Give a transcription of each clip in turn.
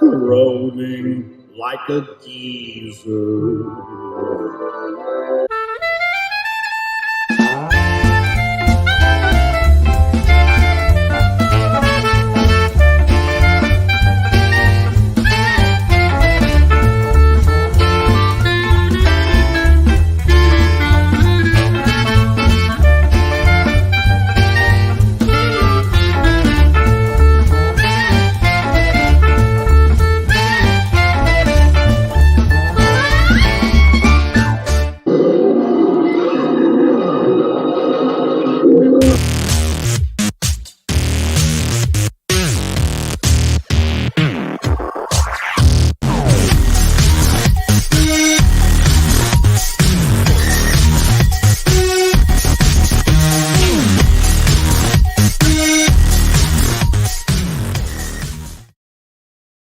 rolling like a geezer.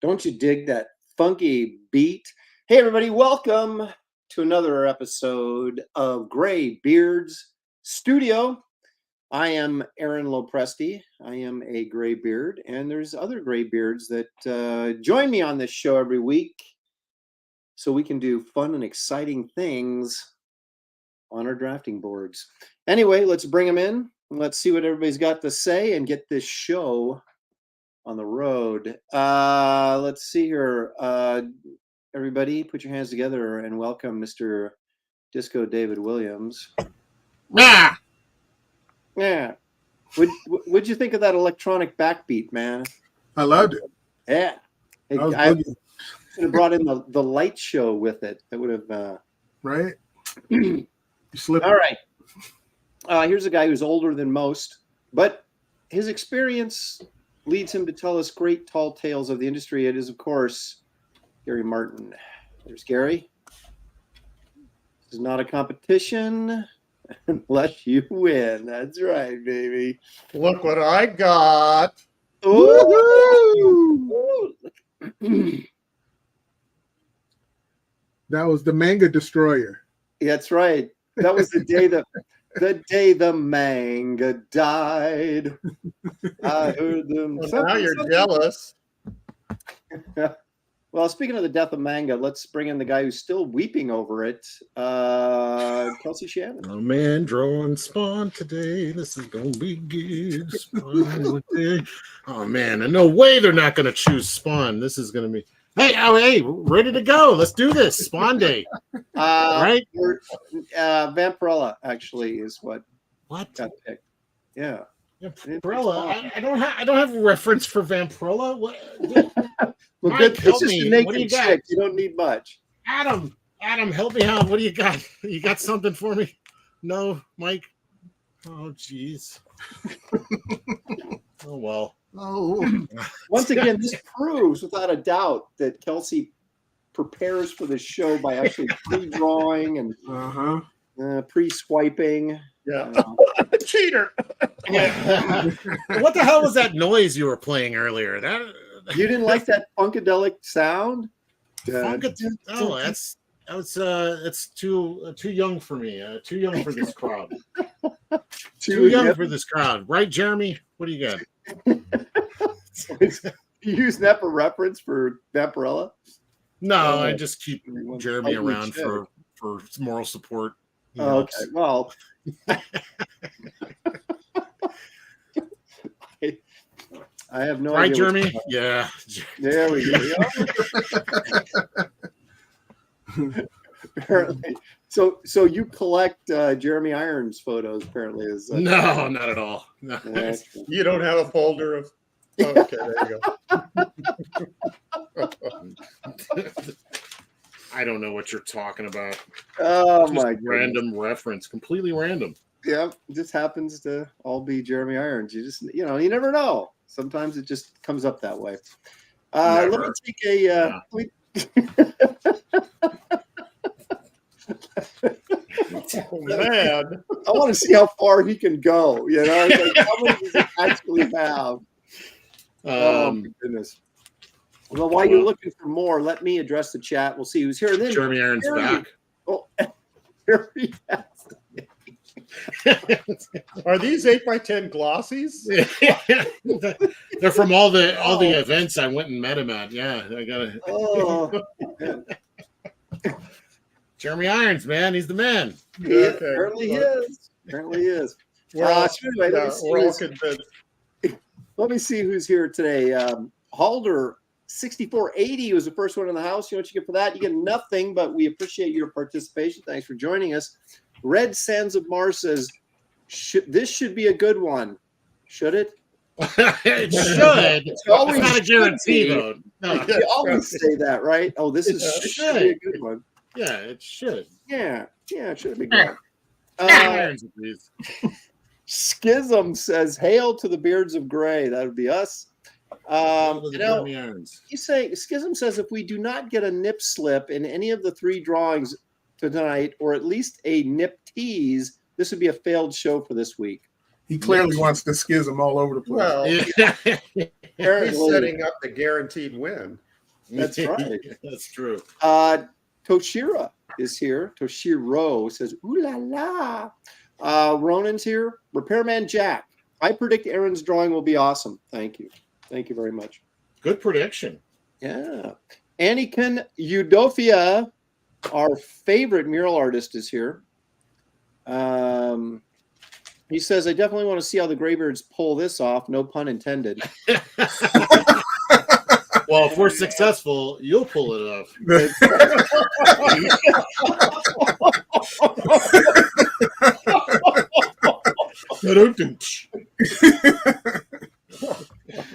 Don't you dig that funky beat? Hey, everybody, welcome to another episode of Graybeard's Studio. I am Aaron Lopresti. I am a graybeard, and there's other graybeards that join me on this show every week so we can do fun and exciting things on our drafting boards. Anyway, let's bring them in. Let's see what everybody's got to say and get this show on the road. Let's see here. Everybody, put your hands together and welcome Mr. Disco David Williams. Yeah. Yeah. What'd you think of that electronic backbeat, man? I loved it. Yeah. Hey, I should have brought in the light show with it. That would have. Right? You slipped. All right. Here's a guy who's older than most, but his experience leads him to tell us great tall tales of the industry. It is, of course, Gary Martin. There's Gary. This is not a competition unless you win. That's right, baby. Look what I got. Ooh. That was the manga destroyer. That's right. That was the day the manga died. I heard them. Well, now you're jealous. Well, speaking of the death of manga, let's bring in the guy who's still weeping over it, Kelsey Shannon. Oh man, drawing Spawn today. This is gonna be good. Spawn today. Oh man, and no way they're not gonna choose Spawn. This is gonna be. Hey, ready to go. Let's do this. Spawn Day. Right? Vampirella actually is what got picked. Yeah. Vampirella. I don't have a reference for Vampirella. What? Well, Mike, good. help It's just me. a naked What do you got? chick. You don't need much. Adam, help me out. What do you got? You got something for me? No, Mike? Oh, jeez. Oh, well. Oh. Once again, this proves without a doubt that Kelsey prepares for the show by actually pre-drawing and pre-swiping. Yeah. Cheater. What the hell was that noise you were playing earlier? You didn't like that funkadelic sound? Oh, it's too young for me. Too young for this crowd. Too young for this crowd, right, Jeremy? What do you got? You use that for reference for Vampirella? No, I just keep Jeremy around for moral support. Okay, well. I have no idea. Right, Jeremy? Yeah. There we go. Apparently. So you collect Jeremy Irons photos, apparently. No, not at all. No. Yeah. You don't have a folder of. Okay, there you go. I don't know what you're talking about. Oh, just my random reference, completely random. Yeah, it just happens to all be Jeremy Irons. You never know. Sometimes it just comes up that way. Let me take a. Oh, man. I want to see how far he can go. Like, how many does he actually have? Oh, my goodness. Well, while you're looking for more, let me address the chat. We'll see who's here. And then Jeremy Irons back. Oh, here he is. Are these 8x10 glossies? They're from all the events I went and met him at. Yeah, I gotta. Oh, Jeremy Irons, man, he's the man. apparently he is. Apparently he is. We're all, So anyway, we're all convinced. let me see who's here today. Halder 6480 was the first one in the house. You know what you get for that? You get nothing, but we appreciate your participation. Thanks for joining us. Red Sands of Mars says, this should be a good one. Should it? It should. It's not a guarantee, though. No. You always say that, right? Oh, this should be a good one. Yeah, it should. Yeah, it should be good. Schism says, "Hail to the beards of gray." That would be us. Schism says, if we do not get a nip slip in any of the 3 drawings tonight, or at least a nip tease, this would be a failed show for this week. He clearly wants the schism all over the place. Well, he's setting up the guaranteed win. That's right. That's true. Toshira is here. Toshiro says, "Ooh la la." Ronan's here. Repairman Jack. I predict Aaron's drawing will be awesome. Thank you. Thank you very much. Good prediction. Yeah. Anakin Eudofia, our favorite mural artist, is here. He says, I definitely want to see how the Graybeards pull this off. No pun intended. Well, if we're successful, you'll pull it off.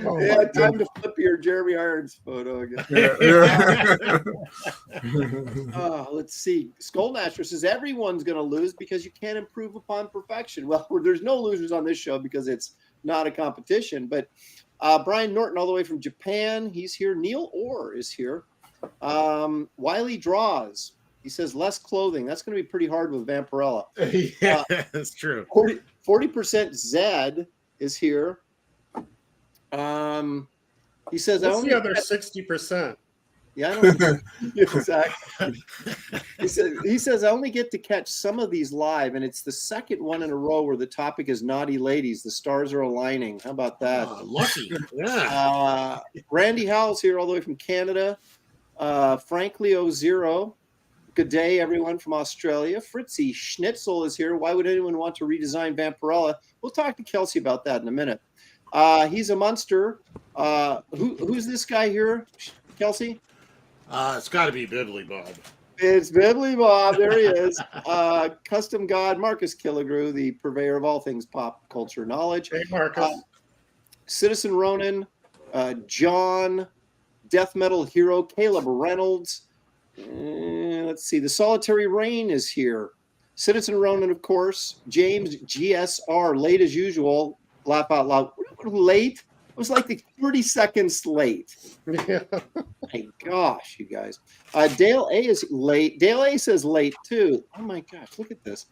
Yeah, time to flip your Jeremy Irons photo again. Let's see. Skullnasher says everyone's going to lose because you can't improve upon perfection. Well, there's no losers on this show because it's not a competition. But Brian Norton, all the way from Japan, he's here. Neil Orr is here. Wiley Draws. He says less clothing. That's going to be pretty hard with Vampirella. Yeah, that's true. 40% Zed is here. He says, what's the other 60%? Yeah, I don't know. Exactly. He says, I only get to catch some of these live, and it's the second one in a row where the topic is naughty ladies. The stars are aligning. How about that? Lucky. Yeah. Randy Howell's here all the way from Canada. Frankly O0. Good day, everyone from Australia. Fritzy Schnitzel is here. Why would anyone want to redesign Vampirella? We'll talk to Kelsey about that in a minute. He's a monster. Who's this guy here, Kelsey? It's got to be Bibbly Bob. It's Bibbly Bob. There he is. Custom God Marcus Killigrew, the purveyor of all things pop culture knowledge. Hey, Marcus. Citizen Ronan, John, Death Metal Hero, Caleb Reynolds. Let's see. The Solitary Rain is here. Citizen Ronan, of course. James GSR, late as usual. Laugh out loud. Late? It was like the 30 seconds late. Yeah. My gosh, you guys. Dale A is late. Dale A says late too. Oh my gosh, look at this.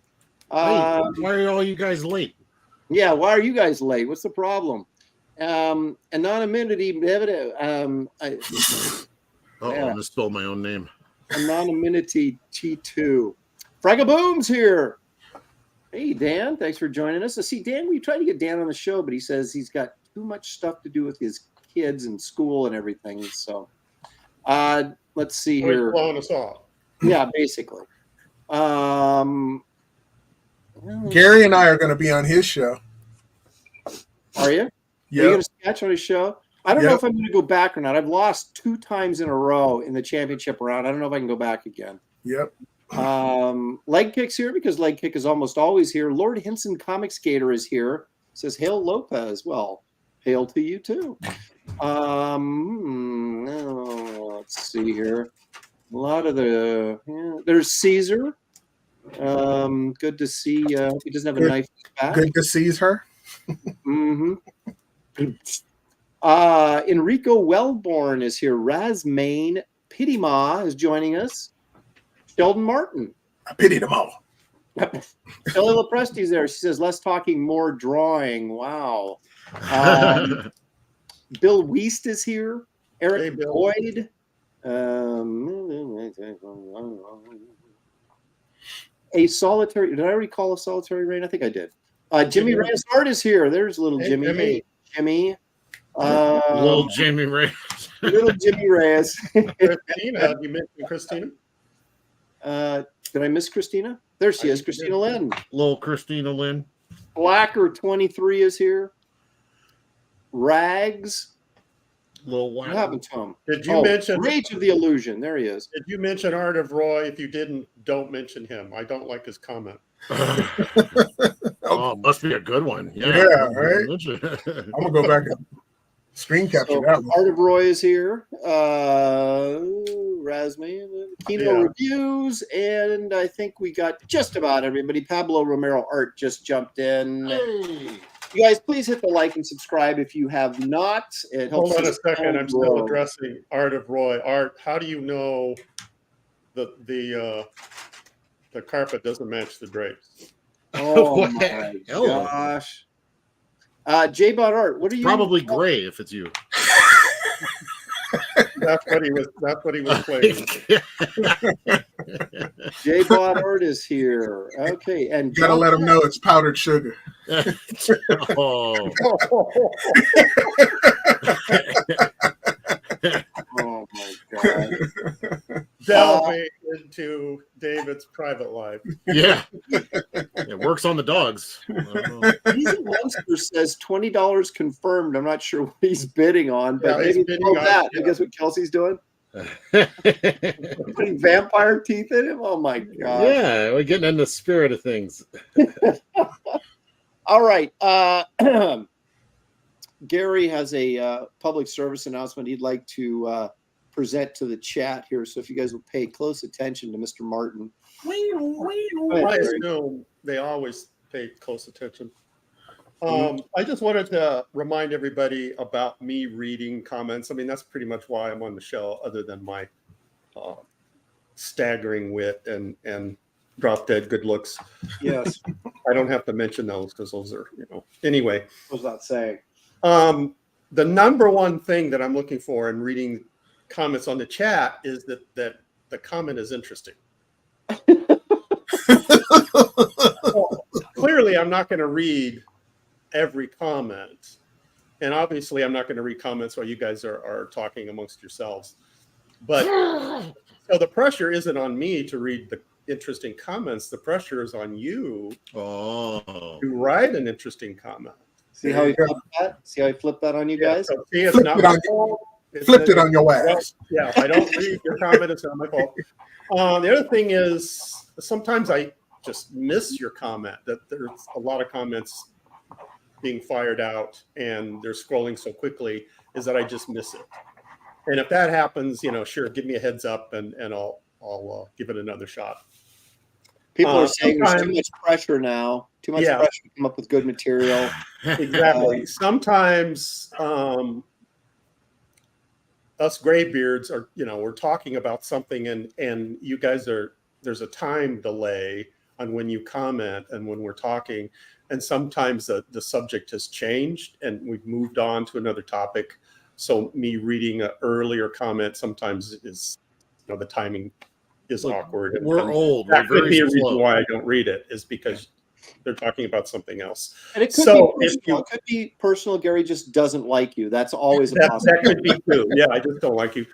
Why are all you guys late? Yeah, why are you guys late? What's the problem? Anonymity. I misspelled my own name. Anonymity T2. Fragaboom's here. Hey, Dan. Thanks for joining us. See, Dan, we tried to get Dan on the show, but he says he's got too much stuff to do with his kids and school and everything. So let's see here. He's blowing us off. Yeah, basically. Gary and I are going to be on his show. Are you? Yeah. Are you going to sketch on his show? I don't know if I'm going to go back or not. I've lost 2 times in a row in the championship round. I don't know if I can go back again. Yep. Leg Kick's here because Leg Kick is almost always here. Lord Hinson Comic Skater is here. Says hail Lopez. Well, hail to you too. Let's see here. A lot of there's Caesar. Good to see. He doesn't have a knife in his back. Good to see her. Mm-hmm. Enrico Wellborn is here. Razmain Pityma is joining us. Sheldon Martin. I pity them all. Kelly LaPresti's there. She says, less talking, more drawing. Wow. Bill Weist is here. Eric Boyd. a solitary. Did I already call a solitary rain? I think I did. Jimmy Reyes Art is here. There's little Jimmy. Hey, Jimmy. Little Jimmy Reyes. Little Jimmy Reyes. Christina, you mentioned Christina? Did I miss Christina? There she is, Christina Lynn. Little Christina Lynn. Blacker 23 is here. Rags. Little What Whack. happened to him? Did you mention Rage of the Illusion? There he is. Did you mention Art of Roy? If you didn't, don't mention him. I don't like his comment. Oh, must be a good one. Yeah, right? I'm gonna go back and screen capture that one. Art of Roy is here. Razmi, Kino Reviews, and I think we got just about everybody. Pablo Romero Art just jumped in. Hey. You guys, please hit the like and subscribe if you have not. It helps. Hold on a second. I'm still addressing Art of Roy. Art, how do you know the carpet doesn't match the drapes? Oh my gosh. J-Bot Art, what are you? Probably gray if it's you. That's what he was playing. J-Bot Art is here. Okay, and You gotta let them know it's powdered sugar. Oh. Oh my god. Delving into David's private life. Yeah. It works on the dogs. Easy Monster says $20 confirmed. I'm not sure what he's bidding on, but Yeah, he's maybe bidding on- that. yeah. I guess what Kelsey's doing? Putting vampire teeth in him? Oh my god. Yeah, we're getting in the spirit of things. All right. Gary has a public service announcement he'd like to present to the chat here. So if you guys will pay close attention to Mr. Martin. I assume they always pay close attention. I just wanted to remind everybody about me reading comments. I mean, that's pretty much why I'm on the show, other than my staggering wit and drop dead good looks. Yes. I don't have to mention those because those are, anyway. What was that saying? The number one thing that I'm looking for in reading comments on the chat is that the comment is interesting. Well, clearly, I'm not going to read every comment. And obviously, I'm not going to read comments while you guys are talking amongst yourselves. But so the pressure isn't on me to read the interesting comments. The pressure is on you to write an interesting comment. See how he flipped that? See how he flipped that on you guys? So see, it's not my fault. Flipped it on your ass. Yeah, if I don't read your comment, it's not my fault. The other thing is sometimes I just miss your comment. That there's a lot of comments being fired out and they're scrolling so quickly is that I just miss it. And if that happens, sure, give me a heads up and I'll give it another shot. People are saying there's too much pressure now. Too much pressure to come up with good material. Exactly. Sometimes us graybeards are, we're talking about something and you guys there's a time delay on when you comment and when we're talking. And sometimes the subject has changed and we've moved on to another topic. So me reading an earlier comment sometimes is, the timing is awkward. We're old. That We're could be a very reason slow. why I don't read it, is because they're talking about something else. And it could be personal. It could be personal. Gary just doesn't like you. That's always a possibility. That could be true. Yeah, I just don't like you.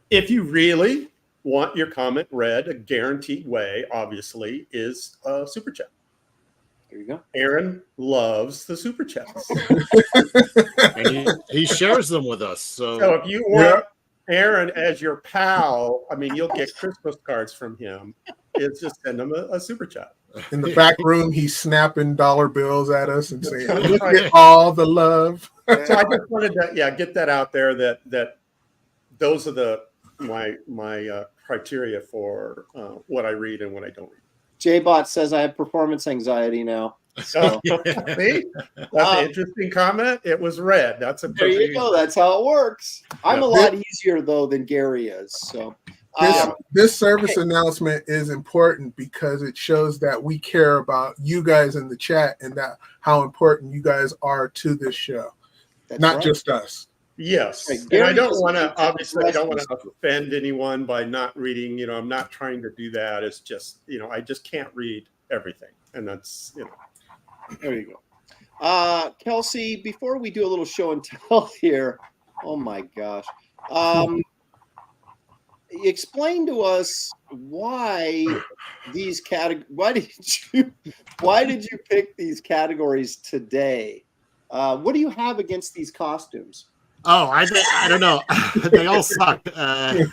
If you really want your comment read, a guaranteed way, obviously, is a super chat. There you go. Aaron loves the super chats. And he shares them with us. So if you want Aaron as your pal, I mean, you'll get Christmas cards from him. It's just send him a super chat. In the back room, he's snapping dollar bills at us and saying, "Look at all the love." So I just wanted to, get that out there. That those are my criteria for what I read and what I don't read. J-Bot says I have performance anxiety now. So. See, that's an interesting comment. It was read. That's a there you go. That's how it works. I'm a lot easier though than Gary is. So this service announcement is important because it shows that we care about you guys in the chat and that how important you guys are to this show, not just us. Yes, Right, and Gary I don't doesn't want to. like to Obviously, I don't want address to offend anyone by not reading. I'm not trying to do that. It's just, I just can't read everything, and that's, There you go. Kelsey, before we do a little show and tell here, oh my gosh, explain to us why these why did you pick these categories today? What do you have against these costumes? Oh, I don't know. They all suck. I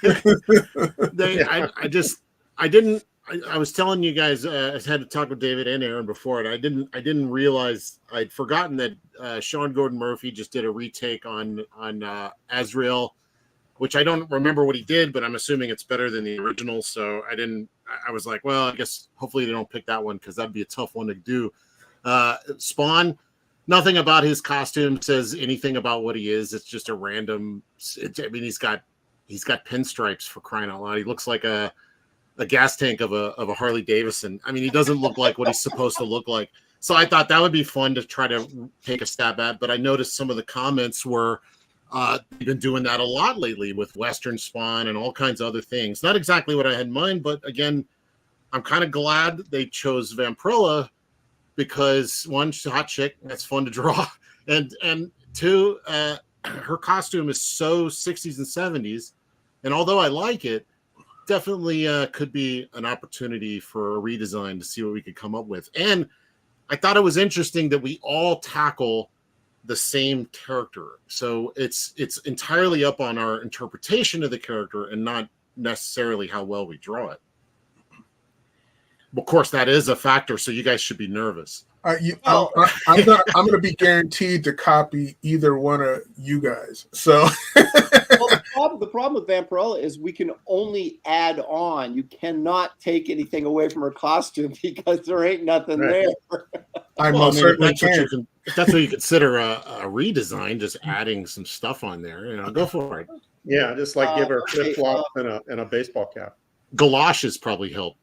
was telling you guys, I had to talk with David and Aaron before it. I didn't realize I'd forgotten that Sean Gordon Murphy just did a retake on Azrael, which I don't remember what he did, but I'm assuming it's better than the original. So I was like, well, I guess hopefully they don't pick that one because that'd be a tough one to do. Spawn, nothing about his costume says anything about what he is. It's just a random. He's got pinstripes, for crying out loud. He looks like a gas tank of a Harley Davidson. I mean, he doesn't look like what he's supposed to look like. So I thought that would be fun to try to take a stab at. But I noticed some of the comments were they've been doing that a lot lately with Western Spawn and all kinds of other things. Not exactly what I had in mind, but again, I'm kind of glad they chose Vampirella because one, she's a hot chick, that's fun to draw, and two, her costume is so 60s and 70s, and although I like it, definitely could be an opportunity for a redesign to see what we could come up with. And I thought it was interesting that we all tackle the same character, so it's entirely up on our interpretation of the character and not necessarily how well we draw it. Of course, that is a factor, so you guys should be nervous. I'm gonna be guaranteed to copy either one of you guys. So, well, the problem with Vampirella is we can only add on. You cannot take anything away from her costume because there ain't nothing there. I most certainly can. If that's what you consider a redesign, just adding some stuff on there, go for it. Yeah, just like give her flip flops and a baseball cap. Galoshes probably help.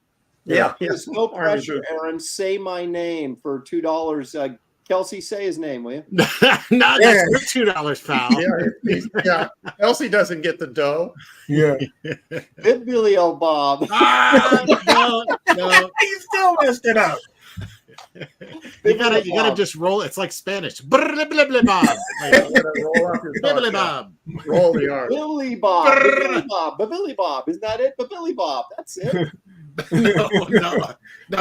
Yeah. There's no pressure, Aaron. Say my name for $2. Kelsey, say his name, will you? No, that's your $2, pal. Yeah, Kelsey doesn't get the dough. Yeah. Biblio Bob. No. You still messed it up. You gotta just roll. It's like Spanish. Bob. Roll the R. Billy Bob. Billy Bob. Isn't that it? Billy Bob. That's it. No.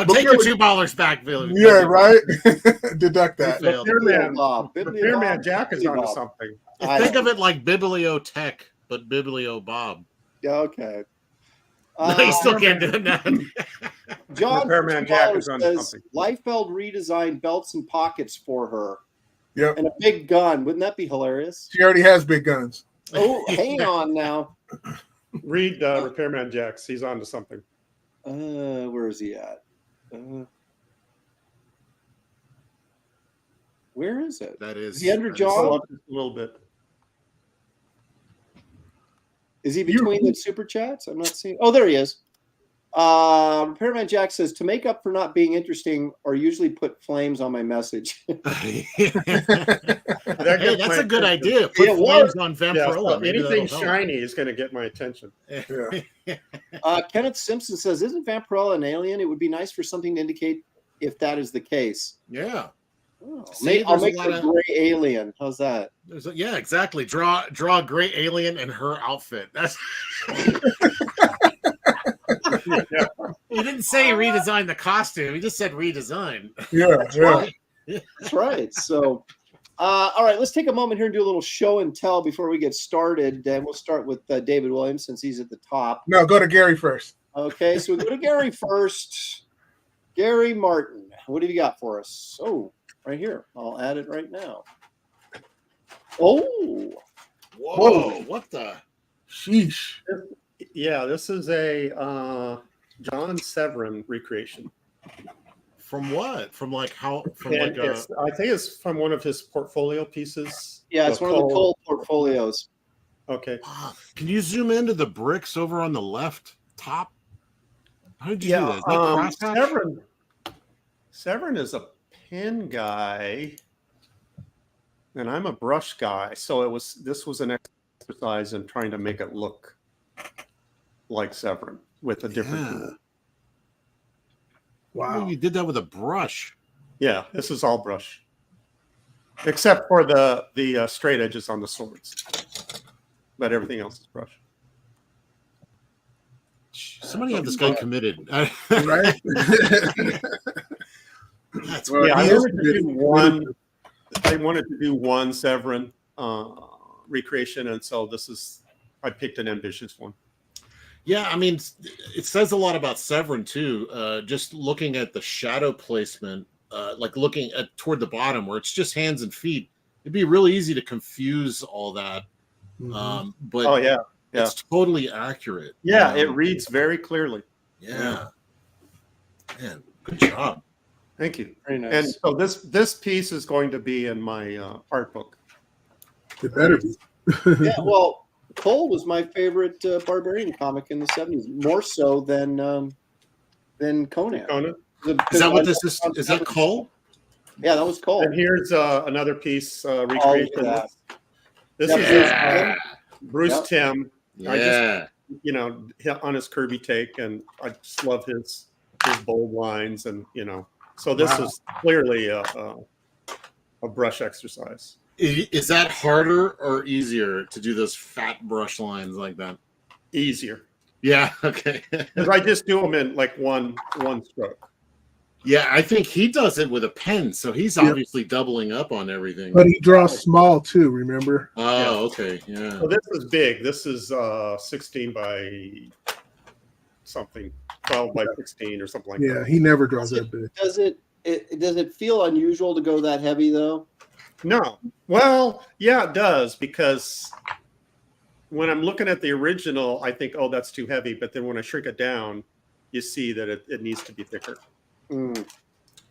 Take your $2 back, Billy. Yeah, right. Deduct that. Repairman Jack is onto something. Think of it like Bibliotech, but Biblio Bob. Okay. No, you still can't do that. John Repairman Jack is onto says something. Liefeld redesigned belts and pockets for her. Yep. And a big gun. Wouldn't that be hilarious? She already has big guns. Oh, hang on now. Read Repairman Jax. He's onto something. Where is he at? Where is it? That is he under John? A little bit. Is he between the super chats? I'm not seeing. Oh, there he is. Repairman Jack says, to make up for not being interesting or usually put flames on my message. Hey, that's a good idea. Put flames on Vampirella. Yeah, anything shiny is going to get my attention. Kenneth Simpson says, isn't Vampirella an alien? It would be nice for something to indicate if that is the case. Yeah. Oh, I'll make a gray alien. How's that? Yeah, exactly. Draw a gray alien and her outfit. That's He didn't say redesign the costume. He just said redesign. Yeah. That's right. So, all right, let's take a moment here and do a little show and tell before we get started. And we'll start with David Williams since he's at the top. No, go to Gary first. Okay, so we go to Gary first. Gary Martin, what have you got for us? Oh, right here. I'll add it right now. Oh. Whoa. What the? Sheesh. Yeah, this is a John Severin recreation. From what? From like how? I think it's from one of his portfolio pieces. Yeah, it's one of the Cole portfolios. Okay. Can you zoom into the bricks over on the left top? How did you do that? Severin is a pen guy. and I'm a brush guy, so this was an exercise in trying to make it look like Severin with a different tool. Wow. You did that with a brush. Yeah, this is all brush, except for the straight edges on the swords, but everything else is brush. Somebody have this guy committed. Right? That's Well, Yeah, he I is wanted to do committed. one. I wanted to do one Severin recreation, and so I picked an ambitious one. Yeah, I mean, it says a lot about Severin too. Just looking at the shadow placement, like looking at toward the bottom where it's just hands and feet, it'd be really easy to confuse all that. But Oh yeah, it's totally accurate. yeah. It reads very clearly. Yeah, man, good job. Thank you. Very nice. And so this piece is going to be in my art book. It better be. Yeah, well, Cole was my favorite barbarian comic in the 70s, more so than Conan. Conan. Is that what this is? Is that Cole? Yeah, that was Cole. And here's another piece recreation. that. This Yeah. is Bruce Timm. Yeah. On his curvy take, and I just love his bold lines, and so this is clearly a brush exercise. Is that harder or easier to do those fat brush lines like that? Easier, Yeah. Okay. because I just do them in like one stroke. Yeah, I think he does it with a pen, so he's obviously doubling up on everything. But he draws small too, remember? Oh, okay. Yeah. So this is big. This is 16 by something, 12 by 16 or something like Yeah, that. he never draws that big. Does it feel unusual to go that heavy though? No. Well, yeah, it does, because when I'm looking at the original, I think, oh, that's too heavy. But then when I shrink it down, you see that it needs to be thicker. Mm.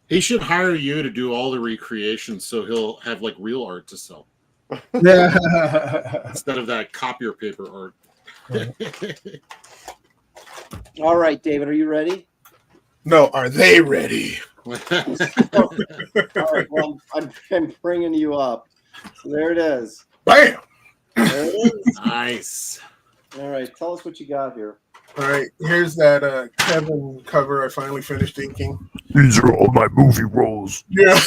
He should hire you to do all the recreations so he'll have like real art to sell Yeah. instead of that copier paper art. All right, David, are you ready? No, are they ready? All right, well, I'm bringing you up. So there it is. Bam! There it is. Nice. All right, tell us what you got here. All right, here's that Kevin cover I finally finished inking. These are all my movie roles. Yeah.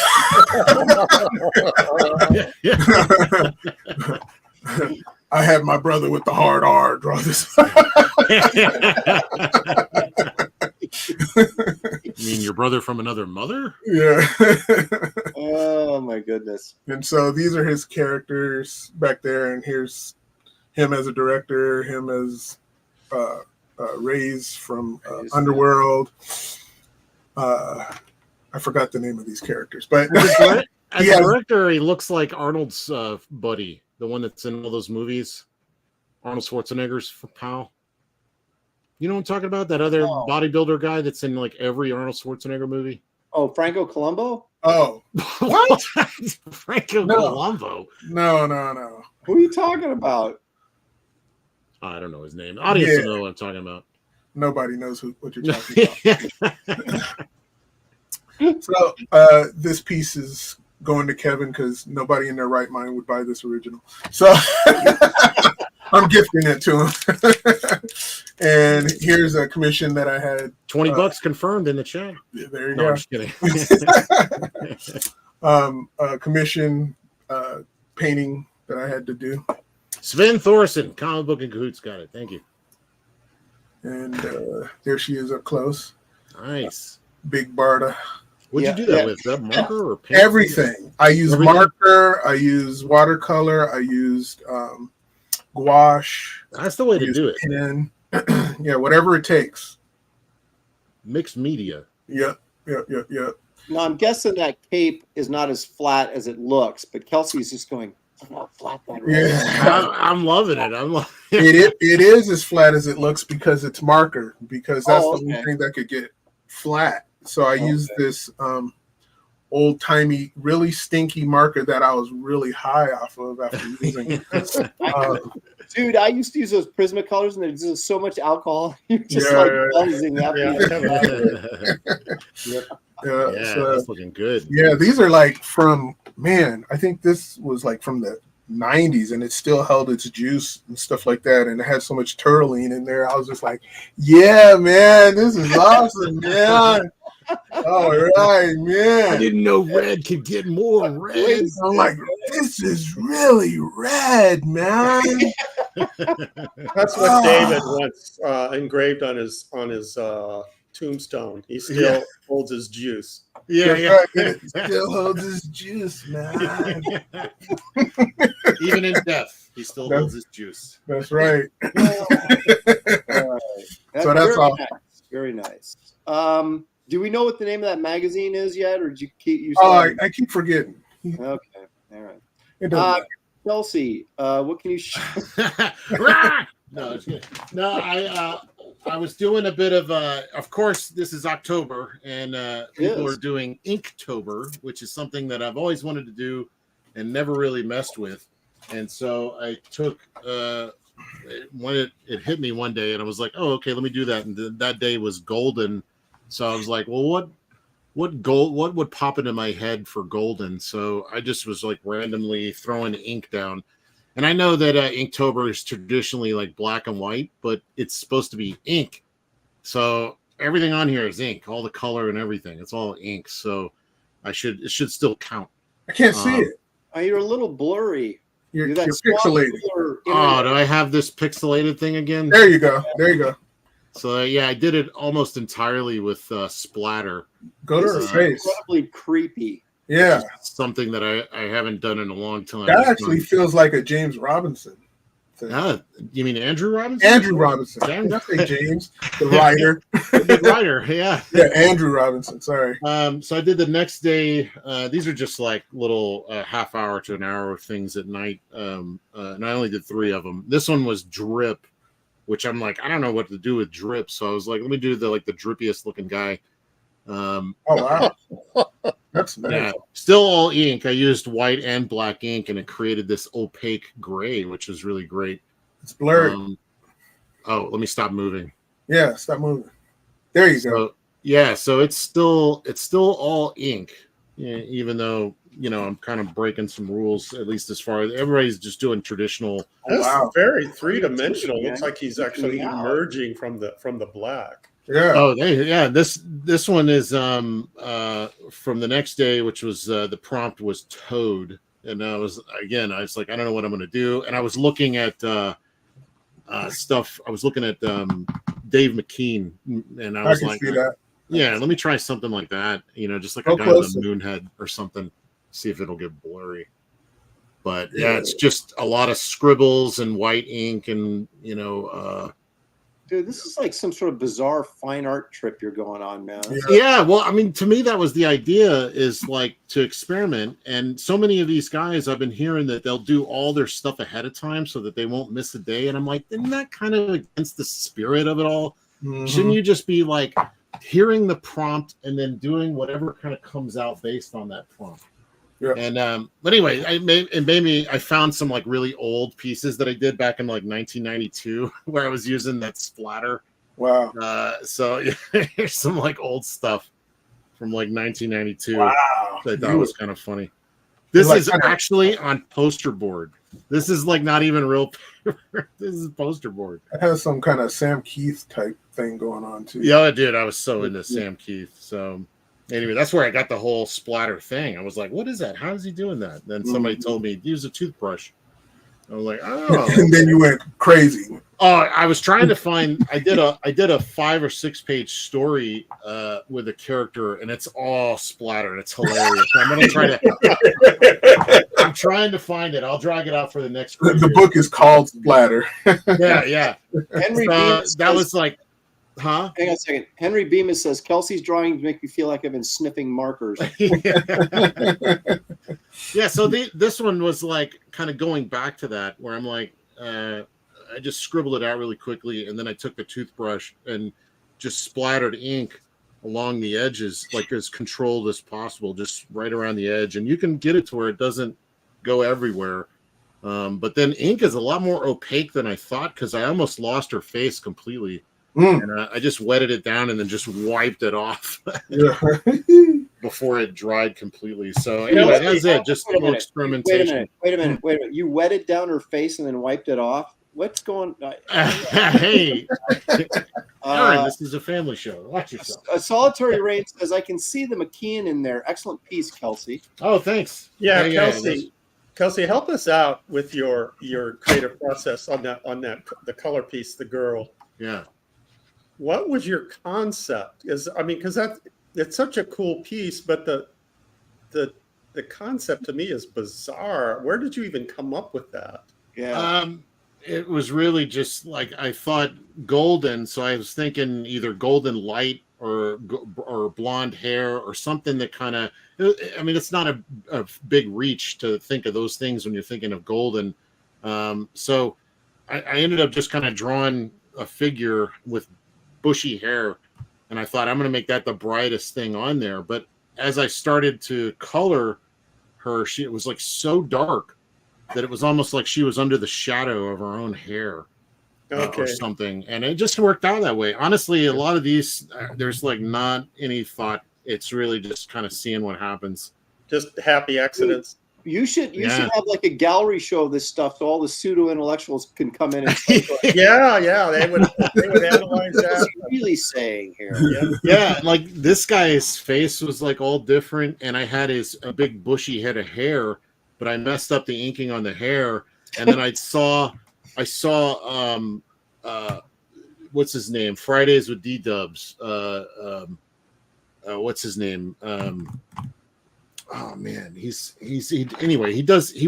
I had my brother with the hard R draw this. You mean your brother from another mother? Yeah. Oh my goodness. And so these are his characters back there, and here's him as a director, him as Ray's from Underworld. I forgot the name of these characters, but As a director, he looks like Arnold's buddy, the one that's in all those movies. Arnold Schwarzenegger's pal. You know what I'm talking about? That other bodybuilder guy that's in like every Arnold Schwarzenegger movie. Oh, Franco Columbo? Oh, what? Franco Columbo. No. Who are you talking about? I don't know his name. Audience will know what I'm talking about. Nobody knows what you're talking about. So this piece is going to Kevin because nobody in their right mind would buy this original. So I'm gifting it to him. And here's a commission that I had. $20 confirmed in the chat. There you No, go. I'm just kidding. A commission painting that I had to do. Sven Thorson, Comic Book and Cahoots, got it. Thank you. And there she is up close. Nice. Big Barda. What'd you do that with? Is that marker or paint? Everything. I used marker. I used watercolor. I used gouache. That's the way to do it. Pen. Yeah, whatever it takes. Mixed media. Yep. Now, I'm guessing that cape is not as flat as it looks, but Kelsey's just going, I'm not flat that way. Yeah. I'm loving it. It is as flat as it looks because it's marker, because that's the only thing that could get flat. So I used this old timey, really stinky marker that I was really high off of after using it. Dude, I used to use those Prismacolors, and there's just so much alcohol. You're just buzzing after. Yeah. Yeah, So, that's looking good. yeah, these are like I think this was like from the 90s and it still held its juice and stuff like that. And it had so much turtling in there. I was just like, yeah, man, this is awesome, man. All right, man. I didn't know red could get more red. I'm like, this is really red, man. That's what David once engraved on his tombstone. He still holds his juice. Yeah, That's yeah. right, and it still holds his juice, man. Even in death, he still holds his juice. That's right. All right. So that's very all. nice. Very nice. Do we know what the name of that magazine is yet, or did you keep? Oh, I keep forgetting. Okay. All right. It doesn't matter. Kelsey, what can you? No, it's good. No, I was doing a bit of course, this is October, and people are doing Inktober, which is something that I've always wanted to do and never really messed with. And so I took when it hit me one day, and I was like, oh, okay, let me do that. And that day was golden, so I was like, well, what would pop into my head for golden? So I just was like randomly throwing ink down. And I know that Inktober is traditionally like black and white, but it's supposed to be ink. So everything on here is ink, all the color and everything. It's all ink. So it should still count. I can't see it. You're a little blurry. You're pixelated. Oh, do I have this pixelated thing again? There you go. There you go. So yeah, I did it almost entirely with splatter. Go to her face. Incredibly creepy. Yeah, Something that I haven't done in a long time. that actually feels like a James Robinson thing. You mean Andrew Robinson? Andrew Robinson. Damn. Not say James, the writer. The writer, yeah. Yeah, Andrew Robinson. Sorry. So I did the next day. These are just like little half hour to an hour things at night. And I only did 3 of them. This one was drip, which I'm like, I don't know what to do with drip. So I was like, let me do the drippiest looking guy. Oh wow, that's nice. Yeah, still all ink. I used white and black ink, and it created this opaque gray, which was really great. It's blurry. Oh, let me stop moving. Yeah, stop moving. There you go. Yeah, so it's still all ink, even though I'm kind of breaking some rules, at least as far as everybody's just doing traditional. That's wow. Very 3-dimensional. Looks like he's actually emerging from the black. Yeah. Oh, this one is from the next day, which was the prompt was Toad, and I was like, I don't know what I'm going to do, and I was looking at stuff. I was looking at Dave McKean, and I was like, yeah, let me try something like that, just like a guy with a moon head or something, see if it'll get blurry. But yeah, it's just a lot of scribbles and white ink, and Dude, this is like some sort of bizarre fine art trip you're going on, man. Yeah, well, I mean, to me, that was the idea, is like to experiment. And so many of these guys, I've been hearing that they'll do all their stuff ahead of time so that they won't miss a day. And I'm like, isn't that kind of against the spirit of it all? Mm-hmm. Shouldn't you just be like hearing the prompt and then doing whatever kind of comes out based on that prompt? Yeah. And but anyway, I found some like really old pieces that I did back in like 1992 where I was using that splatter. Wow. So here's some like old stuff from like 1992. Wow. That I thought was kind of funny. This is actually on poster board. This is like not even real paper. This is poster board. It has some kind of Sam Keith type thing going on too. Yeah, dude, I was so into Sam Keith. So anyway, that's where I got the whole splatter thing. I was like, what is that? How is he doing that? Then somebody told me, use a toothbrush. I was like, oh. And then you went crazy. Oh, I was trying to find, I did a 5 or 6 page story with a character, and it's all splatter, and it's hilarious. I'm going to try to, I'm trying to find it. I'll drag it out for the next. The book is called Splatter. Yeah. Henry that was like, huh? Hang on a second. Henry Bemis says, Kelsey's drawings make me feel like I've been sniffing markers. Yeah, so this one was like kind of going back to that, where I'm like, I just scribbled it out really quickly, and then I took the toothbrush and just splattered ink along the edges, like as controlled as possible, just right around the edge. And you can get it to where it doesn't go everywhere. But then ink is a lot more opaque than I thought, because I almost lost her face completely. And I just wetted it down and then just wiped it off Yeah. before it dried completely. So anyway, that's it. Just a little experimentation. Wait a minute. You wetted down her face and then wiped it off? What's going on? Hey, Aaron, this is a family show. Watch yourself. A Solitary Rain says, I can see the McKeon in there. Excellent piece, Kelsey. Oh, thanks. Yeah, Kelsey, help us out with your creative process on that the color piece, the girl. Yeah. What was your concept? Because it's such a cool piece, but the concept to me is bizarre. Where did you even come up with that? Yeah. It was really just like I thought golden, so I was thinking either golden light or blonde hair or something that kind of. I mean, it's not a big reach to think of those things when you're thinking of golden. So I ended up just kind of drawing a figure with bushy hair, and I thought I'm going to make that the brightest thing on there. But as I started to color her, it was like so dark that it was almost like she was under the shadow of her own hair. Or something, and it just worked out that way. Honestly, a lot of these, there's like not any thought. It's really just kind of seeing what happens. Just happy accidents. You should have like a gallery show of this stuff, so all the pseudo intellectuals can come in and say, yeah, they would analyze that. What's he really saying here? Yeah, like this guy's face was like all different, and I had a big bushy head of hair, but I messed up the inking on the hair, and then I saw what's his name? Fridays with D-Dubs. What's his name? Oh man, he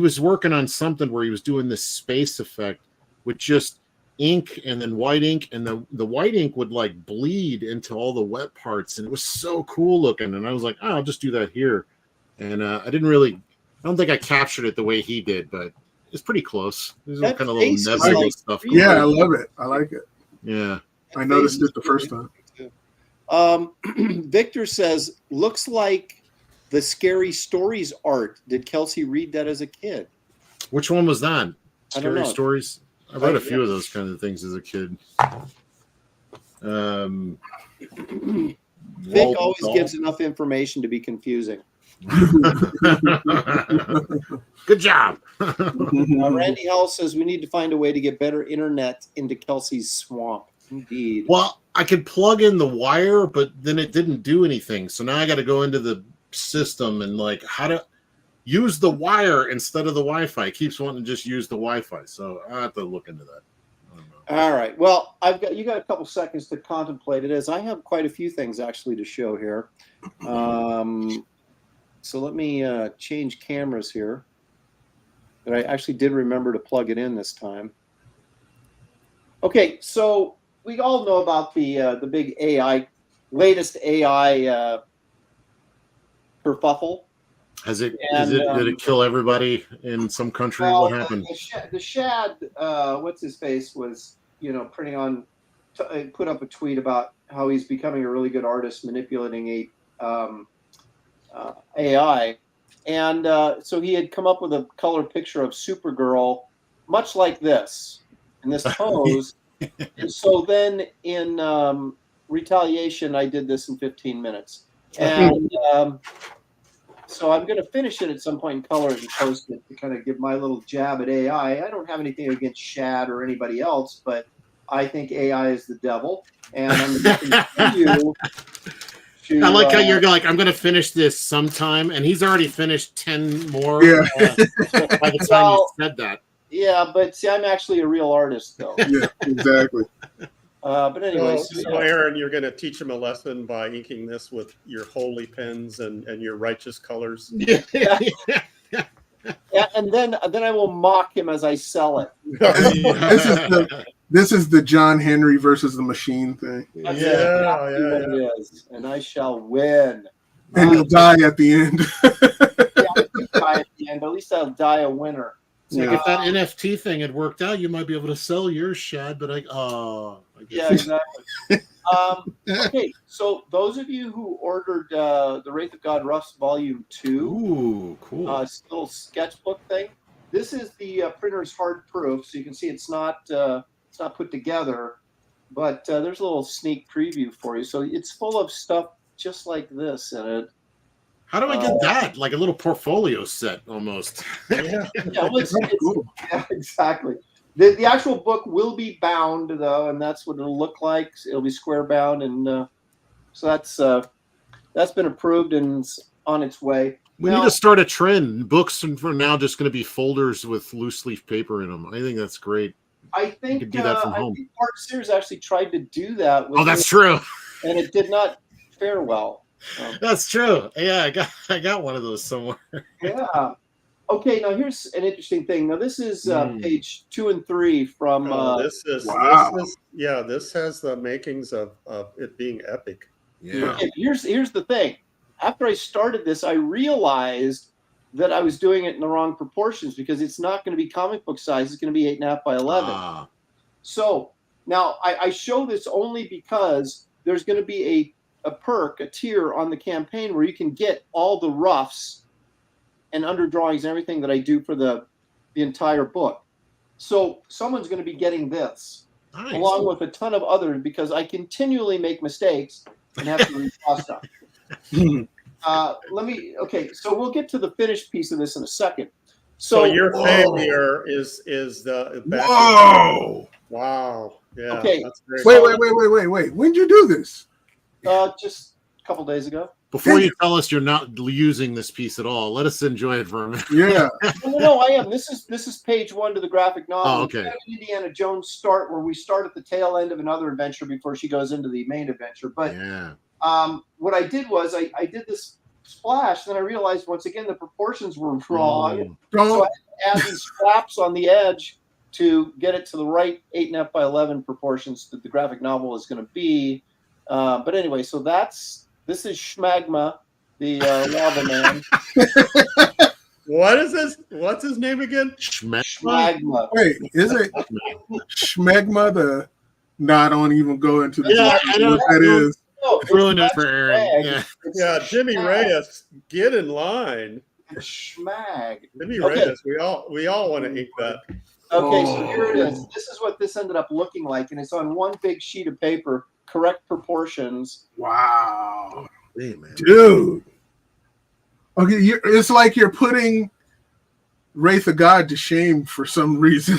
was working on something where he was doing this space effect with just ink and then white ink, and the white ink would like bleed into all the wet parts, and it was so cool looking. And I was like, oh, I'll just do that here. And I don't think I captured it the way he did, but it's pretty close. There's all kind of little nebula stuff. Yeah, I love it. I like it. Yeah. I noticed it the first time. Victor says, looks like the Scary Stories art. Did Kelsey read that as a kid? Which one was that? I don't know. Scary Stories? I read a few of those kind of things as a kid. Vic always gives enough information to be confusing. Good job. Randy Howell says we need to find a way to get better internet into Kelsey's swamp. Indeed. Well, I could plug in the wire, but then it didn't do anything. So now I got to go into the system and like how to use the wire instead of the Wi-Fi. It keeps wanting to just use the Wi-Fi. So I have to look into that. All right. Well, you got a couple seconds to contemplate it, as I have quite a few things actually to show here. So let me change cameras here. But I actually did remember to plug it in this time. Okay, so we all know about the big latest AI kerfuffle. Did it kill everybody in some country? Well, what happened? The Shad, what's his face, was put up a tweet about how he's becoming a really good artist manipulating AI, and so he had come up with a color picture of Supergirl, much like this, in this pose. And so then in retaliation, I did this in 15 minutes, and so I'm going to finish it at some point in color and post it to kind of give my little jab at AI. I don't have anything against Shad or anybody else, but I think AI is the devil, and I'm going to continue. I like how you're like, I'm going to finish this sometime, and he's already finished 10 more by the time you said that. Yeah, but see, I'm actually a real artist, though. Yeah, exactly. But anyway, so Aaron, you're going to teach him a lesson by inking this with your holy pens and your righteous colors. Yeah. Yeah, and then I will mock him as I sell it. This is the John Henry versus the machine thing. It is, and I shall win. And you'll die at the end. Yeah, I do die at the end, but at least I'll die a winner. So if that NFT thing had worked out, you might be able to sell yours, Shad. But yeah, exactly. Okay, so those of you who ordered the Wraith of God Rust Volume 2, ooh, cool, little sketchbook thing. This is the printer's hard proof, so you can see it's not put together. but there's a little sneak preview for you. So it's full of stuff just like this in it. How do I get that? Like a little portfolio set almost. Yeah. Yeah, yeah, exactly. The actual book will be bound though, and that's what it'll look like. It'll be square bound, and so that's been approved and it's on its way. We need to start a trend. Books for now just going to be folders with loose leaf paper in them. I think that's great. I think you could do that from home. I think Mark Sears actually tried to do that. Oh, that's true. And it did not fare well. That's true. Yeah, I got one of those somewhere. Yeah. Okay. Now here's an interesting thing. Now this is page 2 and 3 from. This has the makings of it being epic. Yeah. Okay, here's the thing. After I started this, I realized that I was doing it in the wrong proportions because it's not going to be comic book size. It's going to be 8.5 by 11. So now I show this only because there's going to be a tier on the campaign where you can get all the roughs and underdrawings and everything that I do for the entire book. So someone's going to be getting this along with a ton of others because I continually make mistakes and have to redraw stuff. So we'll get to the finished piece of this in a second. So your failure is the Whoa! Wow. Yeah. Okay. That's very Wait. When'd you do this? Just a couple days ago. Before you tell us you're not using this piece at all, let us enjoy it for a minute. Yeah. No, I am. This is page 1 to the graphic novel. Oh, okay. Indiana Jones start where we start at the tail end of another adventure before she goes into the main adventure. But yeah. What I did was I did this splash, then I realized once again the proportions were wrong. So I had to add these flaps on the edge to get it to the right 8.5 by 11 proportions that the graphic novel is going to be. But anyway, so this is Schmagma, the lava man. What is this? What's his name again? Schmagma. Wait, is it Schmagma? I don't even go into the I know what that is. No, ruined it for Aaron. Yeah, Jimmy Reyes, get in line. It's Schmag. Jimmy Reyes, we all want to eat that. Okay, so here it is. This is what this ended up looking like, and it's on one big sheet of paper, correct proportions. Wow. Hey, man. Dude. Okay, it's like you're putting Wraith of God to shame for some reason.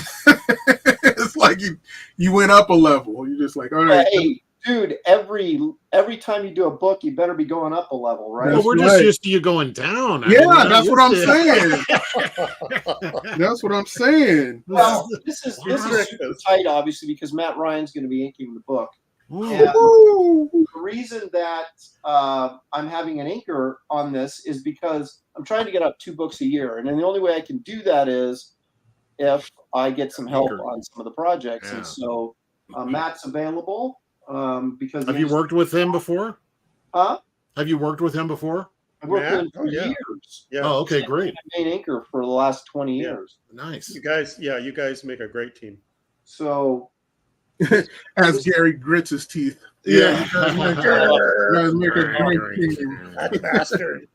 It's like you went up a level. You're just like, all right. Hey, dude, every time you do a book, you better be going up a level, right? Well, we're just used to you going down. That's what I'm saying. That's what I'm saying. Well, this is super tight, obviously, because Matt Ryan's going to be inking the book. And the reason that I'm having an inker on this is because I'm trying to get up 2 books a year, and then the only way I can do that is if I get some help on some of the projects. And so Matt's available because. Have you worked with him before? Huh? Have you worked with him before? I've worked with him for years. Yeah. Oh, okay, great. Main inker for the last 20 years. Nice. You guys make a great team. So. As Gary grits his teeth. Yeah. You guys make a great team. That bastard.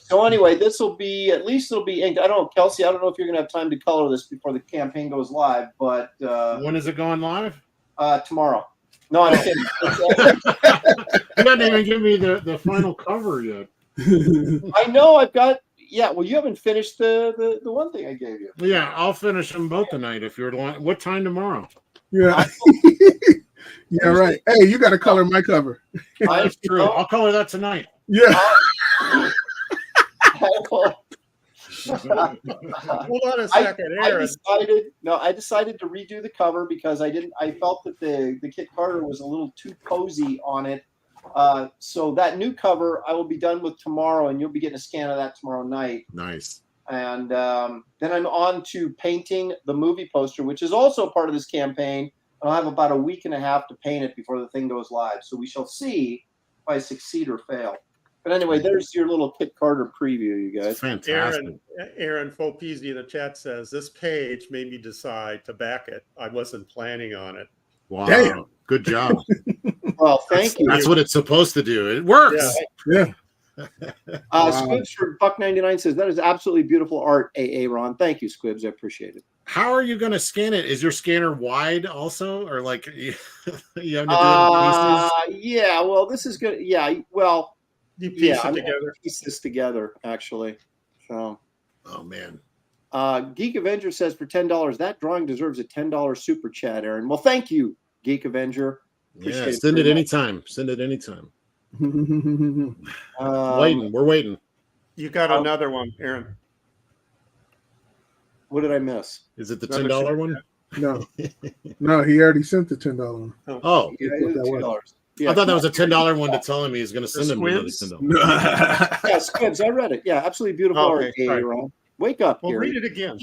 So anyway, it'll be inked. I don't know, Kelsey, I don't know if you're going to have time to color this before the campaign goes live, but when is it going live? Tomorrow. No, I'm kidding. You didn't even give me the final cover yet. I know I've got. Yeah, well, you haven't finished the one thing I gave you. Yeah, I'll finish them both tonight if you're. What time tomorrow? Yeah. Yeah, right. Hey, you got to color my cover. That's true. I'll color that tonight. Yeah. Hold on a second, Aaron. I decided to redo the cover because I felt that the Kit Carter was a little too cozy on it. So that new cover I will be done with tomorrow, and you'll be getting a scan of that tomorrow night. Nice. And then I'm on to painting the movie poster, which is also part of this campaign. I'll have about a week and a half to paint it before the thing goes live. So we shall see if I succeed or fail. But anyway, there's your little Kit Carter preview, you guys. Fantastic. Aaron Fopeasy in the chat says, this page made me decide to back it. I wasn't planning on it. Wow. Damn. Good job. Well, thank you. That's what it's supposed to do. It works. Yeah. Squibs for $1.99 says, that is absolutely beautiful art, AA Ron. Thank you, Squibs. I appreciate it. How are you going to scan it? Is your scanner wide also, or like you have to do it in pieces? Yeah. Well, this is good. Yeah. Well, You piece it I'm gonna together. piece this together actually. So, Oh man. Geek Avenger says for $10, that drawing deserves a $10 super chat, Aaron. Well, thank you, Geek Avenger. Appreciate Yeah, send it very much. anytime. Send it anytime. Um, We're waiting. You got another one, Aaron. What did I miss? Is it the Another $10 one? No, he already sent the $10 one. Oh, Yeah, what that was. $2. I thought that was a $10 one to tell him he's going to send him another squibs? $10. Yeah, Squibs. I read it. Yeah, absolutely beautiful Okay, art. sorry. Ron. Wake up, Well, Gary. read it again.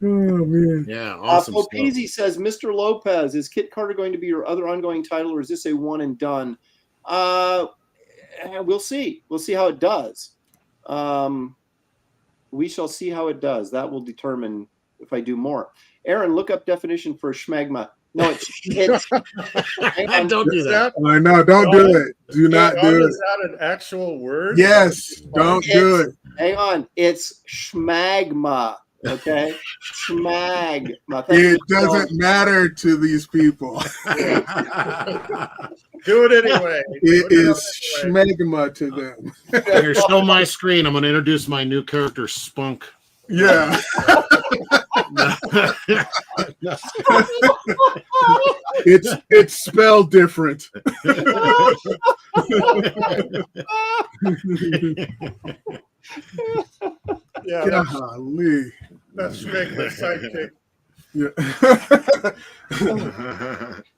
Oh man. Yeah, awesome stuff. Popezi says, Mr. Lopez, is Kit Carter going to be your other ongoing title, or is this a one and done? We'll see. We'll see how it does. We shall see how it does. That will determine if I do more. Aaron, look up definition for schmegma. No, it's Don't do that. I know. Don't do it. Do not do Is it. that an actual word? Yes. Don't do it. Hang on. It's schmagma. Okay? Schmagma. It doesn't matter to these people. Do it anyway. It Do is anyway. schmegma to them. Here, show my screen. I'm going to introduce my new character, Spunk. Yeah. It's spelled different. Yeah, that's, Golly. that's Schmegma's sidekick. Yeah.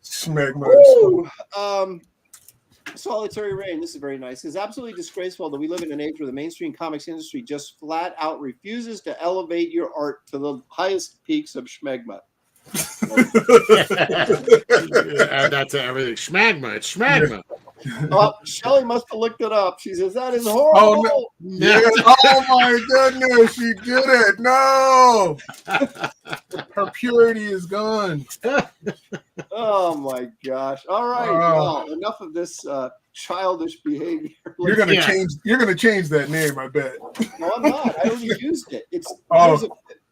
Smegma. Ooh, Solitary Rain, this is very nice. It's absolutely disgraceful that we live in an age where the mainstream comics industry just flat out refuses to elevate your art to the highest peaks of schmegma. Add that to everything. Schmagma. It's schmagma. Oh, Shelly must have looked it up. She says, that is horrible. Oh, no. Yeah. Oh my goodness, she did it. No. Her purity is gone. Oh my gosh. All right. Wow. Well, enough of this childish behavior. You're gonna change that name, I bet. No, I'm not. I already used it.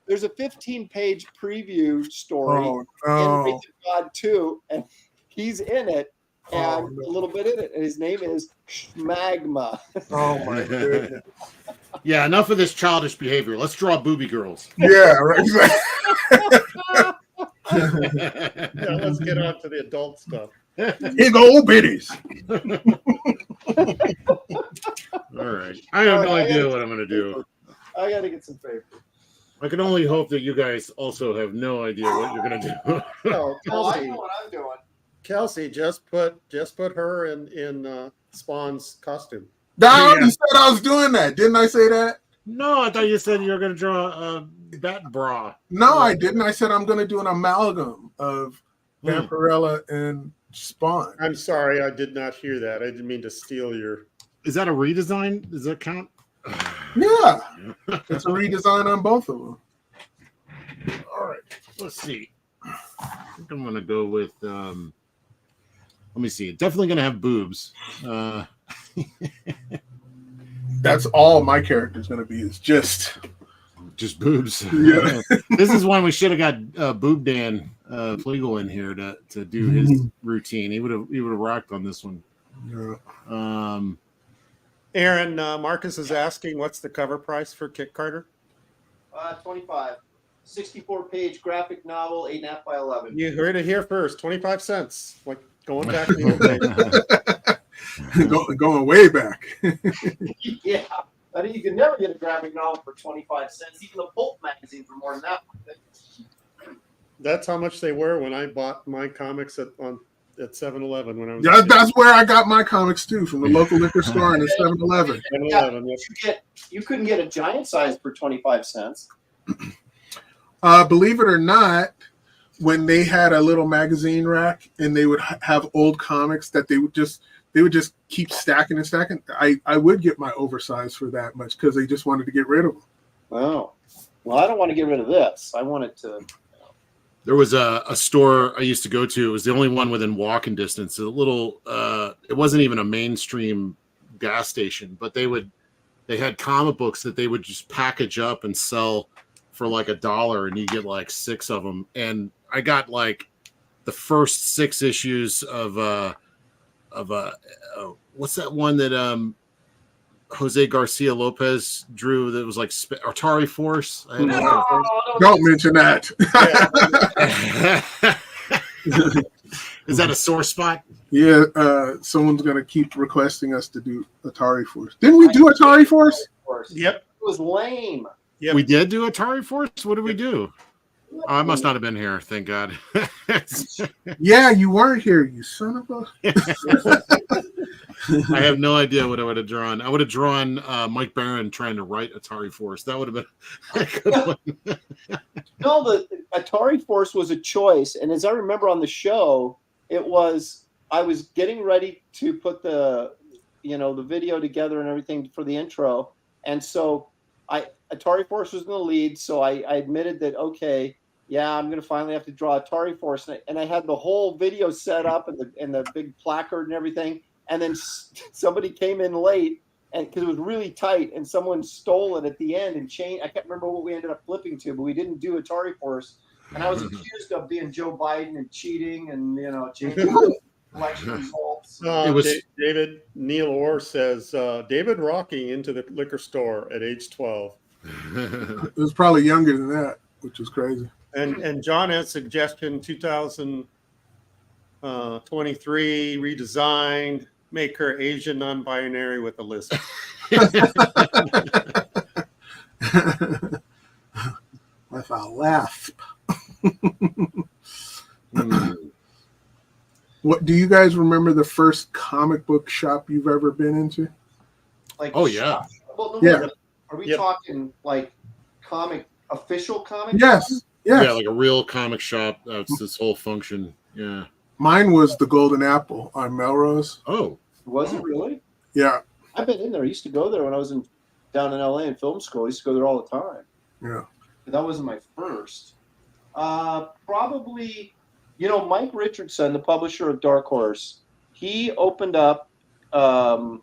There's a 15-page preview story Oh in Wraith no. of God 2, and he's in it, and Oh, no. a little bit in it, and his name is Schmagma. Oh my goodness. Yeah, enough of this childish behavior. Let's draw booby girls. Yeah, right. Yeah, let's get on to the adult stuff. Big old bitties. All right. I have no idea what I'm going to do. I got to get some paper. I can only hope that you guys also have no idea what you're going to do. No, Oh, I Kelsey, know what I'm doing. Kelsey, just put her in Spawn's costume. I already said I was doing that. Didn't I say that? No, I thought you said you were going to draw a bat bra. No, I didn't. I said I'm going to do an amalgam of Hmm. Vampirella and Spawn. I'm sorry, I did not hear that. I didn't mean to steal your. Is that a redesign? Does that count? Yeah, it's a redesign on both of them. All right. Let's see. I think I'm going to go with, let me see. Definitely going to have boobs. That's all my character's going to be, is just boobs. Yeah. This is one we should have got Boob Dan Flegel in here to do his routine. He would have rocked on this one. yeah. Aaron, Marcus is asking, what's the cover price for Kit Carter? 25. 64-page graphic novel, 8.5 by 11. You heard it here first. 25 cents. Like going back to the old days. Going way back. Yeah. I think you can never get a graphic novel for 25 cents. Even the Pulp magazine for more than that. That's how much they were when I bought my comics at 7-Eleven when I was. Yeah, that's where I got my comics too, from the local liquor store and the 7-Eleven. 7-Eleven. You couldn't get a giant size for 25 cents. Believe it or not, when they had a little magazine rack and they would have old comics that they would just keep stacking and stacking, I would get my oversized for that much because they just wanted to get rid of them. Oh. Well, I don't want to get rid of this. I want it to. There was a store I used to go to. It was the only one within walking distance. A little, it wasn't even a mainstream gas station, but they would they had comic books that they would just package up and sell for like $1, and you get like 6 of them. And I got like the first 6 issues of what's that one that Jose Garcia Lopez drew that was like Atari Force. I had Atari Force. Don't mention that. Is that a sore spot? Yeah, someone's gonna keep requesting us to do Atari Force. Didn't we do Atari Force? Yep. It was lame. Yep. We did do Atari Force. What did we do? Oh, I must not have been here. Thank God. Yeah, you weren't here, you son of a. I have no idea what I would have drawn. I would have drawn Mike Barron trying to write Atari Force. That would have been a good one. No, the Atari Force was a choice, and as I remember on the show, it was I was getting ready to put the video together and everything for the intro, and so Atari Force was in the lead. So I admitted that okay, yeah, I'm going to finally have to draw Atari Force, and I had the whole video set up and the big placard and everything, and then somebody came in late. And because it was really tight, and someone stole it at the end and changed. I can't remember what we ended up flipping to, but we didn't do Atari Force. And I was accused of being Joe Biden and cheating and changing election results. It was David Neil Orr says David rocking into the liquor store at age 12. It was probably younger than that, which was crazy. And John has suggestion 2023 redesigned. Make her Asian non-binary with a list. With a laugh. What do you guys remember the first comic book shop you've ever been into? Like, oh yeah. Well, Yeah. Are we talking like official comic? Yes. Yes. Yeah, like a real comic shop. That's this whole function. Yeah. Mine was the Golden Apple on Melrose. Oh. Was it really? Yeah. I've been in there. I used to go there when I was down in LA in film school. I used to go there all the time. Yeah. But that wasn't my first. Probably, Mike Richardson, the publisher of Dark Horse, he opened up. I don't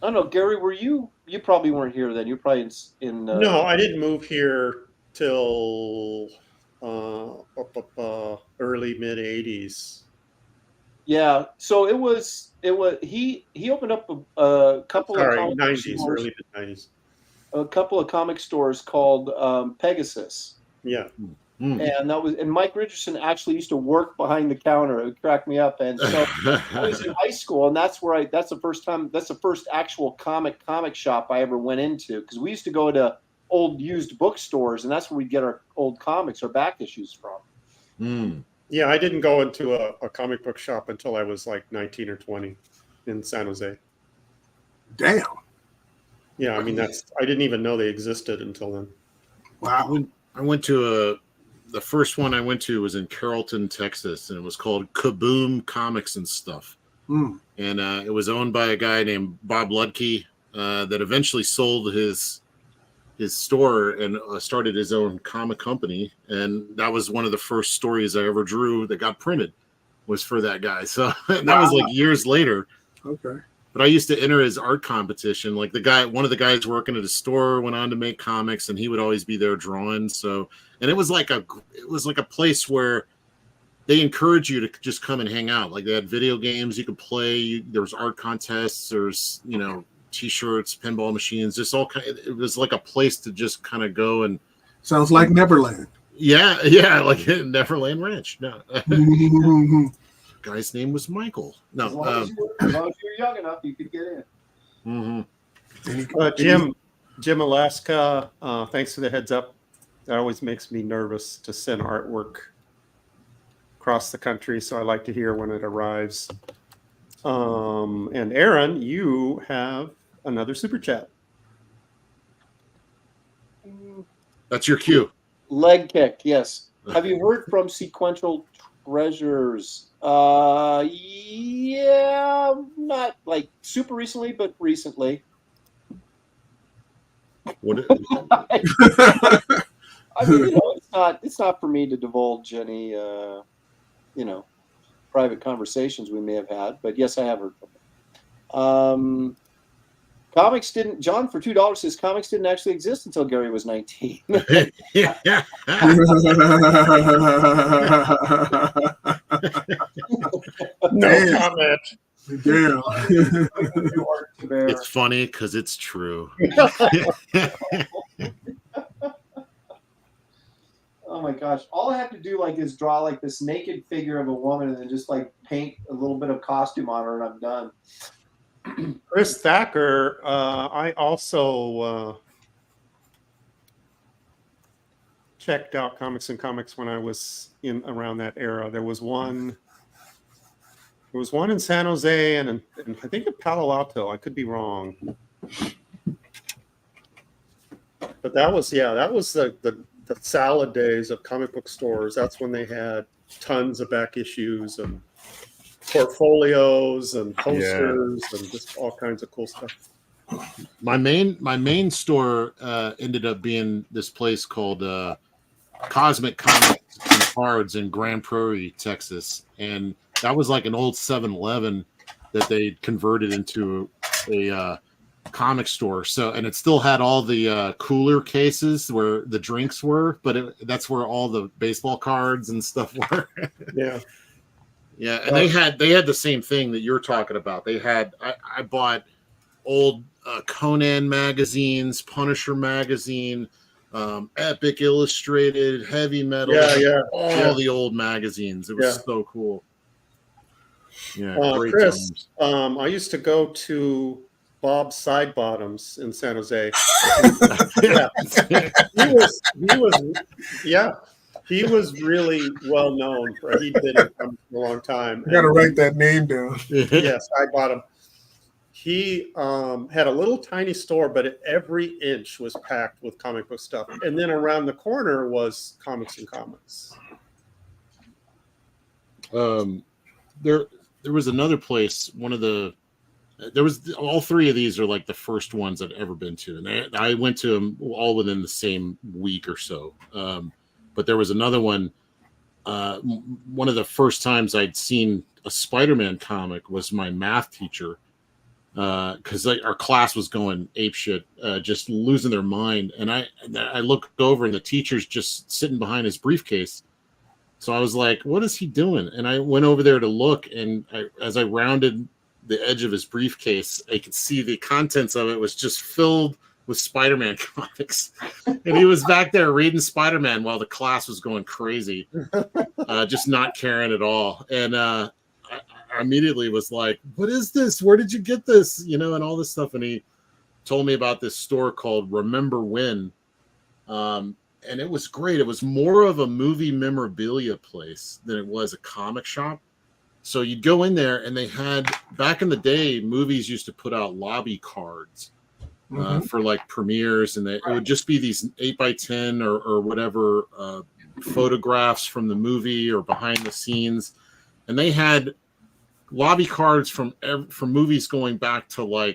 know, Gary. Were you? You probably weren't here then. You're probably in. No, I didn't move here till early mid 80s. Yeah, so it was he opened up a couple of comic 90s, stores, early mid 90s. a couple of comic stores called Pegasus. Yeah. And Mike Richardson actually used to work behind the counter. It would crack me up. And so I was in high school, and that's the first actual comic shop I ever went into, because we used to go to old used bookstores, and that's where we'd get our old comics, our back issues from. Yeah, I didn't go into a comic book shop until I was like 19 or 20 in San Jose. Damn. Yeah, I mean I didn't even know they existed until then. Wow. I went to the first one I went to was in Carrollton, Texas, and it was called Kaboom Comics and Stuff. And it was owned by a guy named Bob Ludke that eventually sold his store and started his own comic company. And that was one of the first stories I ever drew that got printed was for that guy. So that was like years later. Okay. But I used to enter his art competition. Like one of the guys working at his store went on to make comics, and he would always be there drawing. So, and it was like a place where they encourage you to just come and hang out. Like they had video games you could play. There was art contests. There's T-shirts, pinball machines, just all kind. It was like a place to just kind of go and. Sounds like Neverland. Yeah, like Neverland Ranch. No. Guy's name was Michael. No, as long as you were young enough, you could get in. Jim Alaska, thanks for the heads up. That always makes me nervous to send artwork across the country, so I like to hear when it arrives. And Aaron, you have another super chat. that's your cue. Leg kick, yes. Have you heard from Sequential Treasures? Yeah, not like super recently, but recently. What? I mean, it's not for me to divulge any, private conversations we may have had. But yes, I have heard from them. Comics didn't. John for $2 says comics didn't actually exist until Gary was 19. Yeah. No comment. Damn. It's funny because it's true. Oh my gosh! All I have to do is draw this naked figure of a woman, and then just paint a little bit of costume on her, and I'm done. Chris Thacker, I also checked out Comics and Comics when I was in around that era. There was one in San Jose and I think in Palo Alto. I could be wrong. But that was the salad days of comic book stores. That's when they had tons of back issues and portfolios and posters and just all kinds of cool stuff. My main store ended up being this place called Cosmic Comics and Cards in Grand Prairie, Texas, and that was like an old 7-Eleven that they converted into a comic store. So, and it still had all the cooler cases where the drinks were, but that's where all the baseball cards and stuff were. Yeah. Yeah, and they had the same thing that you're talking about. They had I bought old Conan magazines, Punisher magazine, Epic Illustrated, Heavy Metal, all the old magazines. It was so cool. Yeah, great Chris, times. I used to go to Bob's Side Bottoms in San Jose. He was really well known for he'd been in for a long time. You got to write that name down. Yes, I bought him. He had a little tiny store, but every inch was packed with comic book stuff. And then around the corner was Comics and Comics. There was another place. All three of these are like the first ones I'd ever been to, and I went to them all within the same week or so. But there was another one. One of the first times I'd seen a Spider-Man comic was my math teacher, because our class was going apeshit, just losing their mind. And I looked over, and the teacher's just sitting behind his briefcase. So I was like, "What is he doing?" And I went over there to look, and as I rounded the edge of his briefcase, I could see the contents of it was just filled with Spider-Man comics, and he was back there reading Spider-Man while the class was going crazy, just not caring at all. And I immediately was like, "What is this? Where did you get this?" And all this stuff. And he told me about this store called Remember When, and it was great. It was more of a movie memorabilia place than it was a comic shop. So you'd go in there, and they had, back in the day, movies used to put out lobby cards for like premieres, and it would just be these 8x10 or whatever photographs from the movie or behind the scenes, and they had lobby cards from movies going back to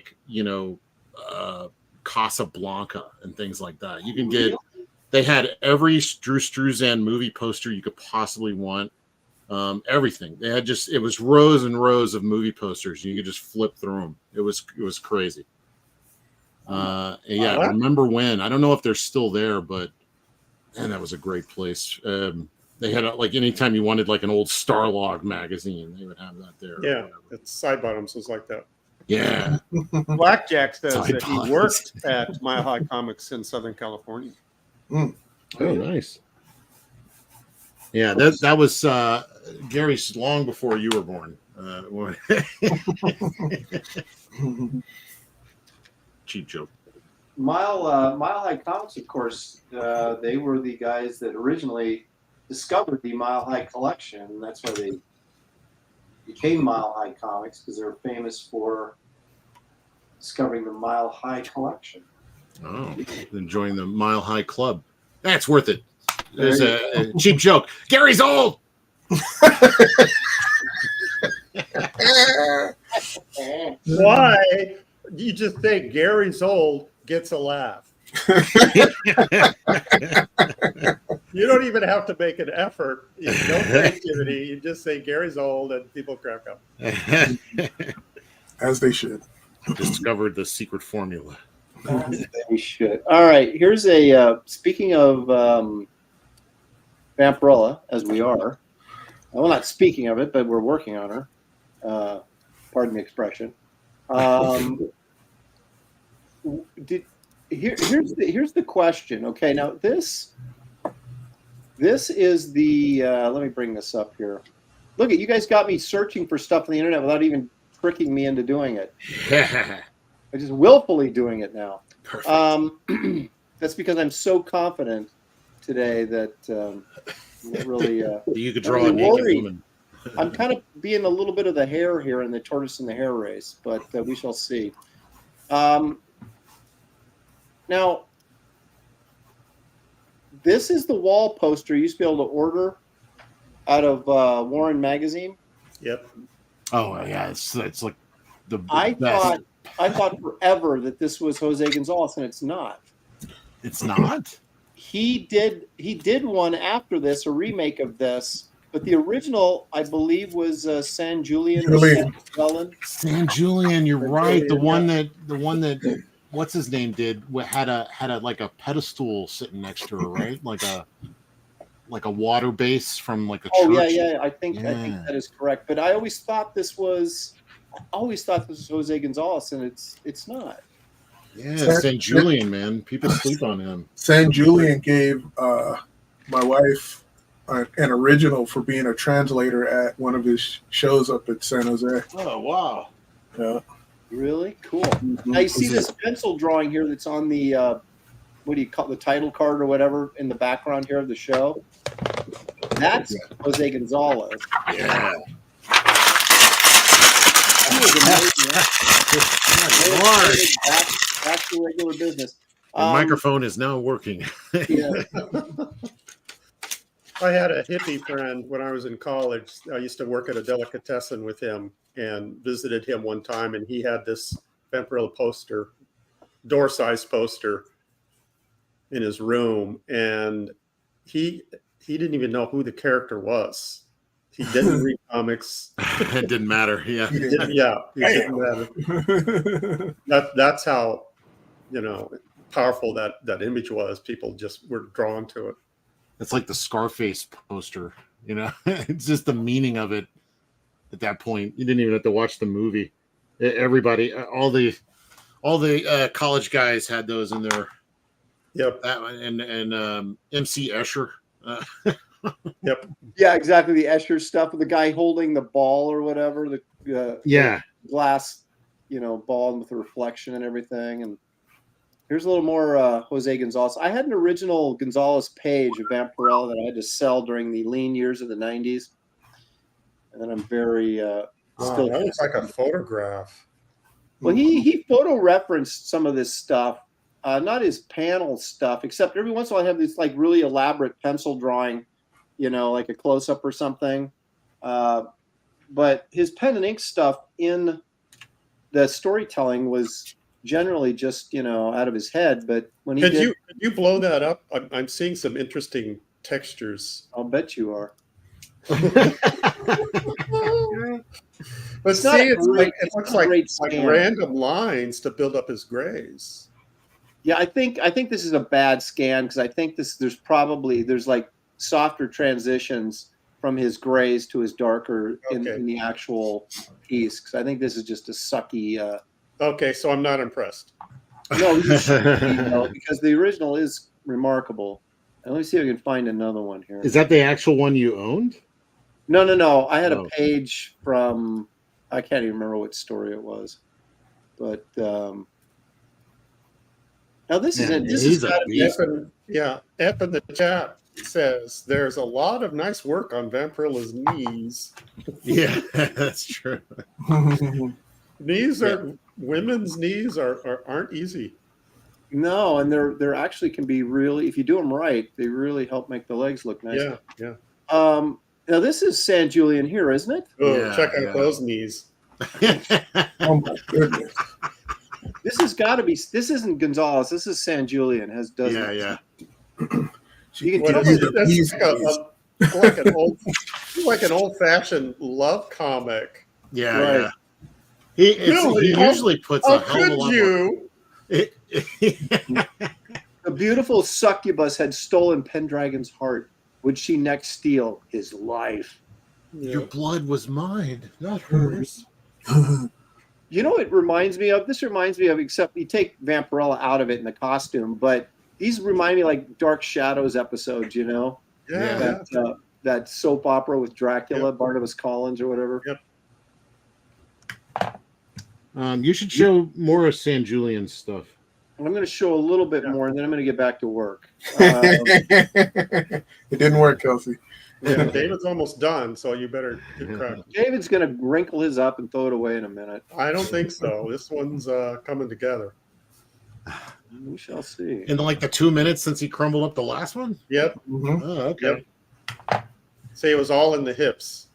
Casablanca and things like that. You can get. They had every Drew Struzan movie poster you could possibly want. Everything. They had it was rows and rows of movie posters. You could just flip through them. It was crazy. Remember When? I don't know if they're still there, but man, that was a great place. They had anytime you wanted an old Starlog magazine, they would have that there. Yeah, it's Side Bottoms was like that. Yeah. Blackjack says that he worked at Mile High Comics in Southern California. Oh, nice. Yeah, that was Gary's long before you were born. Cheap joke. Mile High Comics, of course, they were the guys that originally discovered the Mile High collection. That's why they became Mile High Comics, because they were famous for discovering the Mile High collection. Oh, enjoying the Mile High Club. That's worth it. There's a cheap joke. Gary's old. Why? You just think Gary's old gets a laugh. You don't even have to make an effort. No creativity. You just say Gary's old and people crack up. As they should. discovered the secret formula. We should. All right. Here's a speaking of Vampirella, as we are. Well, not speaking of it, but we're working on her. Pardon the expression. Here's the question. Okay, now this is the. Let me bring this up here. Look at you guys got me searching for stuff on the internet without even tricking me into doing it. I'm just willfully doing it now. Perfect. That's because I'm so confident today that really you could draw a naked woman. I'm kind of being a little bit of the hare here in the tortoise and the hare race, but we shall see. Now, this is the wall poster you used to be able to order out of Warren Magazine. Yep. Oh yeah, it's like the I best. thought forever that this was Jose Gonzalez, and it's not. It's not. He did one after this, a remake of this, but the original, I believe, was San Julian. San Julian, you're right. The one that what's his name did had a like a pedestal sitting next to her, right? Like a water base from like a church. Yeah. I think that is correct. But I always thought this was Jose Gonzalez, and it's not. Yeah, San Julian, man. People sleep on him. San Julian gave my wife an original for being a translator at one of his shows up at San Jose. Oh wow! Yeah, really cool. Now you see this pencil drawing here that's on the what do you call the title card or whatever in the background here of the show. That's Jose Gonzalez. Yeah. He was amazing. Back to regular business. The microphone is now working. Yeah. I had a hippie friend when I was in college. I used to work at a delicatessen with him and visited him one time, and he had this Vampirella poster, door-sized poster in his room, and he didn't even know who the character was. He didn't read comics. It didn't matter. Yeah. It didn't matter. That's how, powerful that image was. People just were drawn to it. It's like the Scarface poster, It's just the meaning of it at that point. You didn't even have to watch the movie. Everybody, all the college guys had those in their. Yep. That one, and MC Escher. Yep. Yeah, exactly. The Escher stuff with the guy holding the ball or whatever. The glass, ball with the reflection and everything. And here's a little more Jose Gonzalez. I had an original Gonzalez page of Vampirella that I had to sell during the lean years of the 90s. And then I'm very still. That looks like a photograph. Well, he photo referenced some of this stuff. Not his panel stuff, except every once in a while I have this like really elaborate pencil drawing, like a close up or something. But his pen and ink stuff in the storytelling was generally just out of his head. But when he could you blow that up? I'm seeing some interesting textures. I'll bet you are. But see, it looks like random lines to build up his grays. Yeah, I think this is a bad scan because I think there's like softer transitions from his grays to his darker in the actual piece. Because I think this is just a sucky. Okay, so I'm not impressed. No, you should be, because the original is remarkable. And let me see if I can find another one here. Is that the actual one you owned? No. I had a page from I can't even remember what story it was, but. Now this isn't. This is got to be. F in the chat says there's a lot of nice work on Vampirella's knees. Yeah, that's true. Women's knees aren't easy. No, and they're actually can be really, if you do them right, they really help make the legs look nice. Yeah. Now this is San Julian here, isn't it? Oh, check out those knees. Oh my goodness. This has got to be. This isn't Gonzalez. This is San Julian. Yeah. You Well, can that's like an old-fashioned love comic. Yeah, Right. yeah. Billy, he usually puts how a hell of a could lot you? more. The beautiful succubus had stolen Pendragon's heart. Would she next steal his life? Your blood was mine, not hers. You know what it reminds me of? This reminds me of, except you take Vampirella out of it in the costume, but these remind me like Dark Shadows episodes, you know? Yeah. That soap opera with Dracula, Barnabas Collins or whatever. Yep. You should show more of San Julian's stuff. I'm going to show a little bit more, and then I'm going to get back to work. It didn't work, Kelsey. Yeah, David's almost done, so you better get cracking. David's going to wrinkle his up and throw it away in a minute. I don't think so. This one's coming together. We shall see. In like the 2 minutes since he crumbled up the last one? Yep. Mhm. Oh, okay. Yep. Say it was all in the hips.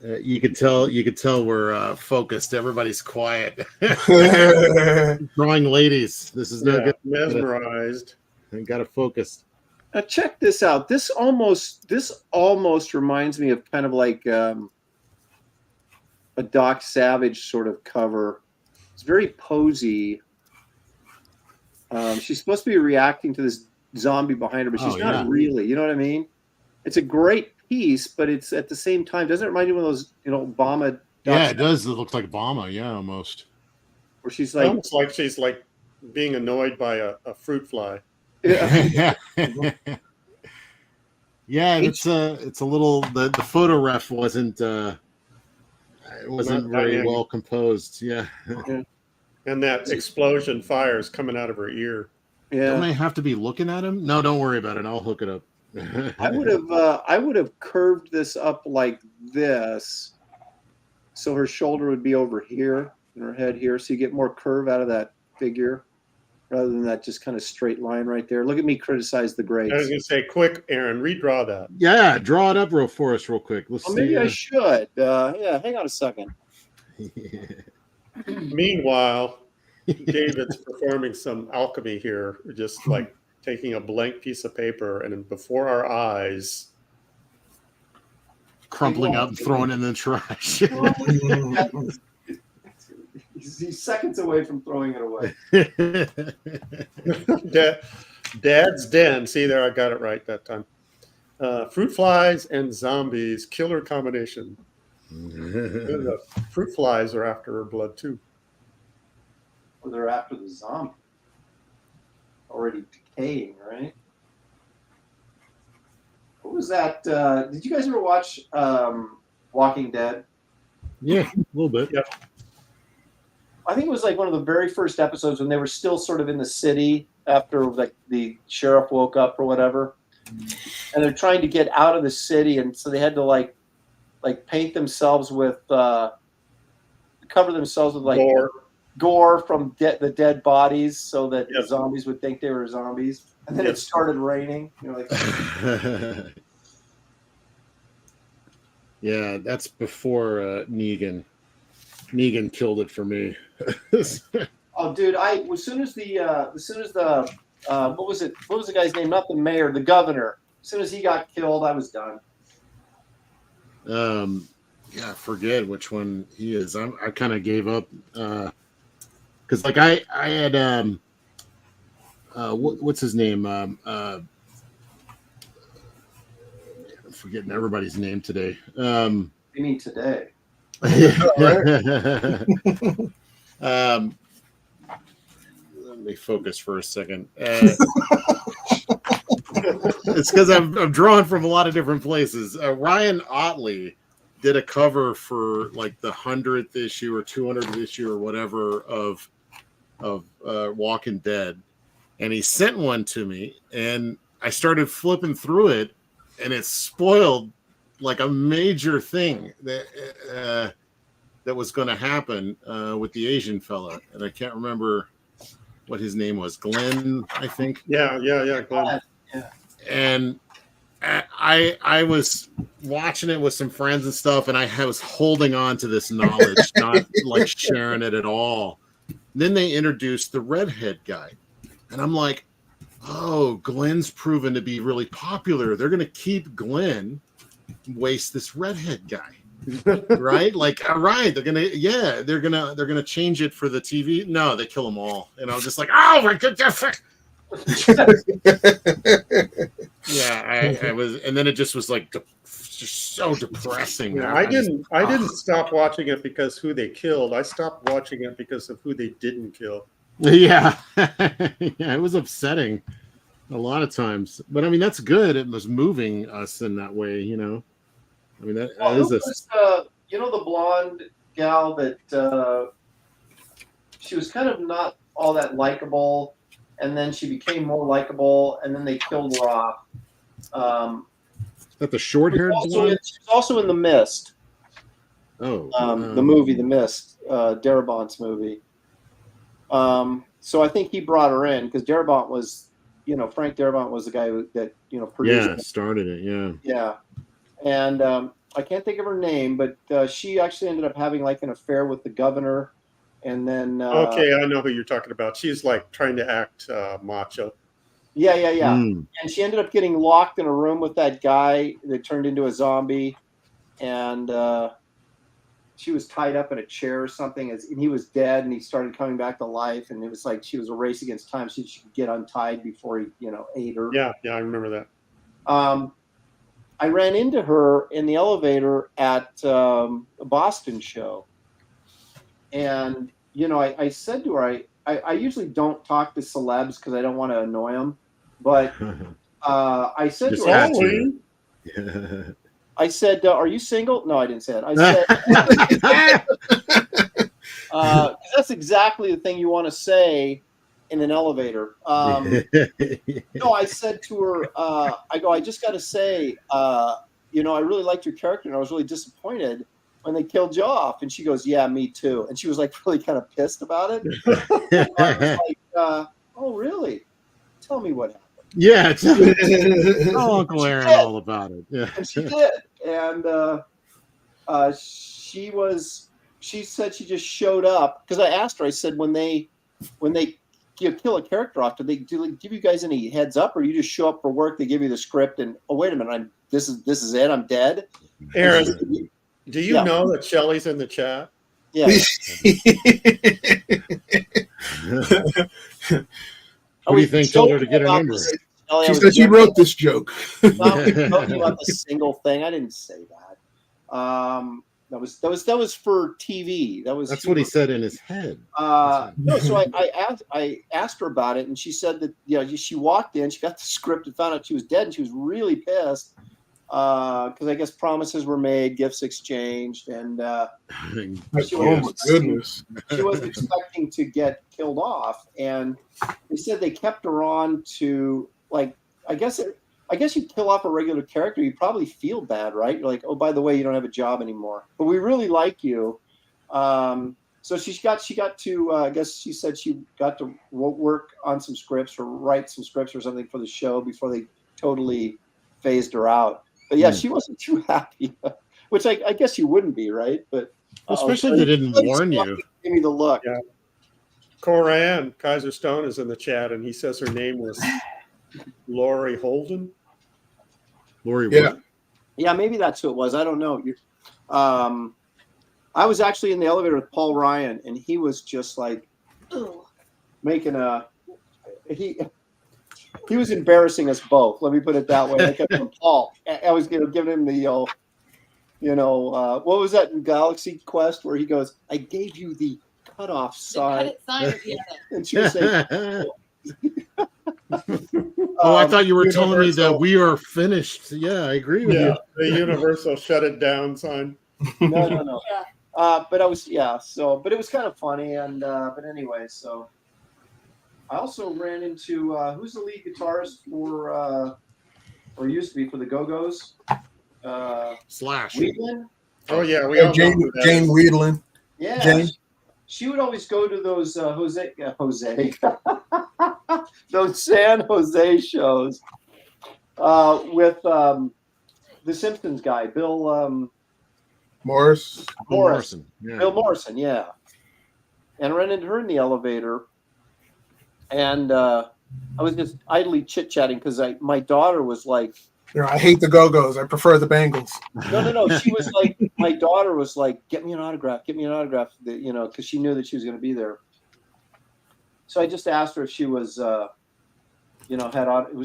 You could tell we're focused. Everybody's quiet. Drawing ladies. This is no good. Mesmerized. I gotta focus. Now check this out. This almost reminds me of kind of like a Doc Savage sort of cover. It's very posy. She's supposed to be reacting to this zombie behind her, but she's not really. You know what I mean? It's a great piece, but it's at the same time, doesn't it remind you of one of those, Obama? Yeah, it does. It looks like Obama. Yeah, almost. Where she's like, almost like she's like being annoyed by a fruit fly. yeah. Yeah, it's a little. The photo ref wasn't very well composed. Yeah. And that explosion fire is coming out of her ear. Don't I have to be looking at him? No, don't worry about it. I'll hook it up. I would have curved this up like this, so her shoulder would be over here and her head here, so you get more curve out of that figure rather than that just kind of straight line right there. Look at me criticize the grades. I was going to say, quick, Aaron, redraw that. Yeah, draw it up for us real quick. Let's see. Maybe I should. Yeah, hang on a second. Meanwhile, David's performing some alchemy here, just like taking a blank piece of paper and then before our eyes, crumpling up and throwing it in the trash. He's seconds away from throwing it away. Dad's Den. See there, I got it right that time. Fruit flies and zombies, killer combination. The fruit flies are after her blood too. Well, they're after the zombie. Already decaying, right? What was that? Did you guys ever watch Walking Dead? Yeah, a little bit. Yep. I think it was like one of the very first episodes when they were still sort of in the city after like the sheriff woke up or whatever, and they're trying to get out of the city, and so they had to like paint themselves with cover themselves with like gore from the dead bodies, so that the zombies would think they were zombies. And then it started raining. Yeah, that's before Negan. Negan killed it for me. Oh, dude! As soon as the what was it? What was the guy's name? Not the mayor, the governor. As soon as he got killed, I was done. Yeah, I forget which one he is. I kind of gave up because like I had what's his name? I'm forgetting everybody's name today. You mean today? Let me focus for a second. It's because I'm drawing from a lot of different places. Ryan Otley did a cover for like the 100th issue or 200th issue or whatever of Walking Dead, and he sent one to me, and I started flipping through it, and it spoiled like a major thing that was going to happen with the Asian fella, and I can't remember what his name was. Glenn, I think. Yeah, Glenn. Yeah. And I was watching it with some friends and stuff, and I was holding on to this knowledge, not like sharing it at all. Then they introduced the redhead guy, and I'm like, oh, Glenn's proven to be really popular. They're going to keep Glenn, waste this redhead guy. Right? Like, all right, they're gonna change it for the TV. No, they kill them all. And I was just like, oh my goodness. Yeah, I was, and then it just was like just so depressing. Yeah, I didn't stop watching it because who they killed. I stopped watching it because of who they didn't kill. Yeah. Yeah, it was upsetting a lot of times. But I mean, that's good. It was moving us in that way, you know. I mean, that is you know, the blonde gal that she was kind of not all that likable, and then she became more likable, and then they killed her off. That the short-haired blonde? She's also in The Mist. Oh, the movie The Mist, Darabont's movie. So I think he brought her in because Darabont was, you know, Frank Darabont was the guy that you know produced. Yeah, started it. Yeah. Yeah, and I can't think of her name, but she actually ended up having like an affair with the governor, and then Okay, I know who you're talking about. She's like trying to act macho. Yeah. And she ended up getting locked in a room with that guy that turned into a zombie, and she was tied up in a chair or something, and he was dead, and he started coming back to life, and it was like she was a race against time so she could get untied before he, you know, ate her. Yeah, I remember that. I ran into her in the elevator at a Boston show, and you know, I said to her, I usually don't talk to celebs because I don't want to annoy them, but I said Just to her, had to. I said, "Are you single?" No, I didn't say it. I said, "That's exactly the thing you want to say in an elevator." No, I said to her, I just got to say, you know, I really liked your character, and I was really disappointed when they killed you off. And she goes, "Yeah, me too." And she was like really kind of pissed about it. I was like, "Oh, really? Tell me what happened." Yeah, tell Uncle Aaron all about it. Yeah, and she did. And she said she just showed up because I asked her. I said, when they kill a character off, do they give you guys any heads up, or you just show up for work? They give you the script, and oh wait a minute, this is it. I'm dead. Aaron, do you know that Shelly's in the chat? Yeah. What do you think told her to get her number? She said she wrote this joke. Talking about the single thing. I didn't say that. That was for TV. That's what he said in his head. No, so I asked her about it, and she said that she walked in, she got the script, and found out she was dead, and she was really pissed because I guess promises were made, gifts exchanged, and she wasn't expecting to get killed off. And they said they kept her on to I guess you kill off a regular character, you probably feel bad, right? You're like, oh, by the way, you don't have a job anymore, but we really like you. So she got to, I guess she said she got to work on some scripts or write some scripts or something for the show before they totally phased her out. But yeah, she wasn't too happy, which I guess you wouldn't be, right? But especially if they didn't warn you. Give me the look. Yeah. Coran Kaiser Stone is in the chat, and he says her name was Lori Holden. Lori, yeah, yeah, maybe that's who it was. I don't know. I was actually in the elevator with Paul Ryan, and he was just like making he was embarrassing us both. Let me put it that way. I kept him, Paul. I was giving him the what was that in Galaxy Quest where he goes, "I gave you the cutoff sign," and she was saying. Oh, I thought you were telling me that we are finished. Yeah, I agree with you. The universal shut it down sign. No. But I was but it was kind of funny, and but anyway, so I also ran into who's the lead guitarist for or used to be for the Go-Go's? Slash. Wheatland? Oh yeah, we all Jane Wheatland. Yeah. Jane. She would always go to those Jose those San Jose shows with the Simpsons guy, Bill Morrison. Yeah. Bill Morrison, yeah. And I ran into her in the elevator, and I was just idly chit-chatting because my daughter was like I hate the Go-Go's. I prefer the Bengals. No. She was like, my daughter was like, get me an autograph, because she knew that she was going to be there. So I just asked her if she was, was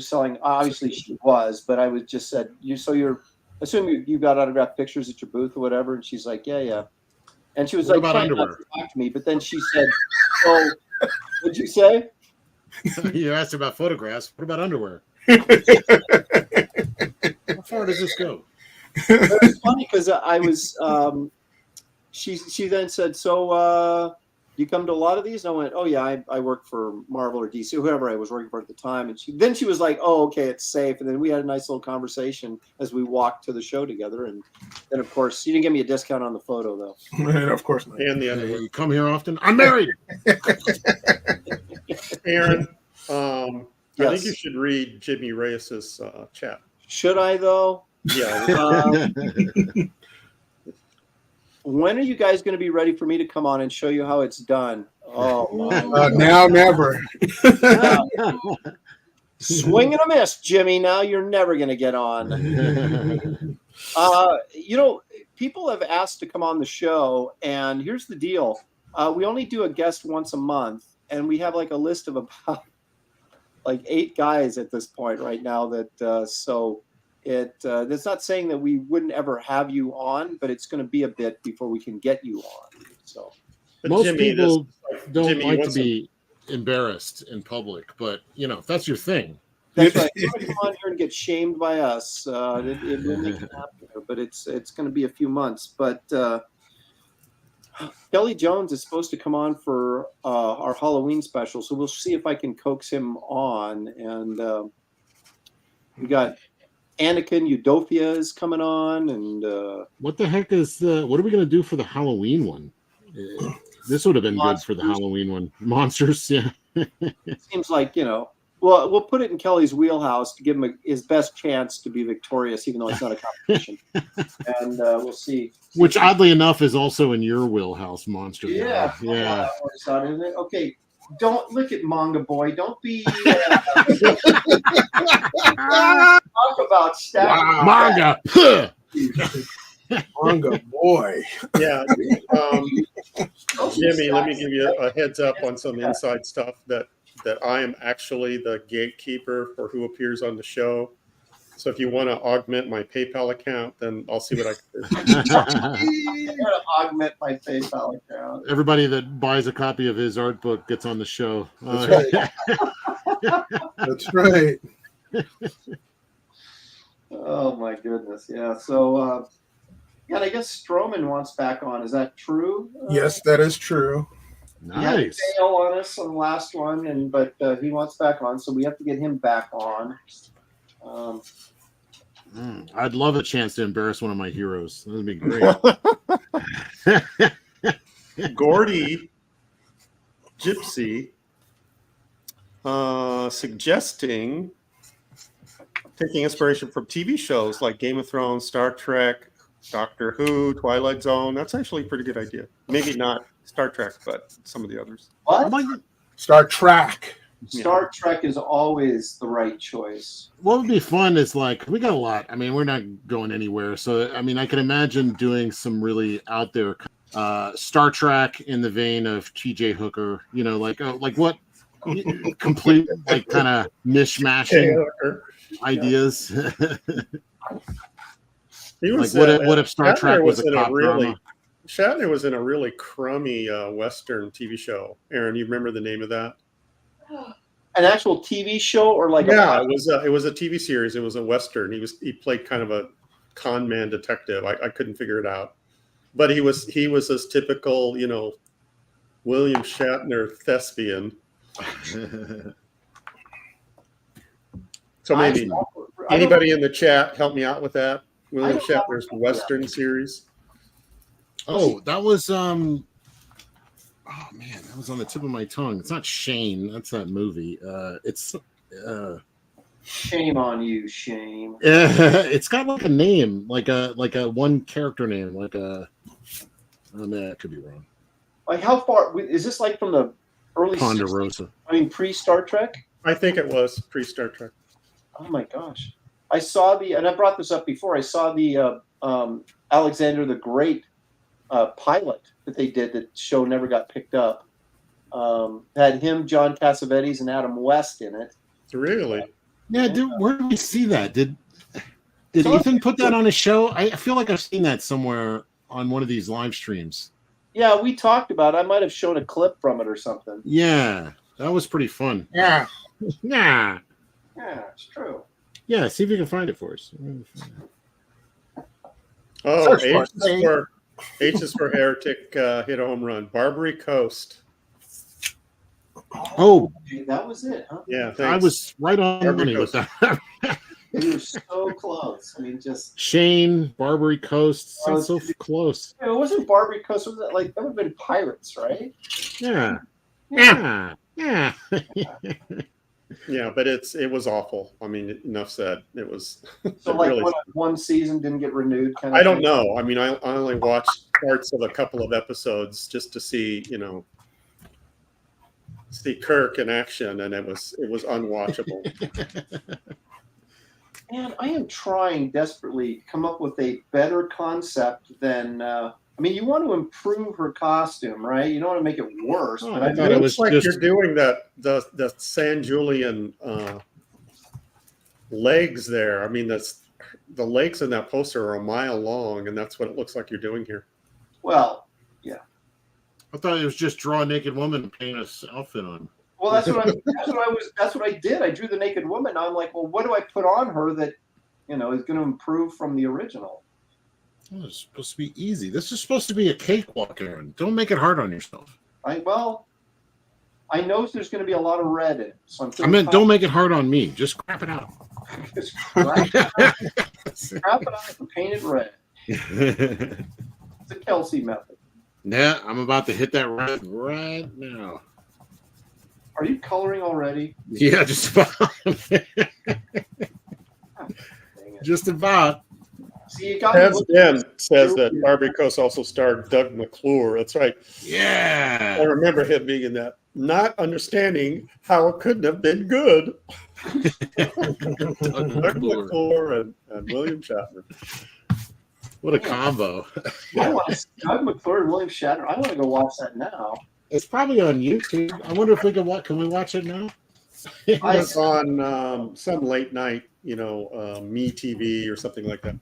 selling. Obviously she was, but I was just said, you're assuming you got autographed pictures at your booth or whatever. And she's like, yeah. And she was What like, about trying not underwear? to talk to me, but then she said, "So, what'd you say?" You asked about photographs. What about underwear? How far does this go? It's funny because I was. She then said, "So, you come to a lot of these?" And I went, "Oh yeah, I work for Marvel or DC, whoever I was working for at the time." And she was like, "Oh, okay, it's safe." And then we had a nice little conversation as we walked to the show together. And then, of course, you didn't give me a discount on the photo, though. Of course not. And the Hey, underwear. you come here often? I'm married. Aaron, I think Yes. you should read Jimmy Reyes's chat. Should I though? Yeah. When are you guys going to be ready for me to come on and show you how it's done? Oh, my Now, never. swing and a miss, Jimmy. Now you're never going to get on. People have asked to come on the show, and here's the deal. We only do a guest once a month, and we have like a list of about like 8 guys at this point right now that's not saying that we wouldn't ever have you on, but it's going to be a bit before we can get you on. So But Most Jimmy, people don't Jimmy, like to what's be embarrassed in public, but if that's your thing. that's right. If you come on here and get shamed by us, it will make it happen. But it's going to be a few months. But Kelly Jones is supposed to come on for our Halloween special, so we'll see if I can coax him on. And we got Anakin Eudofia is coming on, and What the heck is what are we going to do for the Halloween one? This would have been good for the Monsters. Halloween one. Monsters, yeah. it seems like well, we'll put it in Kelly's wheelhouse to give him his best chance to be victorious, even though it's not a competition. And we'll see. Which, oddly enough, is also in your wheelhouse, Monster. Guy. Yeah. Yeah. Okay. Don't look at Manga Boy. Don't be talk about stats. Manga. Manga boy. Yeah. Jimmy, let me give you a heads up on some inside stuff that I am actually the gatekeeper for who appears on the show. So if you want to augment my PayPal account, then I'll see what I can do. I'm going to augment my PayPal account. Everybody that buys a copy of his art book gets on the show. That's right. That's right. Oh my goodness. Yeah. So, and I guess Strowman wants back on. Is that true? Yes, that is true. He had to Nice. fail on us on the last one, but he wants back on, so we have to get him back on. I'd love a chance to embarrass one of my heroes. That would be great. Gordy Gypsy suggesting taking inspiration from TV shows like Game of Thrones, Star Trek, Doctor Who, Twilight Zone. That's actually a pretty good idea. Maybe not Star Trek, but some of the others. What? Star Trek. Star Trek is always the right choice. What would be fun is we got a lot. I mean, we're not going anywhere. So, I mean, I can imagine doing some really out there Star Trek in the vein of TJ Hooker, like what complete, kind of mishmashing ideas. He was, what if Star Trek was a in cop drama? Shatner was in a really crummy Western TV show. Aaron, you remember the name of that? An actual TV show or like it was a TV series. It was a Western. He played kind of a con man detective. I couldn't figure it out, but he was this typical, William Shatner thespian. So maybe anybody in the chat help me out with that. William Shatner's Western series. Oh, that was oh man, that was on the tip of my tongue. It's not Shane. That's that movie. It's Shame on you, Shame. it's got like a name, like a one character name, oh man, I could be wrong. Like how far is this? Like from the early Ponderosa. 60s? I mean, pre-Star Trek. I think it was pre-Star Trek. Oh my gosh, I saw and I brought this up before. I saw the Alexander the Great pilot that they did. That show never got picked up. Had him, John Cassavetes, and Adam West in it. Really? Yeah, where did we see that? Did Ethan put that on his show? I feel like I've seen that somewhere on one of these live streams. Yeah, we talked about it. I might have shown a clip from it or something. Yeah, that was pretty fun. Yeah. Yeah. Yeah, it's true. Yeah, see if you can find it for us. Oh, Search for H is for Heretic hit a home run. Barbary Coast. Oh, Okay, that was it, huh? Yeah, thanks. I was right on the Barbary money with Coast. that. You were so close. I mean, just Shane, Barbary Coast, sounds so close. it wasn't Barbary Coast. Was it like that would have been Pirates, right? Yeah. Yeah. Yeah. Yeah, but it was awful. I mean, enough said. It was So like really. one season didn't get renewed. Kind of. I don't know. I mean, I only watched parts of a couple of episodes just to see, see Kirk in action, and it was unwatchable. Man, I am trying desperately to come up with a better concept than. I mean, you want to improve her costume, right? You don't want to make it worse. Oh, but I I thought It it looks was like just- you're doing the San Julian legs there. I mean, the legs in that poster are a mile long, and that's what it looks like you're doing here. well, I thought it was just draw a naked woman and paint an outfit on. well, that's what I did. I drew the naked woman. I'm like, well, what do I put on her that, is going to improve from the original? Oh, it's supposed to be easy. This is supposed to be a cakewalk, Aaron. Don't make it hard on yourself. I know there's going to be a lot of red in it. So I meant don't make it hard on me. Just crap it out. Just crap it out and paint it red. It's a Kelsey method. Yeah, I'm about to hit that right now. Are you coloring already? Yeah, just about. Dang it. Just about. See, you got Hans me Ben says that Barbary Coast also starred Doug McClure. That's right. I Yeah. remember him being in that, not understanding how it couldn't have been good. Doug McClure and William Shatner. What a combo. Doug McClure and William Shatner. I want to go watch that now. It's probably on YouTube. I wonder if we can watch. Can we watch it now? It's on some late night, Me TV or something like that.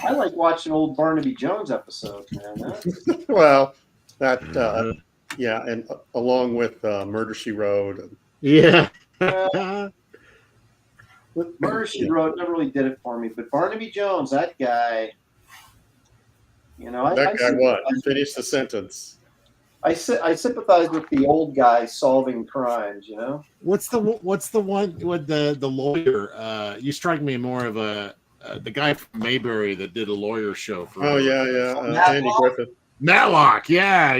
I like watching old Barnaby Jones episodes, man. Well, yeah, and along with Murder, She Wrote. Yeah. With Murder, She Wrote never really did it for me, but Barnaby Jones, that guy, That guy what? Finish the sentence. I sympathize with the old guy solving crimes, What's the one with the lawyer? You strike me more of the guy from Mayberry that did a lawyer show for. Oh yeah, Andy Griffith. Matlock. Yeah,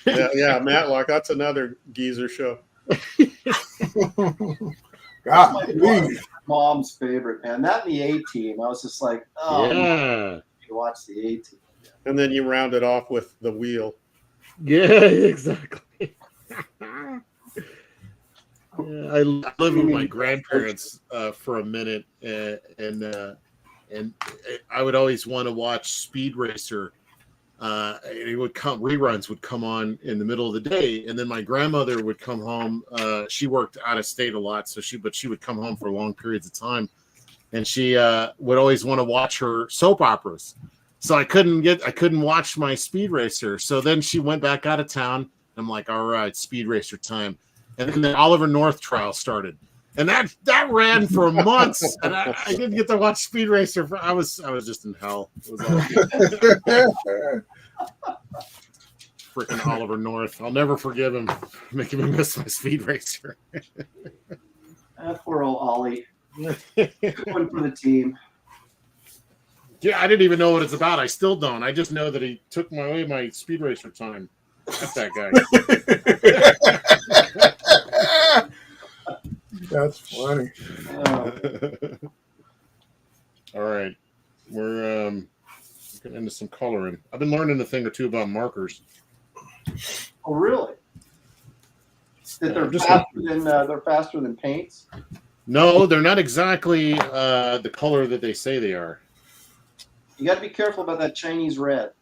Yeah, Matlock. That's another geezer show. God, please. Mom's favorite, man. That and the A-Team. I was just like, oh, yeah, you watch the A-Team. And then you round it off with The Wheel. yeah, exactly. Yeah, I lived with my grandparents for a minute, and I would always want to watch Speed Racer. And it would reruns would come on in the middle of the day, and then my grandmother would come home. She worked out of state a lot, but she would come home for long periods of time, and she would always want to watch her soap operas. So I couldn't watch my Speed Racer. So then she went back out of town. I'm like, all right, Speed Racer time. And then the Oliver North trial started, and that ran for months. And I didn't get to watch Speed Racer. I was just in hell. It was all freaking Oliver North. I'll never forgive him making me miss my Speed Racer. Poor old Ollie. Good one for the team. Yeah, I didn't even know what it's about. I still don't. I just know that he took away my Speed Racer time. That's that guy. That's funny. All right. We're getting into some coloring. I've been learning a thing or two about markers. Oh, really? That I'm they're faster than paints. No, they're not exactly the color that they say they are. You got to be careful about that Chinese red.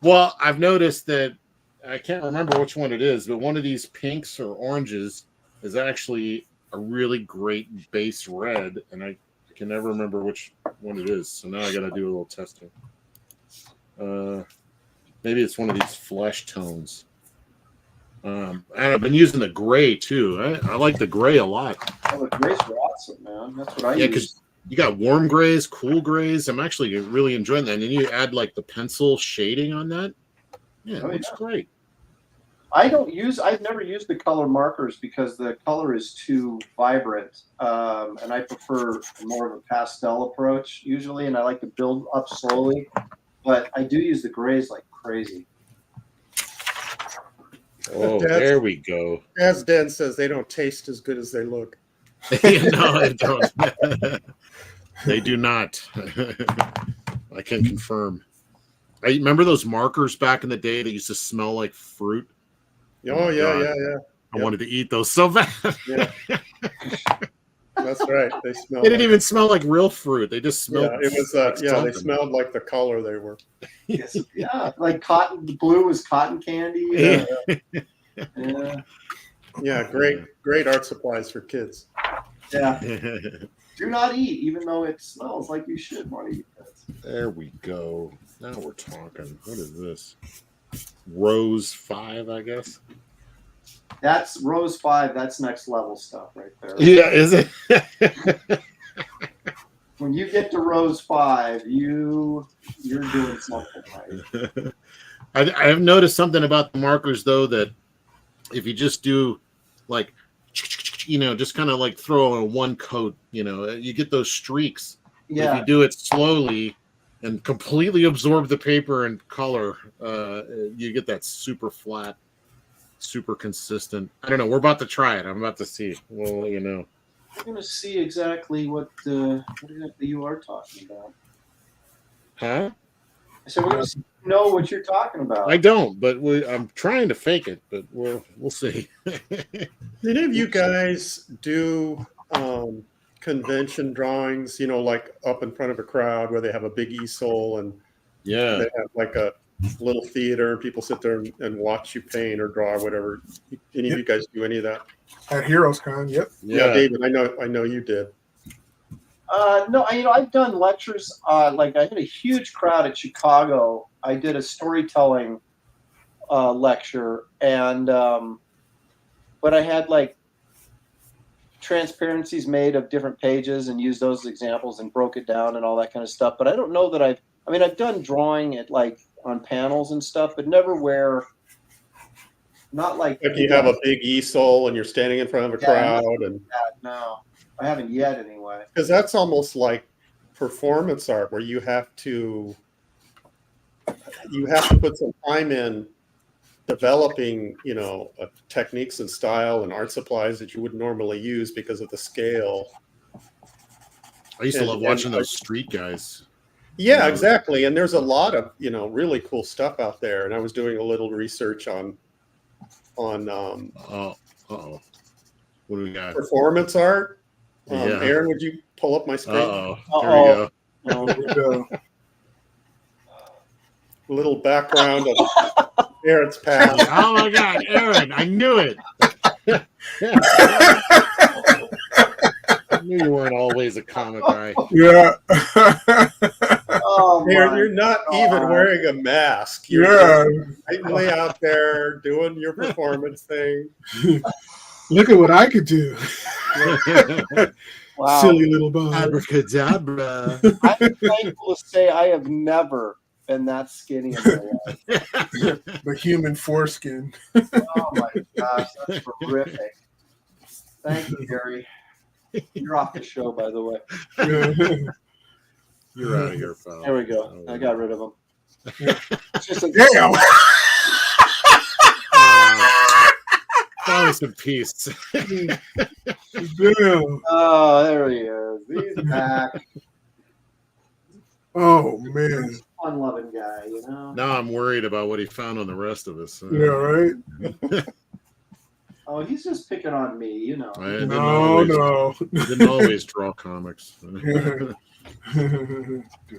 Well, I've noticed that I can't remember which one it is, but one of these pinks or oranges is actually a really great base red, and I can never remember which one it is. So now I got to do a little testing. Maybe it's one of these flesh tones. And I've been using the gray too. I like the gray a lot. Oh, the grays are awesome, man. That's what I Yeah, use. because you got warm grays, cool grays. I'm actually really enjoying that. And then you add like the pencil shading on that. Yeah, it looks great. I've never used the color markers because the color is too vibrant. And I prefer more of a pastel approach usually. And I like to build up slowly. But I do use the grays like crazy. Oh, there we go. As Dan says, they don't taste as good as they look. No, they don't. They do not. I can confirm. I remember those markers back in the day that used to smell like fruit. Oh, yeah. I wanted to eat those so bad. Yeah. That's right. They smell. They didn't even smell like real fruit. They just smelled. Yeah, it was. They smelled like the color they were. Yes, yeah, like cotton. The blue was cotton candy. Yeah, great art supplies for kids. Yeah. Do not eat, even though it smells like you should want to eat this. There we go. Now we're talking. What is this? Rose 5, I guess. That's Rose 5. That's next level stuff right there. Yeah, is it? When you get to Rose 5, you're doing something right. I have noticed something about the markers though, that if you just do like, just kind of like throw on one coat, you get those streaks. Yeah. If you do it slowly and completely absorb the paper and color, you get that super flat, super consistent. I don't know. We're about to try it. I'm about to see. We'll let you know. We're going to see exactly what you are talking about. Huh? So we're going to know what you're talking about. I don't, but I'm trying to fake it, but we'll see. Did any of you guys do convention drawings, like up in front of a crowd where they have a big easel and they have like a little theater and people sit there and watch you paint or draw or whatever? Any of you guys do any of that? At HeroesCon, yep. Yeah, David, I know you did. No, I've done lectures. Like I had a huge crowd at Chicago. I did a storytelling lecture, and but I had like transparencies made of different pages and used those examples and broke it down and all that kind of stuff. But I don't know that I've done drawing at like on panels and stuff, but never where. Not like you have a big easel and you're standing in front of a crowd and no, I haven't yet anyway. Because that's almost like performance art where you have to put some time in developing, techniques and style and art supplies that you wouldn't normally use because of the scale. I used to love watching those street guys. Yeah, exactly. And there's a lot of, really cool stuff out there. And I was doing a little research on what do we got? Performance art. Aaron, would you pull up my screen? There we go. A little background of Aaron's past. Oh my God, Aaron! I knew it. I knew you weren't always a comic guy. Yeah. Aaron, you're not even wearing a mask. You're rightly out there doing your performance thing. Look at what I could do. Wow. Silly little bug. Abracadabra. I'm thankful to say I have never been that skinny in my life. The human foreskin. Oh my gosh, that's horrific. Thank you, Gary. You're off the show, by the way. You're out of here, pal. There we go. I got rid of him. It's just Damn. Rest in peace. Damn. Oh, there he is. He's back. Oh man. Fun-loving guy, Now I'm worried about what he found on the rest of us. Yeah, right. just picking on me, you know. I didn't No. didn't always draw comics. Do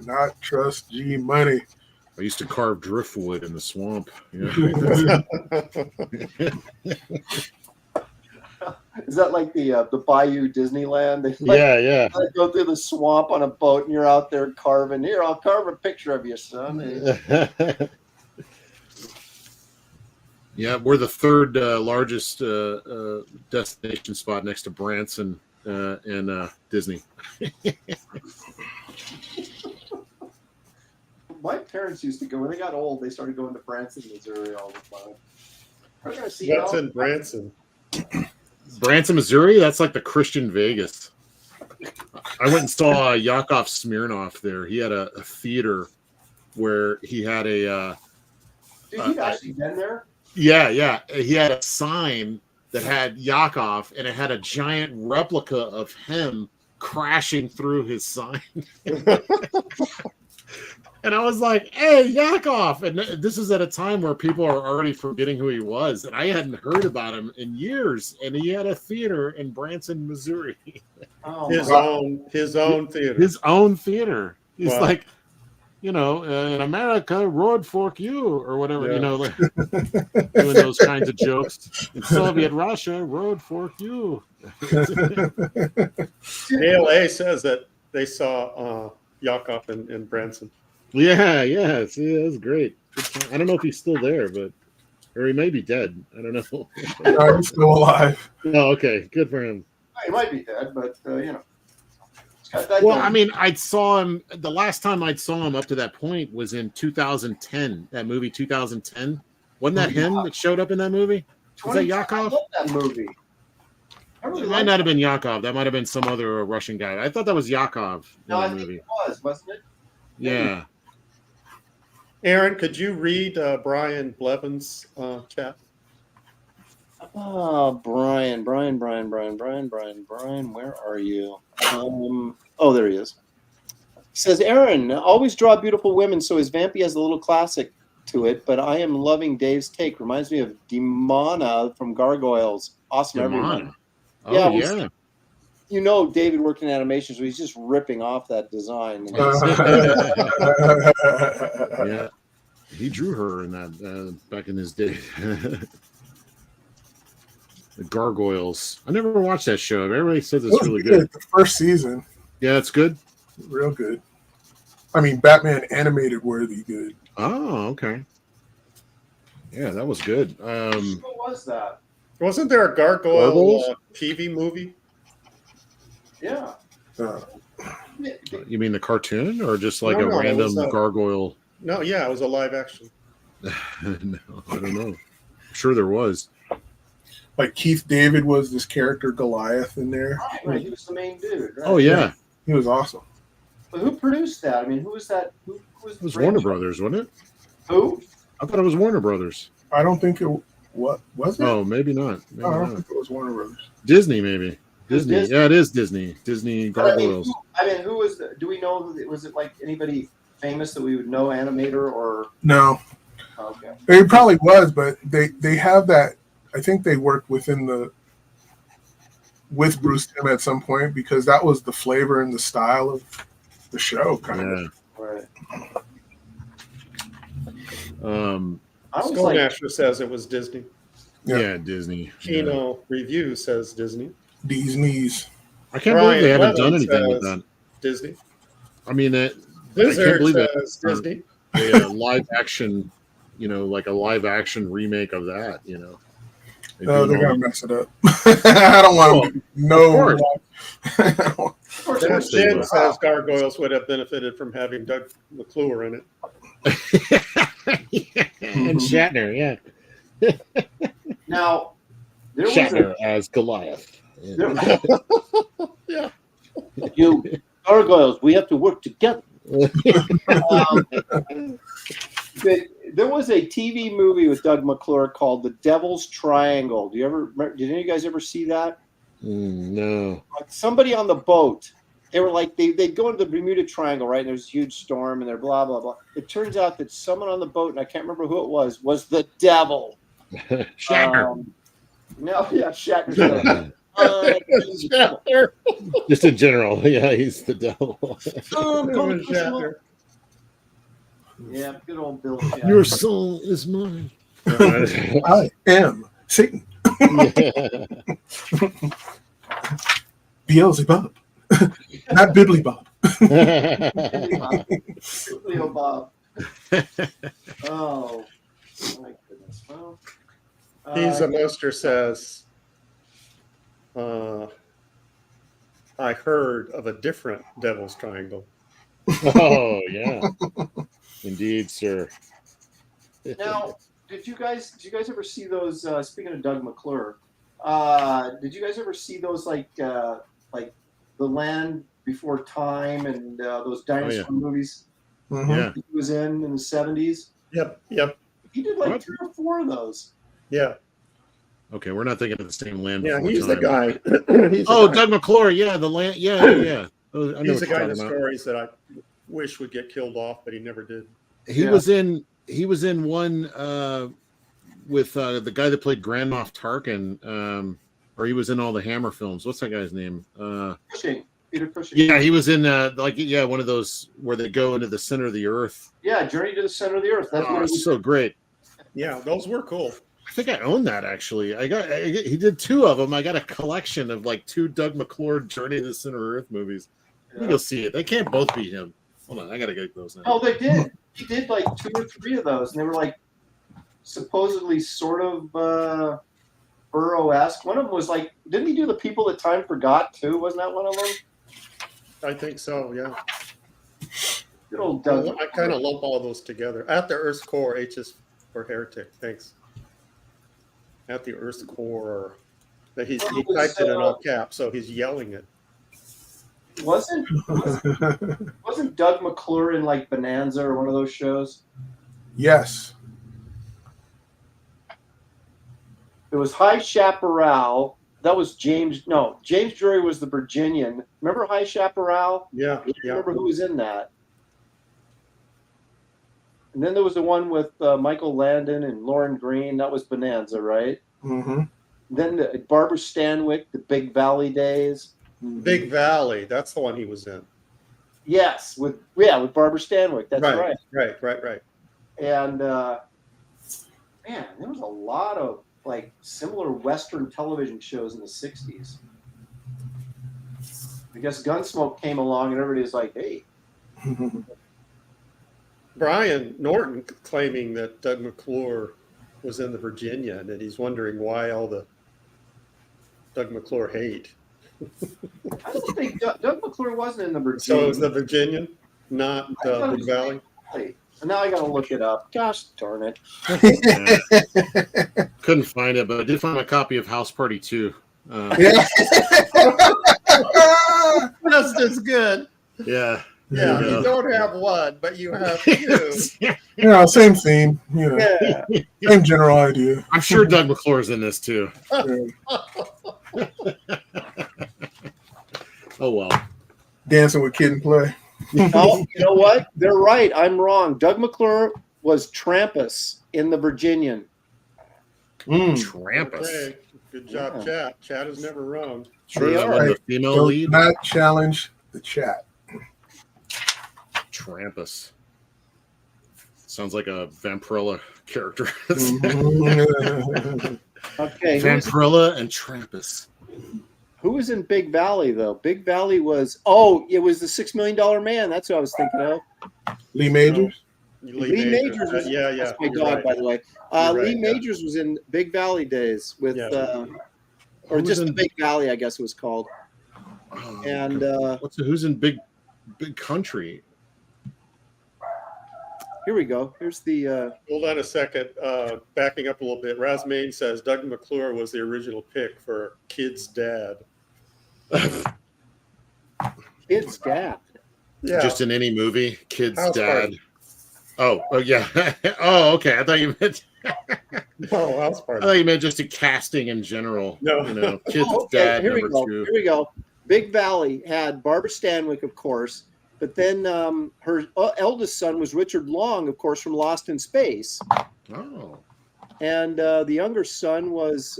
not trust G Money. I used to carve driftwood in the swamp. Yeah. Is that like the Bayou Disneyland? They like, yeah. go through the swamp on a boat, and you're out there carving. Here, I'll carve a picture of you, son. Yeah, we're the third largest destination spot next to Branson and Disney. My parents used to go when they got old. They started going to Branson, Missouri, all the time. We're gonna see That's in Branson. Branson, Missouri. That's like the Christian Vegas. I went and saw Yakov Smirnoff there. He had a theater where he had a. Dude, you've actually been there? Yeah. He had a sign that had Yakov, and it had a giant replica of him crashing through his sign. And I was like, hey, Yakov. And this is at a time where people are already forgetting who he was. And I hadn't heard about him in years. And he had a theater in Branson, Missouri. Oh, His own theater. His own theater. He's Wow. like, in America, road fork you, or whatever, Yeah. like doing those kinds of jokes. In Soviet Russia, road fork you. ALA says that they saw Yakov in Branson. Yeah. See, that's great. I don't know if he's still there, or he may be dead. I don't know. No, he's still alive. Oh, okay. Good for him. he might be dead, but Well, I mean, I saw him the last time I saw him up to that point was in 2010. That movie 2010. Wasn't that him that showed up in that movie? Was that Yakov? I love that movie. I really It might not have been Yakov. That might have been some other Russian guy. I thought that was Yakov in No, I the think movie. it was, wasn't it? Yeah. Aaron, could you read Brian Blevins' chat? Oh, Brian, where are you? Oh, there he is. He says, Aaron, always draw beautiful women, so his Vampy has a little classic to it, but I am loving Dave's take. Reminds me of Demona from Gargoyles. Awesome, everyone. Oh, Yeah, yeah. You know, David worked in animation, so he's just ripping off that design. Yeah. He drew her in that back in his day. The Gargoyles. I never watched that show. Everybody says it's really good. The first season, Yeah, it's good. real good. I mean, Batman animated worthy good. Oh, okay. Yeah, that was good. What was that? Wasn't there a Gargoyles? TV movie? Yeah. You mean the cartoon or just like No, a it was random a- gargoyle? No, yeah, it was a live action. No, I don't know. I'm sure there was. Like Keith David was this character Goliath in there. Right, he was the main dude, right? Oh, yeah. He was awesome. But who produced that? I mean, who was that? Who was It was the Warner franchise? Brothers, wasn't it? Who? I thought it was Warner Brothers. I don't think it what was it? Oh, maybe not. Maybe No, I don't not. think it was Warner Brothers. Disney, maybe. Disney. Disney? Yeah, it is Disney. Disney Gargoyles. Who was the, do we know, was it like anybody famous that we would know, animator or? No, Okay. it probably was, but they have that. I think they worked with Bruce Timm at some point because that was the flavor and the style of the show, kind of. Yeah. Right. I was Skull like, Masher says it was Disney. Yeah. Yeah, Disney. Yeah. Kino Review says Disney. Disney's. I can't believe they haven't done Blevins anything with says that. Disney. I mean, I can't Blizzard believe it. says Disney. A live action, like a live action remake of that, They No, do they're all- gonna mess it up. I don't want to know. of course, it Dennis was Jin Disney. says Gargoyles would have benefited from having Doug McClure in it. And Shatner, yeah. Now, there was Shatner as Goliath. Yeah. a, you gargoyles, we have to work together. There was a TV movie with Doug McClure called The Devil's Triangle. Did any of you guys ever see that? No. Like somebody on the boat. They were like they'd go into the Bermuda Triangle, right? And there's a huge storm, and they're blah blah blah. It turns out that someone on the boat, and I can't remember who it was the devil. Shatner. No, yeah, Shatner's Shatner. Just in general, yeah, he's the devil. Shatner. Yeah, good old Bill Shatner. Your soul is mine. I am Satan. Beelzebub. Not Bibbly Bob. Leo Bob. Oh, my goodness. Well, He's a Monster says, I heard of a different Devil's Triangle. Oh, yeah. Indeed, sir. now, did you guys ever see those? Speaking of Doug McClure, did you guys ever see those like The Land Before Time and those dinosaur movies Mhm. Yeah. he was in the 70s? Yep. He did like What? 3 or 4 of those. Yeah. Okay, we're not thinking of the same land. Yeah, Before he's time. the guy. He's the Oh, guy. Doug McClure. Yeah, the land. Yeah. Oh, I know He's the what guy you're in the talking about. stories that I wish would get killed off, but he never did. He was in one with the guy that played Grand Moff Tarkin, or he was in all the Hammer films. What's that guy's name? Peter Cushing. Yeah, he was in one of those where they go into the center of the earth. Yeah, Journey to the Center of the Earth. That's what it was. So great. Yeah, those were cool. I think I own that actually. He did 2 of them. I got a collection of like 2 Doug McClure Journey to the Center of Earth movies. Let me go see it. They can't both be him. Hold on, I gotta get those now. Oh, they did. He did like 2 or 3 of those, and they were like supposedly sort of Burrow-esque. One of them was like, didn't he do The People That Time Forgot too? Wasn't that one of them? I think so, yeah. Good old Doug. I kind of lump all those together. At the Earth's core, H is for heretic. Thanks. At the Earth's core. He typed it in all caps, so he's yelling it. Wasn't Doug McClure in like Bonanza or one of those shows? Yes. It was High Chaparral. That was James. No, James Drury was the Virginian. Remember High Chaparral? Yeah. Remember who was in that? And then there was the one with Michael Landon and Lauren Green. That was Bonanza, right? Mm-hmm. Then Barbara Stanwyck, the Big Valley Days. Big Valley. That's the one he was in. Yes, with Barbara Stanwyck. That's right. Right. And man, there was a lot of like similar Western television shows in the 60s. I guess Gunsmoke came along and everybody was like, hey. Brian Norton claiming that Doug McClure was in the Virginia and that he's wondering why all the Doug McClure hate. I don't think Doug McClure wasn't in the Virginia. So it was the Virginian, not Big Valley? And now I got to look it up. Gosh darn it. Couldn't find it, but I did find a copy of House Party 2. Yeah. Just as good. Yeah. Yeah, you don't have one, but you have 2. Yeah, same theme. Yeah. Same general idea. I'm sure Doug McClure's in this too. Oh well. Dancing with Kid and Play. Oh, you know what? They're right. I'm wrong. Doug McClure was Trampus in the Virginian. Trampus. Okay. Good job, Chat. Chat is never wrong. Sure, They that are. was the female Don't lead. not challenge the chat. Trampus. Sounds like a Vampirella character. Okay. Vampirella and Trampus. Who was in Big Valley, though? Big Valley was, it was the $6 Million Man. That's what I was thinking of. Lee Majors. Lee Majors was, yeah. that's my you're dog, right. by the way. You're Lee right, Majors was in Big Valley Days with, Yeah. or Who was just in- the Big Valley, I guess it was called. Oh, And who's in Big Country? here we go. Here's the. Hold on a second. Backing up a little bit. Razmain says Doug McClure was the original pick for Kid's dad. Kid's dad. Yeah. Just in any movie, kid's House dad. Party. Oh yeah. Oh, okay. I thought you meant. No, House I Party. thought you meant just a casting in general. No. You know, kid's Okay, dad. here we Number go. 2. Here we go. Big Valley had Barbara Stanwyck, of course, but then her eldest son was Richard Long, of course, from Lost in Space. Oh. And the younger son was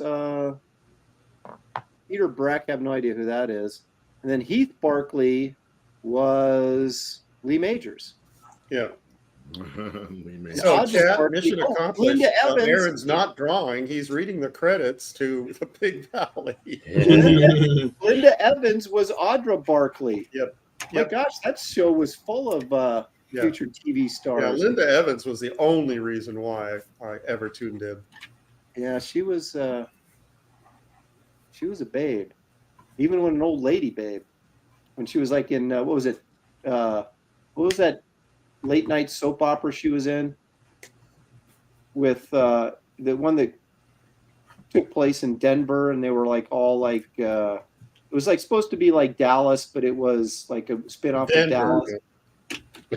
Peter Breck. I have no idea who that is. And then Heath Barkley was Lee Majors. Yeah. We made So, Audra chat, Barkley- mission oh, accomplished. Linda Evans. Aaron's not drawing. He's reading the credits to the Big Valley. Linda Evans was Audra Barkley. Yep. My gosh, that show was full of Yeah. future TV stars. Yeah, Linda Evans was the only reason why I ever tuned in. Yeah, she was a babe, even when an old lady babe. When she was like in what was it? What was that late night soap opera she was in? With the one that took place in Denver, and they were like all like it was like supposed to be like Dallas, but it was like a spin-off of Dallas.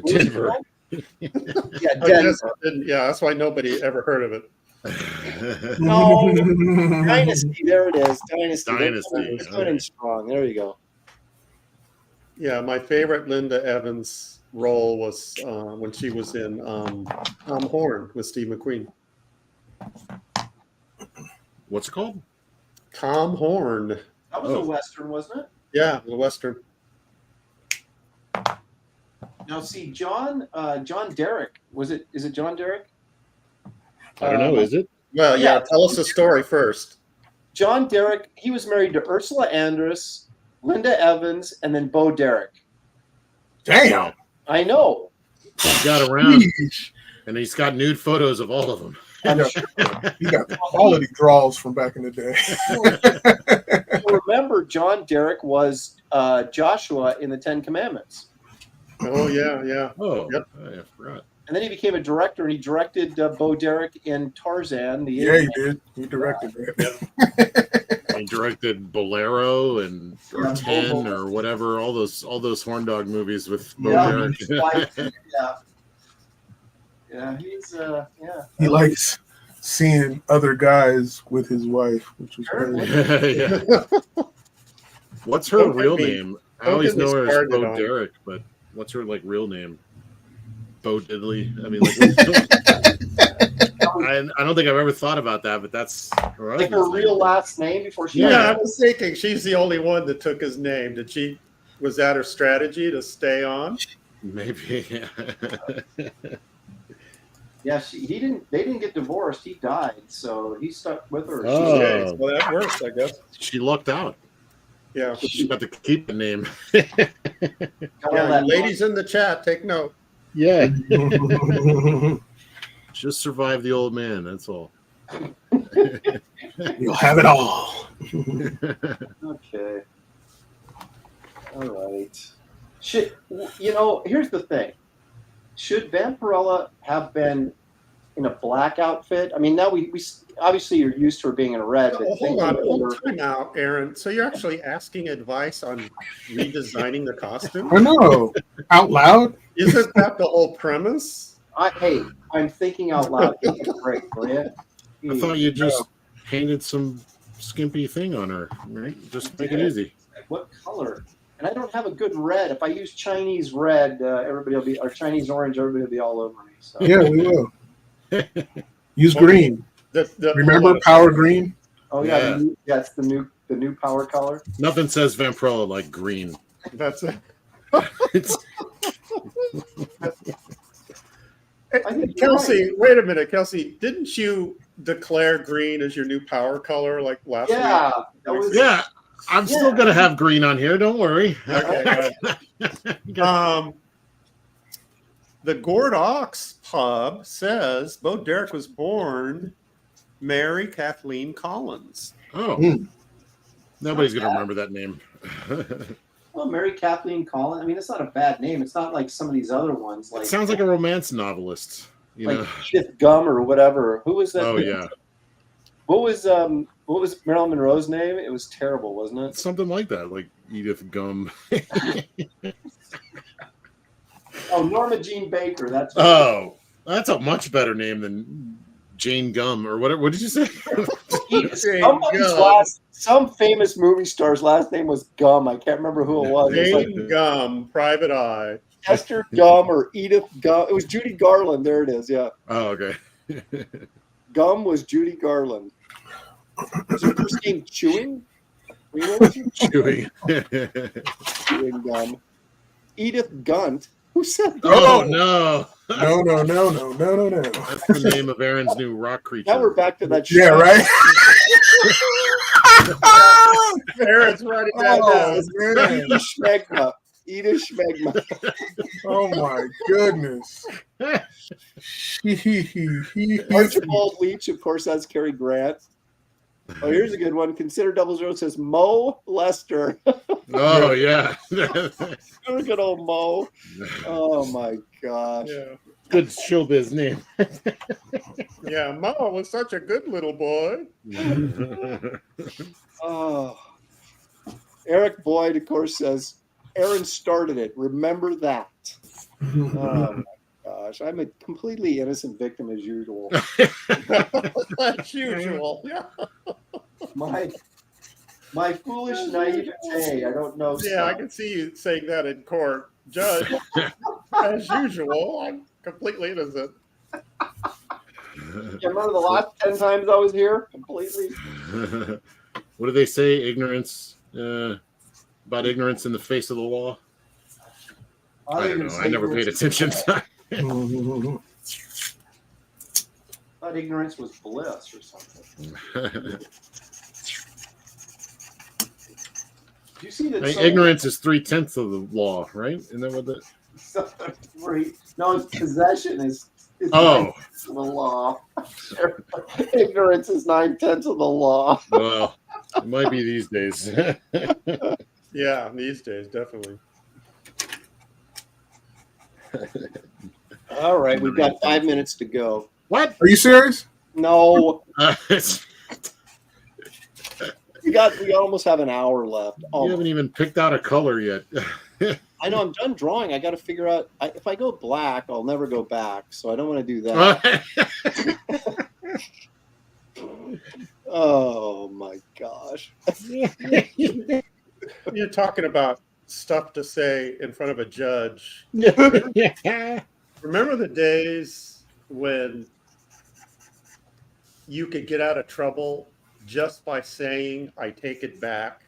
Denver. Yeah, I guess Denver. yeah, that's why nobody ever heard of it. No, Dynasty. There it is. Dynasty. Dynasty. It's coming in strong. There you go. Yeah, my favorite Linda Evans role was when she was in Tom Horn with Steve McQueen. What's it called? Tom Horn. That was a Western, wasn't it? Yeah, the Western. Now, see, John Derek. Is it John Derek? I don't know. Is it? Well, yeah, Yeah. tell us the story first. John Derek, he was married to Ursula Andress, Linda Evans, and then Bo Derek. Damn. I know. He got around, Sheesh. and he's got nude photos of all of them. I'm Yeah. sure. You got quality draws from back in the day. Remember, John Derek was Joshua in the Ten Commandments. Oh, yeah, yeah. Oh, Yep. I forgot. And then he became a director, and he directed Bo Derek in Tarzan. Yeah, he did. He directed that. He directed Bolero and or Yeah, 10 Bobo. or whatever, all those horn dog movies with Bo Yeah, Derek. his wife, yeah, he's yeah. He likes seeing other guys with his wife, which was great. Yeah. What's her Don't real get me- name? I don't always get me know her as started Bo on- Derek, but what's her like real name? Bo Diddley. I mean, like, I don't think I've ever thought about that, but that's her Like her husband's real name. last name before she. Yeah, I was thinking she's the only one that took his name. Was that her strategy to stay on? Maybe. Yeah, they didn't get divorced. He died, so he stuck with her. Oh. Okay, well, that works, I guess. She lucked out. Yeah. She got to keep the name. Got all Yeah, that ladies in the chat, take note. Yeah. Just survive the old man. That's all. You'll have it all. Okay. All right. Here's the thing. Should Vampirella have been in a black outfit? I mean, now we obviously you're used to her being in a red. But Hold on, hold time out, Aaron. So you're actually asking advice on redesigning the costume? I know. Out loud? Isn't that the whole premise? Hey, I'm thinking out loud. Take a break, will you? I thought you just painted some skimpy thing on her, right? Just make it easy. What color? And I don't have a good red. If I use Chinese red, everybody will be, or Chinese orange, everybody will be all over me. So. Yeah, we will. Use green. Remember Power Green? Oh yeah, that's the new power color. Nothing says Vampirella like green. That's it. It's, I think Kelsey, wait a minute, Kelsey. Didn't you declare green as your new power color like last Yeah, week? that was yeah, I'm still gonna have green on here. Don't worry. Okay, the Gourd Ox pub says Bo Derek was born Mary Kathleen Collins. Oh, nobody's gonna remember that name. well, Mary Kathleen Collins. I mean, it's not a bad name. It's not like some of these other ones. Like It sounds like a romance novelist. You like know? Edith Gum or whatever. Who was that? Oh yeah, What was Marilyn Monroe's name? It was terrible, wasn't it? something like that, like Edith Gum. Oh, Norma Jean Baker. That's Oh, that's a much better name than Jane Gum or whatever. What did you say? Some famous movie star's last name was Gum. I can't remember who it was. It was like Jane Gum, Private Eye. Esther Gum or Edith Gum. It was Judy Garland. There it is. Yeah. Oh, okay. Gum was Judy Garland. Was her first name Chewing? What was it? Chewing. Chewing Gum. Edith Gunt. Who said that? Oh no! No. That's the name of Aaron's new rock creature. Now we're back to that. Yeah, right. Aaron's writing that down. Man. Edith Schmegma. Edith Schmegma. Oh my goodness. Archibald Leach, of course, that's Cary Grant. Oh, here's a good one. Consider 00 says Mo Lester. Oh yeah. Good old Mo. Oh my gosh. Yeah. Good showbiz name. Yeah, Mo was such a good little boy. Oh. Eric Boyd, of course, says Aaron started it. Remember that. Oh my gosh. I'm a completely innocent victim as usual. As usual. Yeah. My foolish naivete. I don't know. Yeah, I can see you saying that in court. Judge, as usual, I'm completely innocent. You remember the last 10 times I was here? Completely. What do they say? Ignorance. About ignorance in the face of the law. I don't know. I never paid attention. I thought ignorance was bliss or something. Do you see that? Ignorance is 3/10 of the law, right? Isn't that what that? No, it's possession is Oh, the law. Ignorance is 9/10 of the law. well, it might be these days. Yeah, these days, definitely. All right, we've got 5 minutes to go. What? Are you serious? No, we almost have an hour left. You haven't even picked out a color yet. I know I'm done drawing. I got to figure out if I go black, I'll never go back. So I don't want to do that. Oh my gosh. You're talking about stuff to say in front of a judge. Remember the days when you could get out of trouble just by saying, I take it back?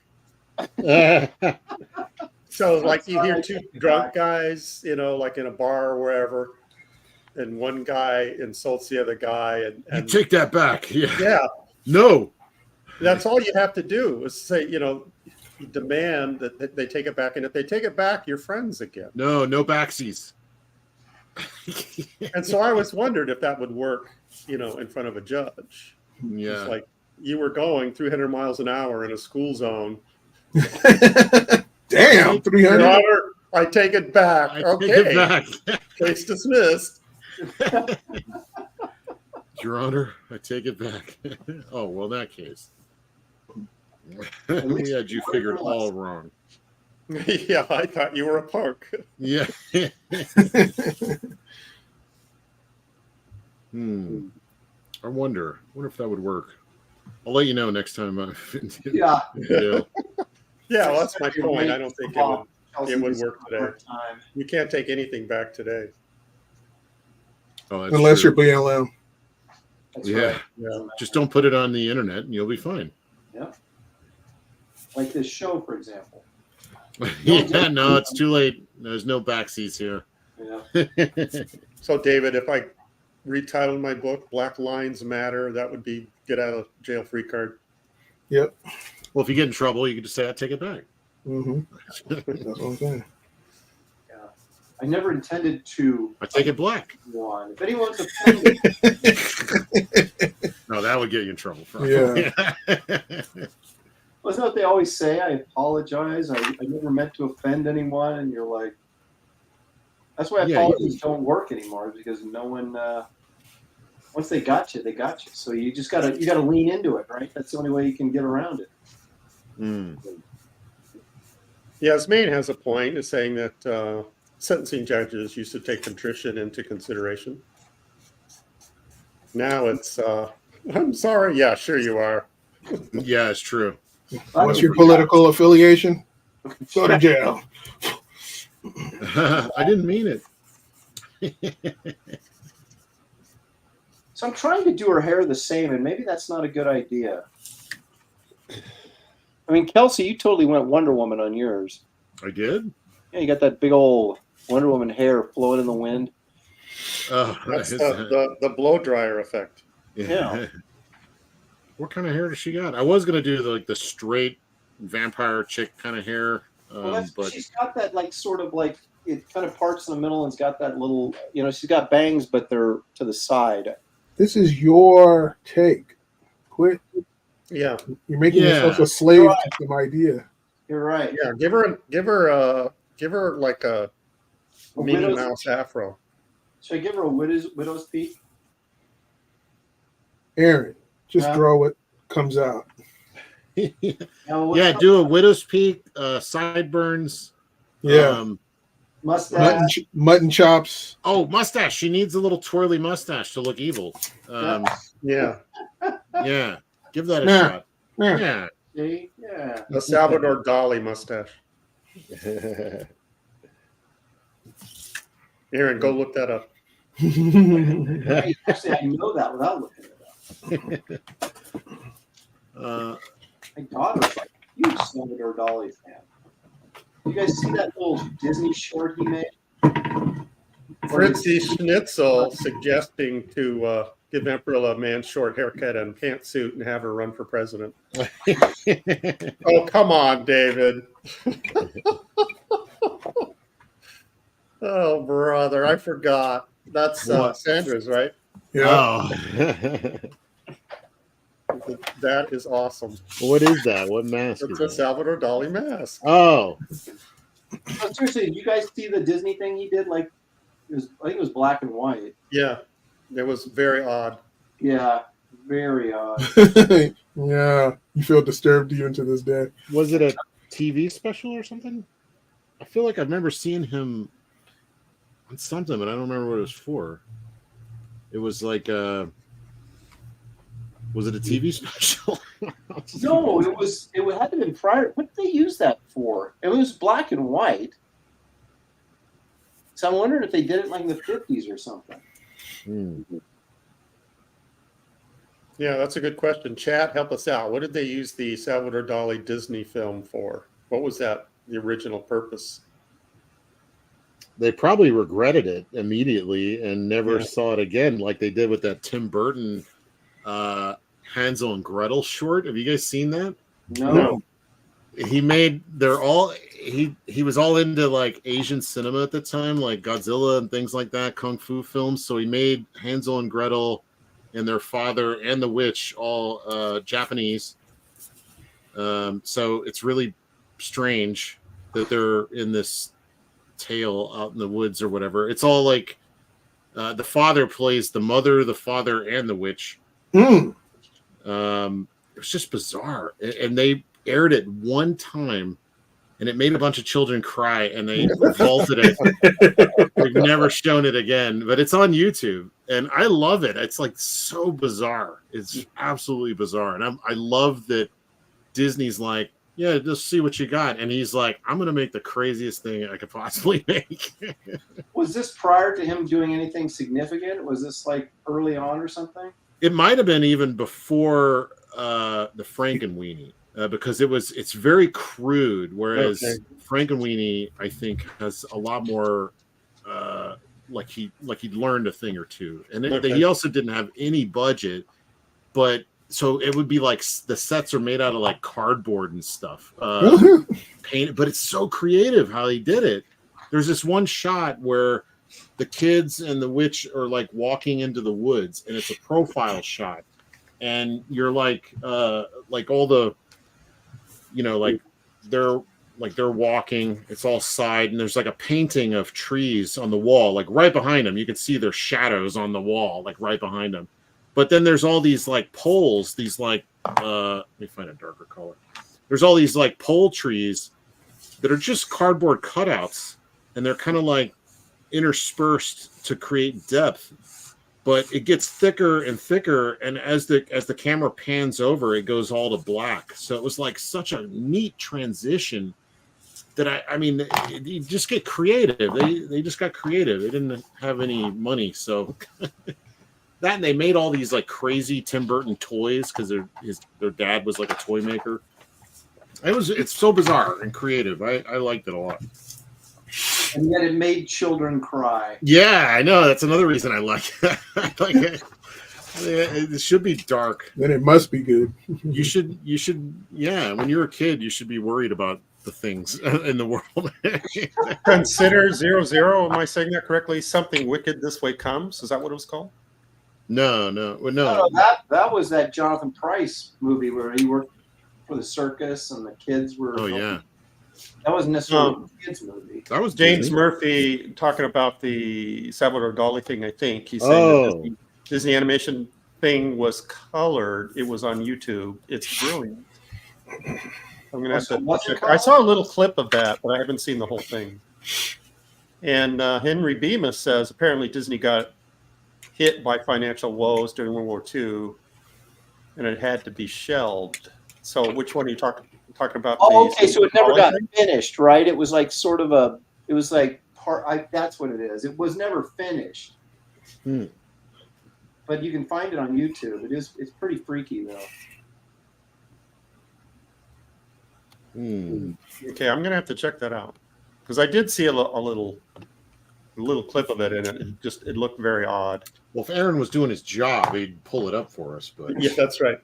So, like, you hear two drunk guys, like in a bar or wherever, and one guy insults the other guy. And You take that back. yeah. No. That's all you have to do is say, you demand that they take it back. And if they take it back, you're friends again. No backsies. And so I was wondered if that would work, in front of a judge. Yeah. It's like you were going 300 miles an hour in a school zone. Damn, 300. Your Honor, I take it back. I Okay. take it back. Case dismissed. Your Honor, I take it back. Oh, well, in that case. We had you figured all wrong. Yeah, I thought you were a punk. Yeah. I wonder if that would work. I'll let you know next time. Yeah. Yeah. Yeah, well, that's my point. I don't think it would work today. You can't take anything back today. Oh, that's Unless true. you're BLM. Yeah. Yeah. Just don't put it on the internet and you'll be fine. Yeah. Like this show, for example. Yeah, no, it's too late. There's no backseats here. Yeah. So, David, if I retitled my book Black Lines Matter, that would be get out of jail free card. Yep. Well, if you get in trouble, you can just say, I take it back. Mm-hmm. That's what I'm saying. Yeah. I never intended to. I take it black. One. If anyone's offended. No, that would get you in trouble. Yeah. Wasn't that what they always say? I apologize. I never meant to offend anyone. And you're like, that's why apologies don't work anymore, because no one, once they got you, they got you. So you just gotta lean into it, right? That's the only way you can get around it. Mm. Yasmin has a point in saying that sentencing judges used to take contrition into consideration. Now it's, I'm sorry. Yeah, sure you are. Yeah, it's true. What's your political affiliation? Go to jail. I didn't mean it. So I'm trying to do her hair the same, and maybe that's not a good idea. I mean, Kelsey, you totally went Wonder Woman on yours. I did. Yeah, you got that big old Wonder Woman hair flowing in the wind. Oh, That's the blow dryer effect. Yeah. What kind of hair does she got? I was gonna do the straight vampire chick kind of hair, but she's got that sort of it kind of parts in the middle and it's got that little, she's got bangs, but they're to the side. This is your take. Quit. Yeah, You're making yourself a slave to some idea. You're right. Yeah, give her like a Minnie Mouse afro. Should I give her a widow's peak? Aaron, just draw what comes out. Yeah, do a widow's peak, sideburns. Yeah. Mustache. Mutton chops. Oh, mustache. She needs a little twirly mustache to look evil. Yeah. Yeah. Give that a shot. Yeah. See? Yeah. A Salvador Dali mustache. Aaron, go look that up. Actually, I know that without looking it up. My daughter's a huge Salvador Dali fan. You guys see that little Disney short he made? Fritzy Schnitzel suggesting to give Vampirella a man's short haircut and pantsuit and have her run for president. Oh, come on, David. Oh, brother, I forgot. That's Sandra's, right? Yeah. That is awesome. What is that? What mask? It's a Salvador Dali mask. Oh. Seriously, did you guys see the Disney thing he did? I think it was black and white. Yeah, it was very odd. Yeah, very odd. Yeah, you feel disturbed even to this day. Was it a TV special or something? I feel like I remember seeing him on something, but I don't remember what it was for. It was like was it a TV special? No, it had to have been prior. What did they use that for? It was black and white. So I'm wondering if they did it in the 50s or something. Yeah, that's a good question. Chat, help us out. What did they use the Salvador Dali Disney film for? What was the original purpose? They probably regretted it immediately and never saw it again, like they did with that Tim Burton Hansel and Gretel short. Have you guys seen that? No. He was all into Asian cinema at the time, like Godzilla and things like that, kung fu films. So he made Hansel and Gretel and their father and the witch all Japanese. So it's really strange that they're in this tale out in the woods or whatever. It's all the father plays the mother, the father, and the witch. It was just bizarre, and they aired it one time, and it made a bunch of children cry, and they vaulted it. They've never shown it again, but it's on YouTube, and I love it. It's so bizarre. It's absolutely bizarre, and I love that Disney's yeah, just see what you got. And he's like, I'm going to make the craziest thing I could possibly make. Was this prior to him doing anything significant? Was this early on or something? It might have been even before the Frankenweenie, because it's very crude. Whereas Frankenweenie, I think, has a lot more he'd learned a thing or two. And he also didn't have any budget, but so it would be the sets are made out of cardboard and stuff, painted, but it's so creative how he did it. There's this one shot where the kids and the witch are walking into the woods, and it's a profile shot, and you're all the, they're walking, it's all side, and there's a painting of trees on the wall, right behind them. You can see their shadows on the wall, right behind them. But then there's all these poles, these let me find a darker color. There's all these pole trees that are just cardboard cutouts, and they're kind of interspersed to create depth. But it gets thicker and thicker, and as the camera pans over, it goes all to black. So it was such a neat transition that I mean, you just get creative. They just got creative. They didn't have any money, so. That and they made all these like crazy Tim Burton toys because their dad was like a toy maker. It's so bizarre and creative. I liked it a lot. And yet it made children cry. Yeah, I know. That's another reason I like it. I like it. It should be dark. Then it must be good. You should. Yeah, when you're a kid, you should be worried about the things in the world. Consider 00. Am I saying that correctly? Something wicked this way comes. Is that what it was called? No. That was that Jonathan Pryce movie where he worked for the circus and the kids were. Oh yeah. That wasn't necessarily a kids movie. That was James Disney. Murphy talking about the Salvador Dali thing. I think he's saying that Disney animation thing was colored. It was on YouTube. It's brilliant. I'm gonna have to check. I saw a little clip of that, but I haven't seen the whole thing. And Henry Bemis says apparently Disney got hit by financial woes during World War II, and it had to be shelved. So, which one are you talking about? Oh, okay. So it never got finished, right? It was like sort of a. It was like part. That's what it is. It was never finished. But you can find it on YouTube. It's pretty freaky though. Okay, I'm gonna have to check that out because I did see a little clip of it, and it looked very odd. Well, if Aaron was doing his job, he'd pull it up for us. But yeah, that's right.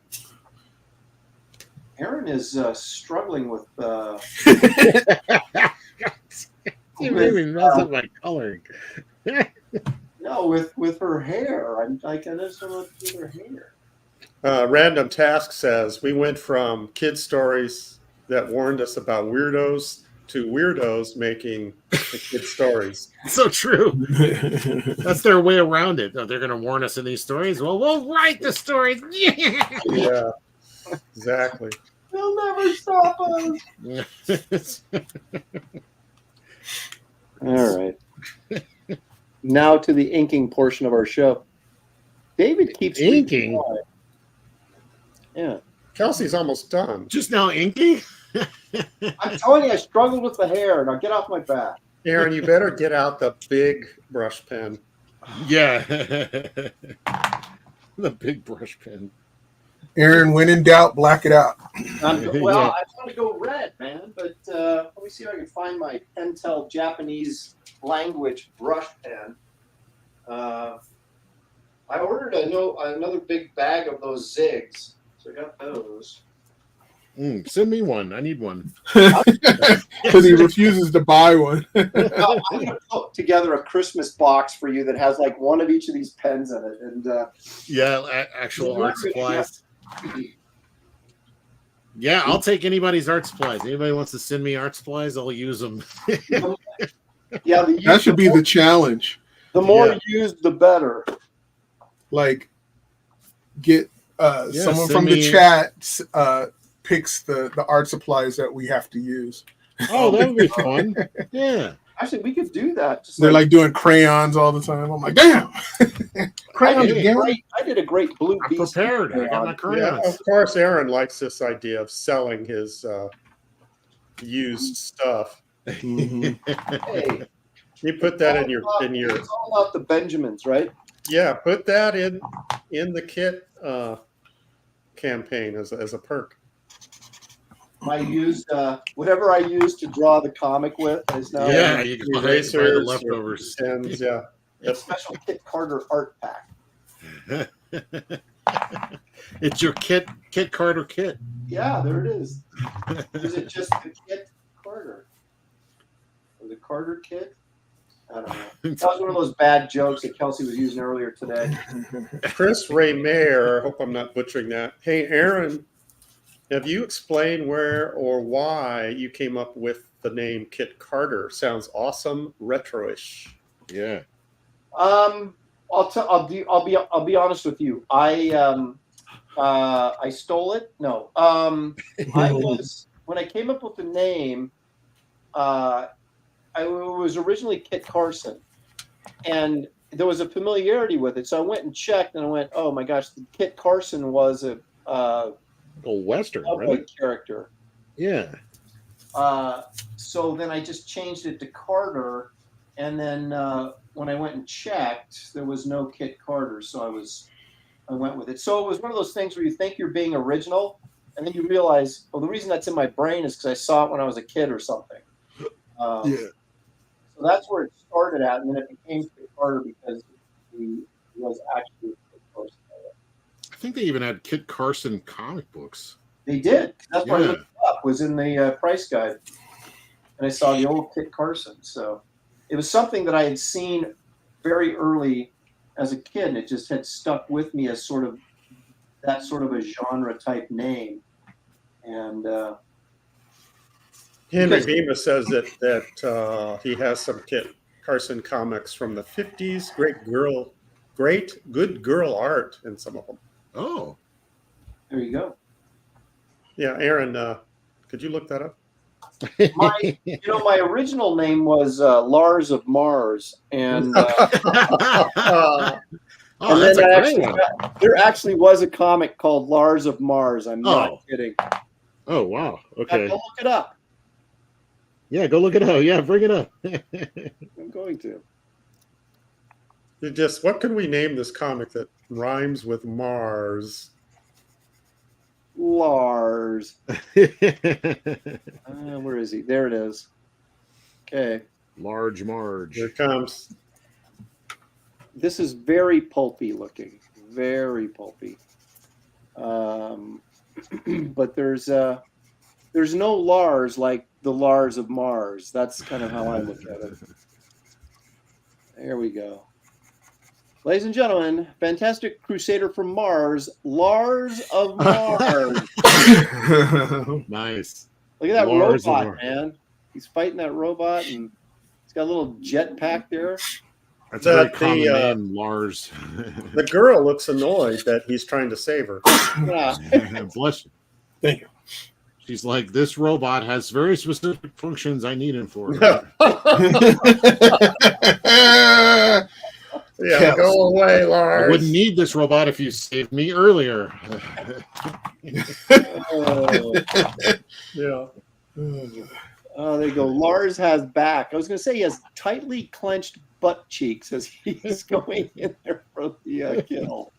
Aaron is struggling with. You made me mess up my coloring. No, with her hair. I just don't know what to do with her hair. Random Task says we went from kid stories that warned us about weirdos to weirdos making the kid stories. So true. That's their way around it. They're going to warn us in these stories. Well, we'll write the stories. Yeah, exactly. They'll never stop us. All right. Now to the inking portion of our show. David keeps inking. Yeah. Kelsey's almost done. Just now inking? I'm telling you, I struggled with the hair. Now get off my back. Aaron, you better get out the big brush pen. Yeah. The big brush pen. Aaron, when in doubt, black it out. I want to go red, man, but let me see if I can find my Pentel Japanese language brush pen. I ordered another big bag of those zigs, so I got those. Send me one. I need one. Because he refuses to buy one. I'm going to put together a Christmas box for you that has like one of each of these pens in it, and actual art supplies. Yeah, I'll take anybody's art supplies. Anybody wants to send me art supplies, I'll use them. Yeah, that should be the challenge. The more used, the better. Like, get someone from the chat picks the art supplies that we have to use. Oh, that would be fun. Yeah. Actually, we could do that. They're like doing crayons all the time. I'm like, damn. Crayons again? I did a great blue beast. Prepared. I got my crayons. Yeah, of course, Aaron likes this idea of selling his used stuff. Hey, you put that in your. It's all about the Benjamins, right? Yeah, put that in the kit campaign as a perk. I used whatever I used to draw the comic with is now. Yeah, you can buy the leftovers. And yeah, it's special Kit Carter art pack. It's your Kit Carter kit. Yeah, there it is. Is it just the Kit Carter? Or the Carter kit? I don't know. That was one of those bad jokes that Kelsey was using earlier today. Chris Ray Mayer, I hope I'm not butchering that. Hey, Aaron, have you explained where or why you came up with the name Kit Carter? Sounds awesome, retro-ish. Yeah. I'll be honest with you. I stole it. No. When I came up with the name, I was originally Kit Carson, and there was a familiarity with it. So I went and checked, and I went, "Oh my gosh, Kit Carson was a Western right? Character." Yeah. So then I just changed it to Carter, And then when I went and checked, there was no Kit Carter, so I went with it. So it was one of those things where you think you're being original, and then you realize, well, the reason that's in my brain is because I saw it when I was a kid or something. Yeah. So that's where it started at, and then it became Kit Carter because he was actually Kit Carson. I think they even had Kit Carson comic books. They did. That's why I Yeah. looked it up. Was in the price guide, and I saw the old Kit Carson. So it was something that I had seen very early as a kid, and it just had stuck with me as sort of a genre type name. And Henry because- Bemis says that he has some Kit Carson comics from the 50s. Good girl art in some of them. Oh, there you go. Yeah, Aaron, could you look that up? My original name was Lars of Mars, and oh, and that's a then great one. there actually was a comic called Lars of Mars. I'm not kidding. Oh, wow. Go Okay. look it up. Yeah, go look it up. Yeah, bring it up. I'm going to. What can we name this comic that rhymes with Mars? Lars. Where is he? There it is. Okay. Large Marge. Here it comes. This is very pulpy looking. Very pulpy. But there's no Lars like the Lars of Mars. That's kind of how I look at it. There we go. Ladies and gentlemen, Fantastic Crusader from Mars, Lars of Mars. Nice. Look at that Lars of robot, Mars. man. He's fighting that robot, and he's got a little jetpack there. That's a very That the, common name, Lars. The girl looks annoyed that he's trying to save her. Yeah. Bless you. Thank you. She's like, this robot has very specific functions I need him for. Yeah, go away, I Lars. wouldn't need this robot if you saved me earlier. Yeah. Oh, there you go. Lars has back. I was going to say he has tightly clenched butt cheeks as he's going in there for the kill.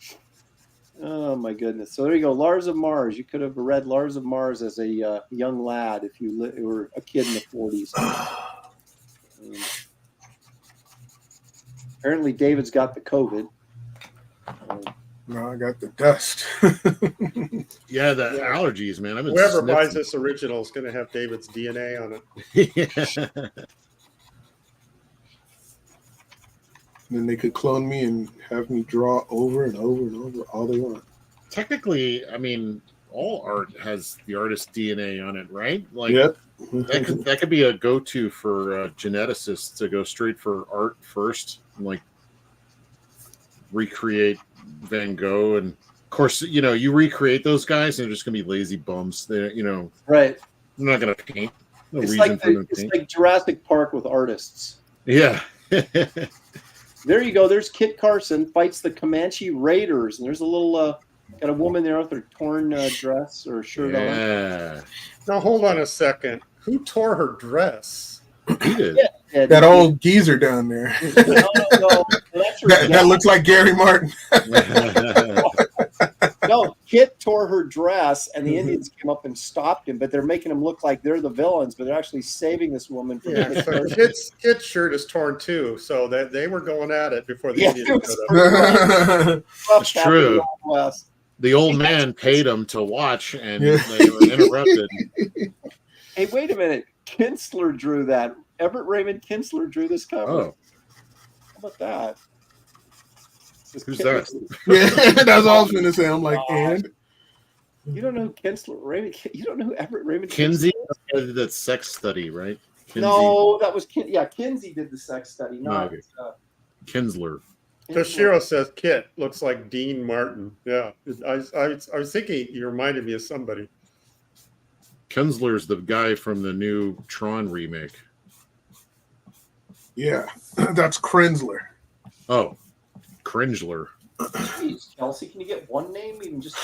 Oh, my goodness. So there you go. Lars of Mars. You could have read Lars of Mars as a young lad if you were a kid in the 40s. Apparently, David's got the COVID. No, I got the dust. Yeah, the allergies, man. I've been Whoever buys sniffing. this original is going to have David's DNA on it. Yeah. Then they could clone me and have me draw over and over and over all they want. Technically, I mean, all art has the artist's DNA on it, right? Like, Yep. that could be a go-to for geneticists to go straight for art first, and like recreate Van Gogh, and of course, you recreate those guys, and they're just gonna be lazy bums. They're, Right. they're not gonna paint. No It's reason like, for them to it's paint. like Jurassic Park with artists. Yeah. There you go. There's Kit Carson fights the Comanche Raiders, and there's a little got a woman there with her torn dress or shirt on. Yeah. Now, hold on a second. Who tore her dress? He did. And That old geezer down there. no, that's her that looks like Gary Martin. No, Kit tore her dress, and the Indians came up and stopped him. But they're making him look like they're the villains, but they're actually saving this woman from Yeah, getting so hurt. Kit's shirt is torn too, so that they were going at it before the Yeah, Indians it was showed up. pretty rough. It's true. West. The old man paid him to watch, and Yeah. they were interrupted. Hey, wait a minute. Kinsler drew that. Everett Raymond Kinsler drew this cover. Oh, How about that? This Who's Kit that? was- Yeah, that's all I was going to say. I'm like, and? You don't know who Kinsler Raymond? You don't know who Everett Raymond Kinsey Kinsler is? did that sex study, right? Kinsey. No, that was Kinsey did the sex study, not Okay. Kinsler. Toshiro says Kit looks like Dean Martin. Yeah, I was thinking you reminded me of somebody. Kinsler's the guy from the new Tron remake. Yeah, that's Krensler. Oh, Cringler. Jeez, Kelsey, can you get one name? Even just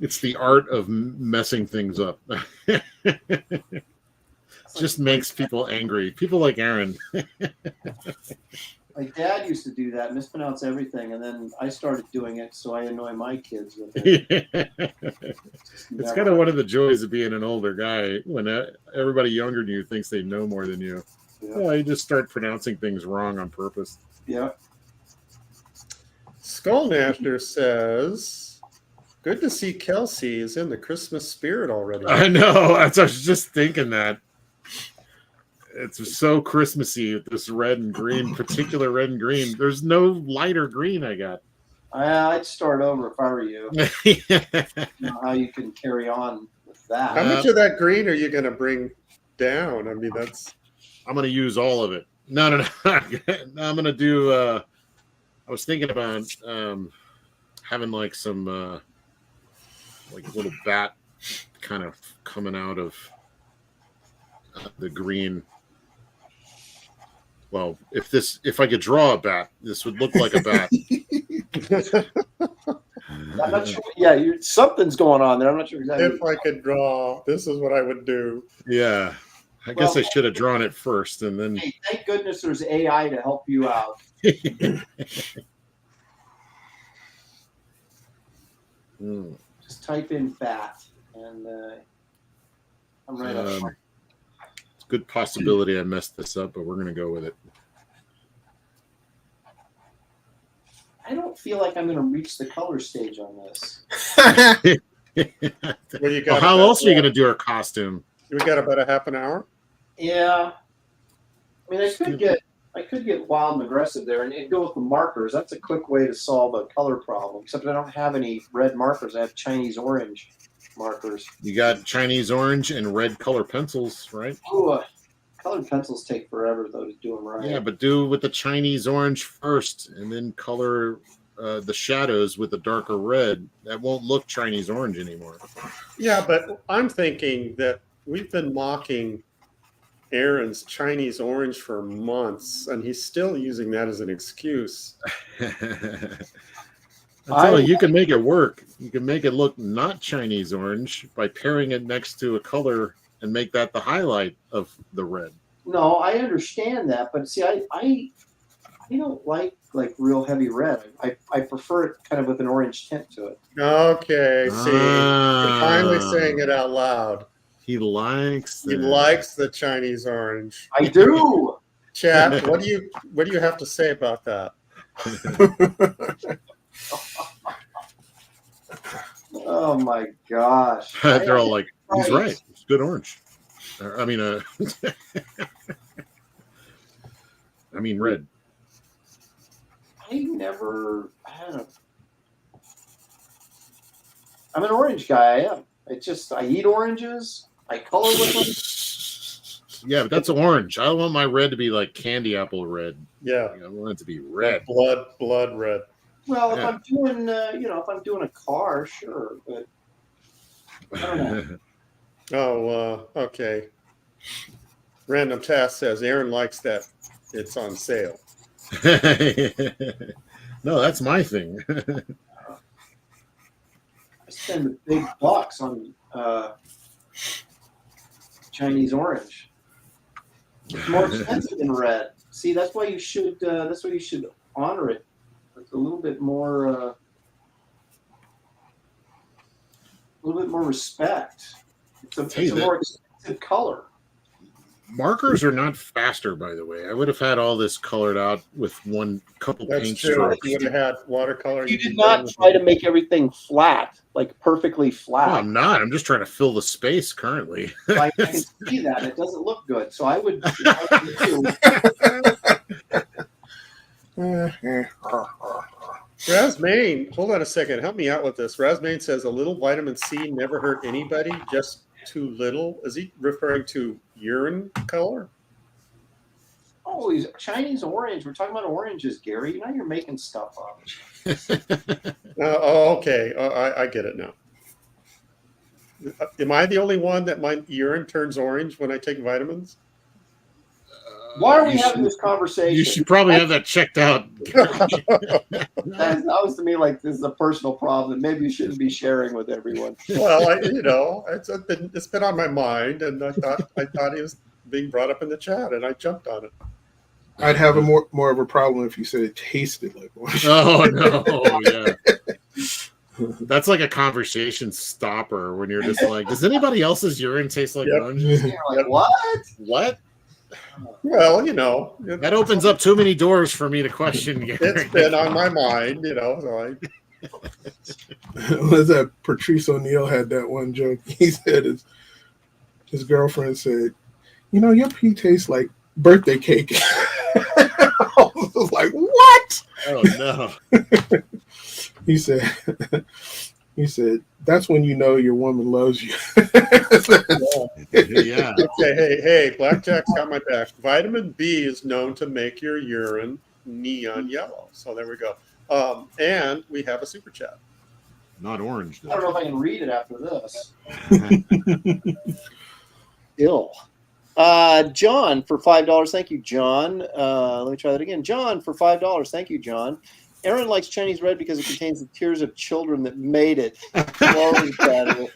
It's the art of messing things up. Just makes people angry. People like Aaron. My dad used to do that, mispronounce everything, and then I started doing it, so I annoy my kids with it. It's kind of one of the joys of being an older guy when everybody younger than you thinks they know more than you. Yeah. Well, you just start pronouncing things wrong on purpose. Yeah. Skullnashter says, "Good to see Kelsey is in the Christmas spirit already." I know. I was just thinking that. It's so Christmassy with this red and green, particular red and green. There's no lighter green I got. I'd start over if I were you. You know how you can carry on with that. How much of that green are you going to bring down? I mean, I'm going to use all of it. No. I'm going to do. I was thinking about having like some like little bat kind of coming out of the green. Well, if I could draw a bat, this would look like a bat. I'm not sure. Yeah, something's going on there. I'm not sure exactly. If I could draw, this is what I would do. Yeah. I guess I should have drawn it first and then. Hey, thank goodness there's AI to help you out. Just type in bat and I'm right up. It's a good possibility I messed this up, but we're going to go with it. I don't feel like I'm going to reach the color stage on this. Well, how else are you going to do our costume? We got about a half an hour. Yeah, I mean, I could get wild and aggressive there and go with the markers. That's a quick way to solve a color problem. Except I don't have any red markers. I have Chinese orange markers. You got Chinese orange and red color pencils, right? Ooh, colored pencils take forever though to do them right. Yeah, but do with the Chinese orange first, and then color the shadows with the darker red. That won't look Chinese orange anymore. Yeah, but I'm thinking that we've been mocking Aaron's Chinese orange for months, and he's still using that as an excuse. You can make it work. You can make it look not Chinese orange by pairing it next to a color and make that the highlight of the red. No, I understand that, but see, I don't like real heavy red. I prefer it kind of with an orange tint to it. Okay, see, you're finally saying it out loud. He likes the Chinese orange. I do. Chad, what do you have to say about that? Oh my gosh. They're all like, he's right. It's good orange. I mean, red. I'm an orange guy. I am. I eat oranges. I color with them. Yeah, but that's orange. I want my red to be like candy apple red. Yeah, I want it to be red. Blood red. Well, if I'm doing, if I'm doing a car, sure, but I don't know. Okay. Random Task says Aaron likes that it's on sale. No, that's my thing. I spend big bucks on Chinese orange. It's more expensive than red. See, that's why you should. That's why you should honor it with a little bit more respect. It's a more expensive color. Markers are not faster, by the way. I would have had all this colored out with one couple paint strokes. You would have had watercolor. You did not try to make everything flat, like perfectly flat. No, I'm not. I'm just trying to fill the space currently. I can see that. It doesn't look good. So I would. Rasmain, hold on a second. Help me out with this. Rasmain says a little vitamin C never hurt anybody, just too little. Is he referring to urine color? Oh, he's Chinese orange. We're talking about oranges, Gary. Now you're making stuff up. Okay. I get it now. Am I the only one that my urine turns orange when I take vitamins? Why are we you having should- this conversation? You should probably have that checked out. That was to me like this is a personal problem that maybe you shouldn't be sharing with everyone. Well, it's been on my mind, and I thought he was being brought up in the chat, and I jumped on it. I'd have a more of a problem if you said it tasted like orange. Oh no, yeah. That's like a conversation stopper when you're just like, does anybody else's urine taste like Yep. oranges? You're like, what? What? Well, That opens up too many doors for me to question. it's been on my mind, so Was that Patrice O'Neill had that one joke? He said his girlfriend said, your pee tastes like birthday cake. I was like, what? Oh no. He said, that's when you know your woman loves you. Yeah. Okay, hey, Blackjack's got my back. Vitamin B is known to make your urine neon yellow. So there we go. And we have a super chat. Not orange, I don't know though. if I can read it after this. Ill. John for $5. Thank you, John. Let me try that again. John for $5. Thank you, John. Aaron likes Chinese red because it contains the tears of children that made it. Oh,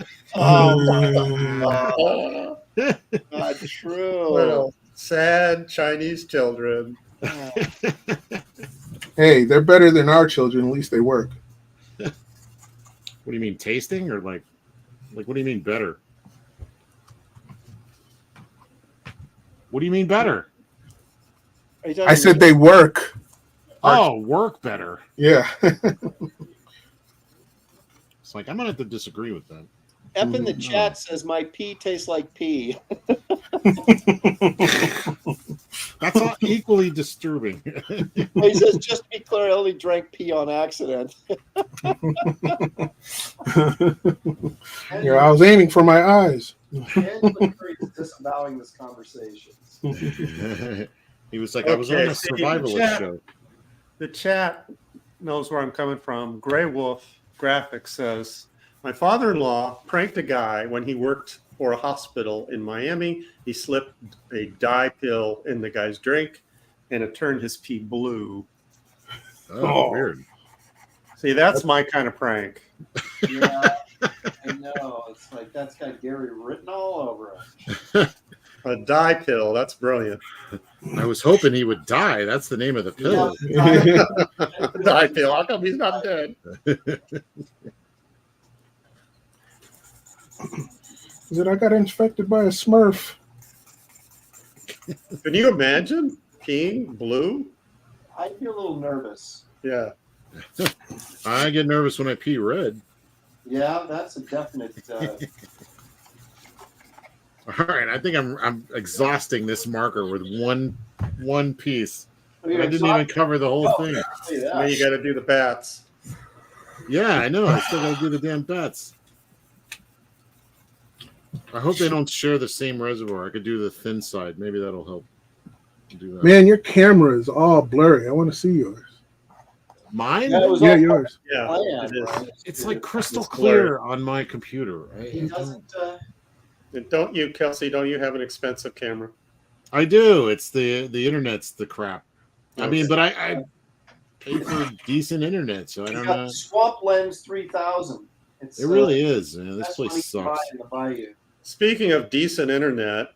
not true. Well, sad Chinese children. Hey, they're better than our children. At least they work. What do you mean, tasting, or like what do you mean better? What do you mean better? I said they work. Oh, work better. Yeah. It's like I'm gonna have to disagree with that. F in the chat says my pee tastes like pee. That's not equally disturbing. He says, just to be clear, I only drank pee on accident. I was aiming for my eyes. Disavowing this conversation. He was like, I was on a survivalist show. The chat knows where I'm coming from. Gray Wolf Graphics says, my father-in-law pranked a guy when he worked for a hospital in Miami. He slipped a dye pill in the guy's drink, and it turned his pee blue. Oh, weird. See, that's my kind of prank. Yeah, I know. It's like that's got Gary written all over it. A dye pill. That's brilliant. I was hoping he would die. That's the name of the pill. Dye pill. How come he's not dead? He said, I got infected by a Smurf. Can you imagine peeing blue? I feel a little nervous. Yeah. I get nervous when I pee red. Yeah, that's a definite. All right, I think I'm exhausting this marker with one piece. I didn't even cover the whole thing. Now you got to do the bats. Yeah, I know. I still got to do the damn bats. I hope they don't share the same reservoir. I could do the thin side. Maybe that'll help. Do that. Man, your camera is all blurry. I want to see yours. Mine? Yeah, yours. Yeah, it is. It's like crystal clear on my computer. He doesn't. And don't you, Kelsey, don't you have an expensive camera? I do. It's the internet's the crap. I mean, but I pay for decent internet, so I don't know. Swamp Lens 3000. It really is. Man. This place sucks. Speaking of decent internet,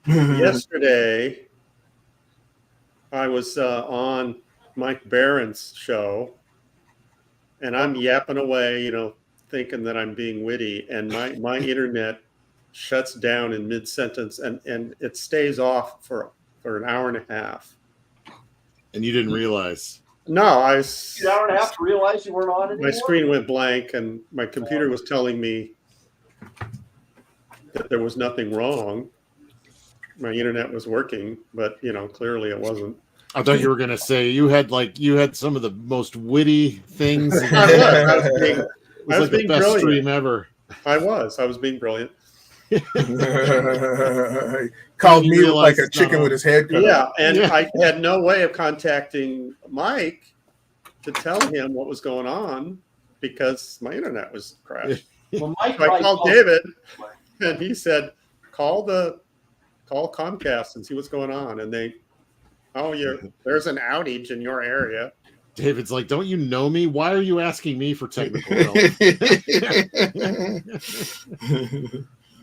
yesterday I was on Mike Barron's show, and I'm yapping away, thinking that I'm being witty, and my internet shuts down in mid-sentence, and it stays off for an hour and a half. And you didn't realize? No, an hour and a half to realize you weren't on anymore? My screen went blank, and my computer was telling me that there was nothing wrong. My internet was working, but clearly it wasn't. I thought you were gonna say you had some of the most witty things. I was being the best brilliant. stream ever. I was being brilliant. Called me like a chicken with his head cut off. And I had no way of contacting Mike to tell him what was going on because my internet was crashed. Well, I called David, and he said, "Call the call Comcast and see what's going on. And there's an outage in your area. David's like, don't you know me? Why are you asking me for technical help?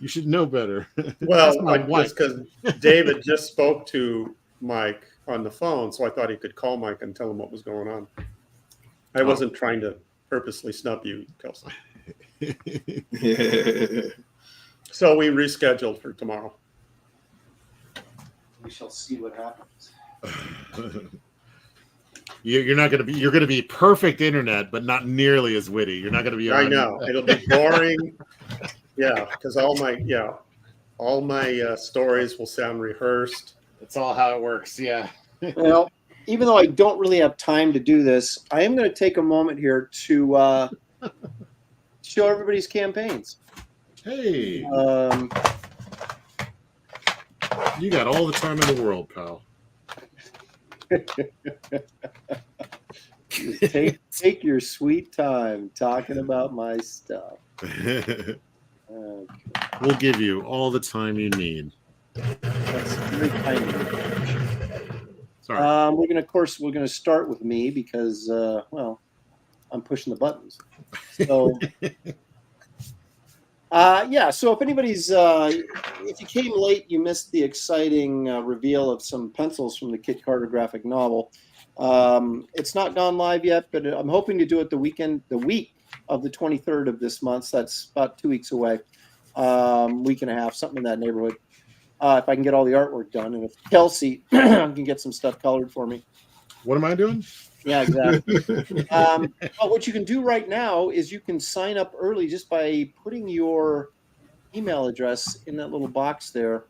You should know better. Well, because David just spoke to Mike on the phone, so I thought he could call Mike and tell him what was going on. I wasn't trying to purposely snub you, Kelsey. So we rescheduled for tomorrow. We shall see what happens. You're going to be perfect internet, but not nearly as witty. You're not going to be. I know it'll be boring. Yeah, because all my stories will sound rehearsed. That's all how it works. Yeah. Well, even though I don't really have time to do this, I am going to take a moment here to show everybody's campaigns. Hey. You got all the time in the world, pal. Take your sweet time talking about my stuff. Okay. We'll give you all the time you need. That's very kind of you. Sorry. We're gonna start with me because I'm pushing the buttons. So so if anybody's if you came late, you missed the exciting reveal of some pencils from the Kit Carter graphic novel. It's not gone live yet, but I'm hoping to do it the week of the 23rd of this month. So that's about 2 weeks away. Week and a half, something in that neighborhood. If I can get all the artwork done, and if Kelsey can get some stuff colored for me. What am I doing? Yeah, exactly. Well, what you can do right now is you can sign up early just by putting your email address in that little box there.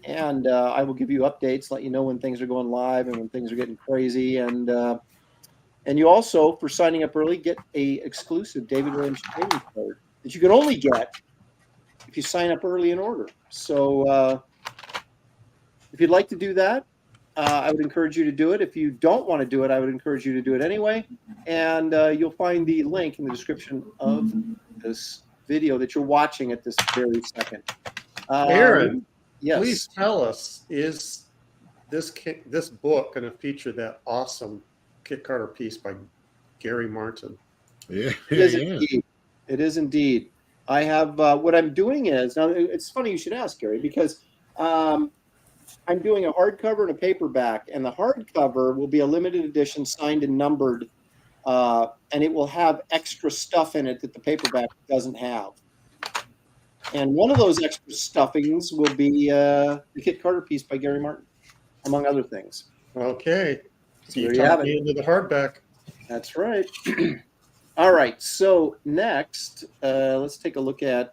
And I will give you updates, let you know when things are going live and when things are getting crazy. And you also, for signing up early, get a exclusive David Williams trading card that you can only get if you sign up early in order. So if you'd like to do that, I would encourage you to do it. If you don't want to do it, I would encourage you to do it anyway. And you'll find the link in the description of this video that you're watching at this very second. Aaron, yes. Please tell us, is this book going to feature that awesome Kit Carter piece by Gary Martin? Yeah, it is indeed. It is indeed. I have what I'm doing is now. It's funny you should ask, Gary, because I'm doing a hardcover and a paperback, and the hardcover will be a limited edition, signed and numbered, and it will have extra stuff in it that the paperback doesn't have. And one of those extra stuffings will be the Kit Carter piece by Gary Martin, among other things. Okay. So you there you have talked me it. into the hardback. That's right. All right. So next, let's take a look at.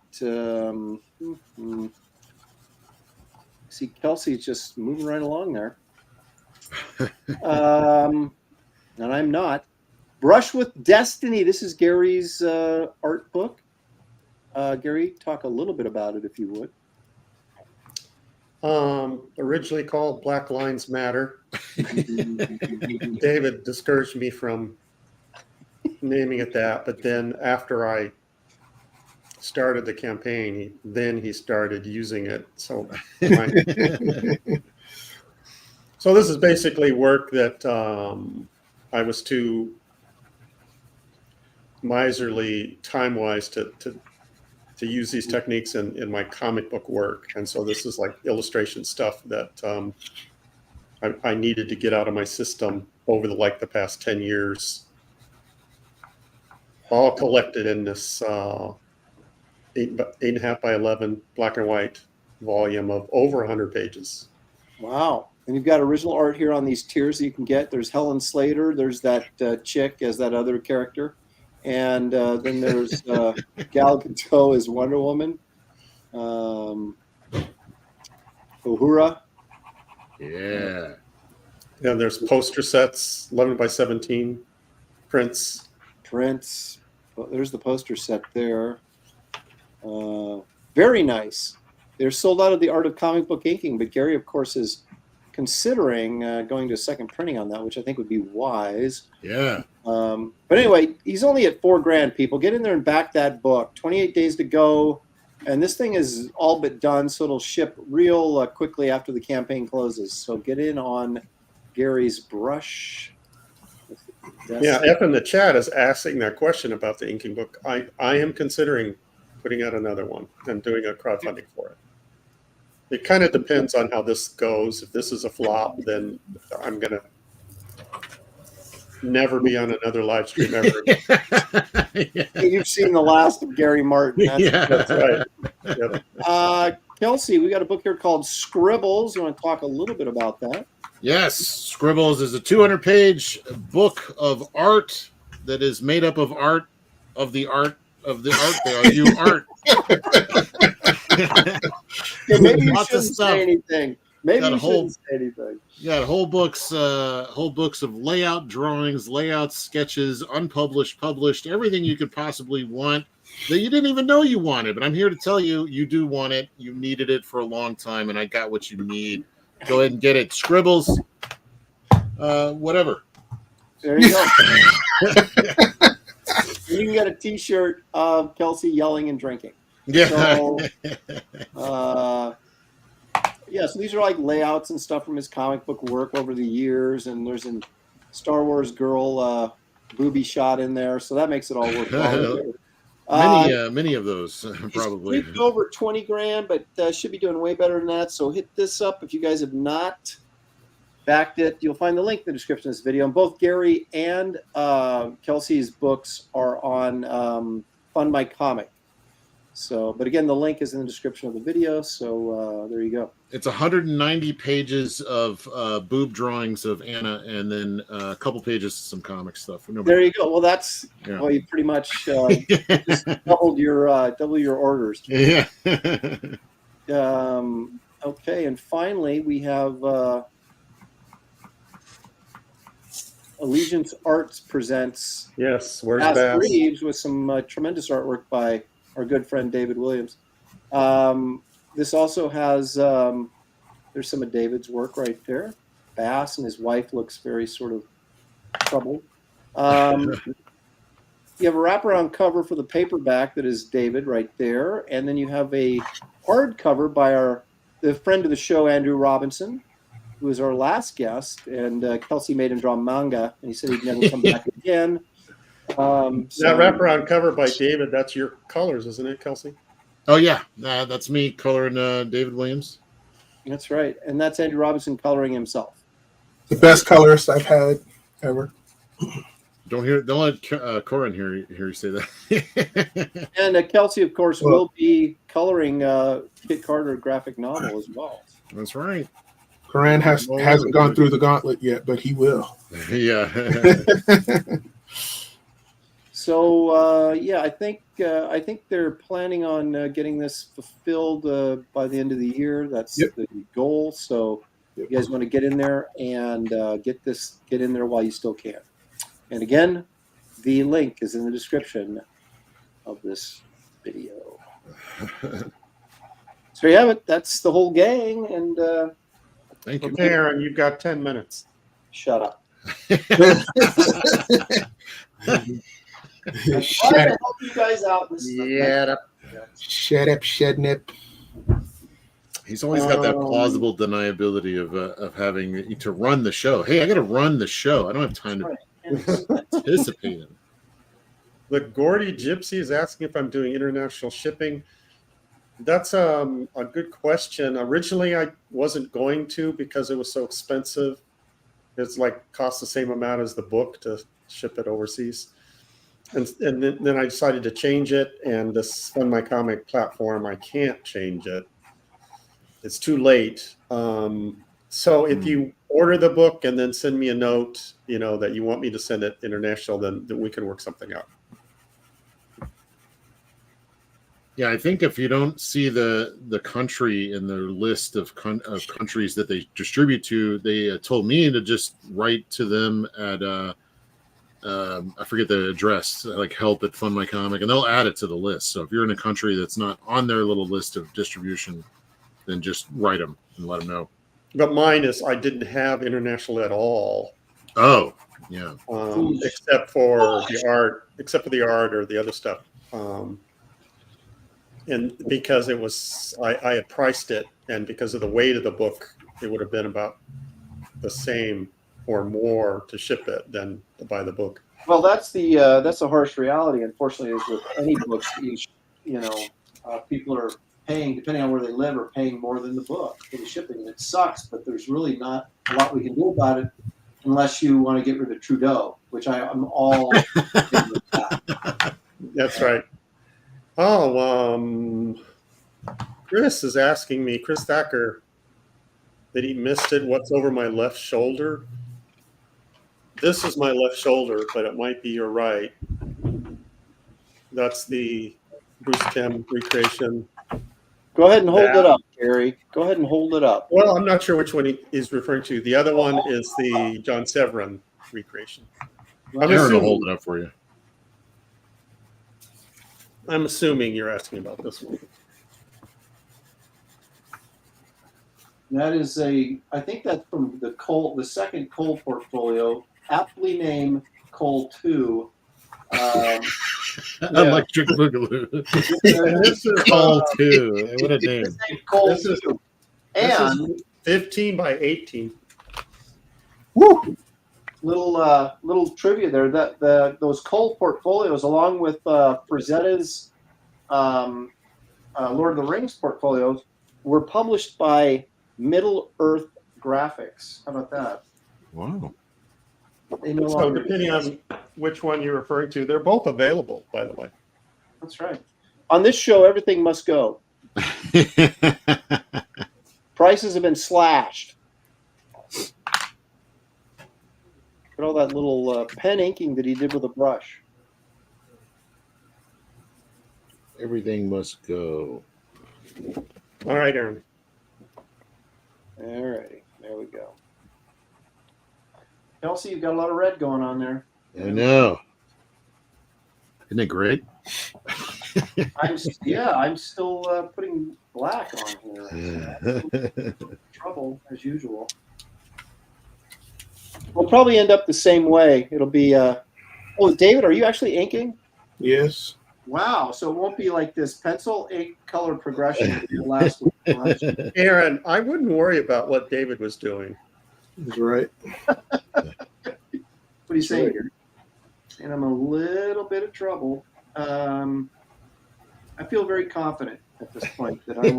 See, Kelsey's just moving right along there. And I'm not. Brush with Destiny. This is Gary's art book. Gary, talk a little bit about it, if you would. Originally called Black Lines Matter. David discouraged me from naming it that, but then after I started the campaign, he started using it. So so this is basically work that I was too miserly time-wise to use these techniques in my comic book work. And so this is like illustration stuff that I needed to get out of my system over the past 10 years, all collected in this 8.5 by 11 black and white volume of over 100 pages. Wow. And you've got original art here on these tiers that you can get. There's Helen Slater. There's that chick as that other character. And then there's Gal Gadot as Wonder Woman. Uhura. Yeah. And there's poster sets, 11 by 17 prints. Well, there's the poster set there. Very nice. They're sold out of the Art of Comic Book Inking, but Gary, of course, is considering going to a second printing on that, which I think would be wise. Yeah. But anyway, he's only at $4,000. People, get in there and back that book. 28 days to go. And this thing is all but done, so it'll ship real quickly after the campaign closes. So get in on Gary's brush. Yeah, F in the chat is asking that question about the inking book. I am considering putting out another one and doing a crowdfunding for it. It kind of depends on how this goes. If this is a flop, then I'm going to never be on another live stream ever. You've seen the last of Gary Martin. That's right. Yep. Kelsey, we got a book here called Scribbles. You want to talk a little bit about that? Yes, Scribbles is a 200-page book of art that is made up of art of the art of the art. There, you art. Yeah, maybe you shouldn't say anything. Maybe you shouldn't say anything. You got whole books of layout drawings, layout sketches, unpublished, published, everything you could possibly want that you didn't even know you wanted. But I'm here to tell you, you do want it. You needed it for a long time, and I got what you need. Go ahead and get it. Scribbles, whatever. There you go. You can get a T-shirt of Kelsey yelling and drinking. Yeah. So, so these are like layouts and stuff from his comic book work over the years, and there's a Star Wars girl booby shot in there, so that makes it all worthwhile. Many of those probably. He's over 20 grand, but should be doing way better than that. So hit this up if you guys have not backed it. You'll find the link in the description of this video. And both Gary and Kelsey's books are on Fund My Comic. So, but again, the link is in the description of the video. So there you go. It's 190 pages of boob drawings of Anna, and then a couple pages of some comic stuff. There you go. Well, that's well, you pretty much just doubled your orders. Yeah. Okay, and finally we have Allegiance Arts presents where's Bass Reeves with some tremendous artwork by our good friend David Williams. This also has there's some of David's work right there. Bass and his wife looks very sort of troubled. You have a wraparound cover for the paperback that is David right there, and then you have a hardcover by the friend of the show, Andrew Robinson, who was our last guest, and Kelsey made him draw manga, and he said he'd never come back again. That wraparound cover by David, that's your colors, isn't it, Kelsey? Oh, yeah. That's me coloring David Williams. That's right. And that's Andrew Robinson coloring himself. The best colorist I've had ever. Don't let Corin hear you say that. And Kelsey, of course, will be coloring Kit Carter graphic novel as well. That's right. Corin hasn't gone through the gauntlet yet, but he will. Yeah. So I think they're planning on getting this fulfilled by the end of the year. That's the goal. So you guys want to get in there and get in there while you still can. And again, the link is in the description of this video. So there you have it. That's the whole gang. And thank you, Aaron. You've got 10 minutes. Shut up. Shut to up. help you guys out. Shut up, Shednip. He's always got that plausible deniability of having to run the show. Hey, I got to run the show. I don't have time to participate in. The Gordy Gypsy is asking if I'm doing international shipping. That's a good question. Originally, I wasn't going to because it was so expensive. It's like cost the same amount as the book to ship it overseas. And then I decided to change it. And this Fund My Comic platform, I can't change it. It's too late. So if you order the book and then send me a note, that you want me to send it international, then we can work something out. Yeah, I think if you don't see the country in their list of countries that they distribute to, they told me to just write to them at I forget the address, like help at Fund My Comic, and they'll add it to the list. So if you're in a country that's not on their little list of distribution, then just write them and let them know. But mine is I didn't have international at all. Oh, yeah. Except for the art or the other stuff. and because it was, I had priced it, and because of the weight of the book, it would have been about the same or more to ship it than to buy the book. Well, that's a harsh reality. Unfortunately, is with any books, people are paying, depending on where they live, are paying more than the book for the shipping, and it sucks. But there's really not a lot we can do about it unless you want to get rid of Trudeau, which I'm all in favor of that. That's right. Oh, Chris is asking me, Chris Thacker, that he missed it. What's over my left shoulder? This is my left shoulder, but it might be your right. That's the Bruce Timm recreation. Go ahead and hold it up, Gary. Go ahead and hold it up. Well, I'm not sure which one he is referring to. The other one is the John Severin recreation. Aaron will hold it up for you. I'm assuming you're asking about this one. That is I think that's from the second Cole portfolio, aptly named Cole 2. Electric Boogaloo. This is Cole 2. What a name. Cole This is- 2. This And is 15 by 18. woo, little trivia there. That those Cole portfolios, along with Frazetta's Lord of the Rings portfolios, were published by Middle Earth Graphics. How about that? Wow. They no So longer depending on which one you're referring to, they're both available, by the way. That's right. On this show, everything must go. Prices have been slashed. Look at all that little pen inking that he did with a brush. Everything must go. All right, Aaron. All righty. There we go. Kelsey, you've got a lot of red going on there. I know. Isn't it great? I'm still putting black on here. Trouble as usual. We'll probably end up the same way. It'll be. Oh, David, are you actually inking? Yes. Wow. So it won't be like this pencil ink color progression last week. Aaron, I wouldn't worry about what David was doing. He's right. What are you saying here? And I'm a little bit of trouble. I feel very confident at this point that I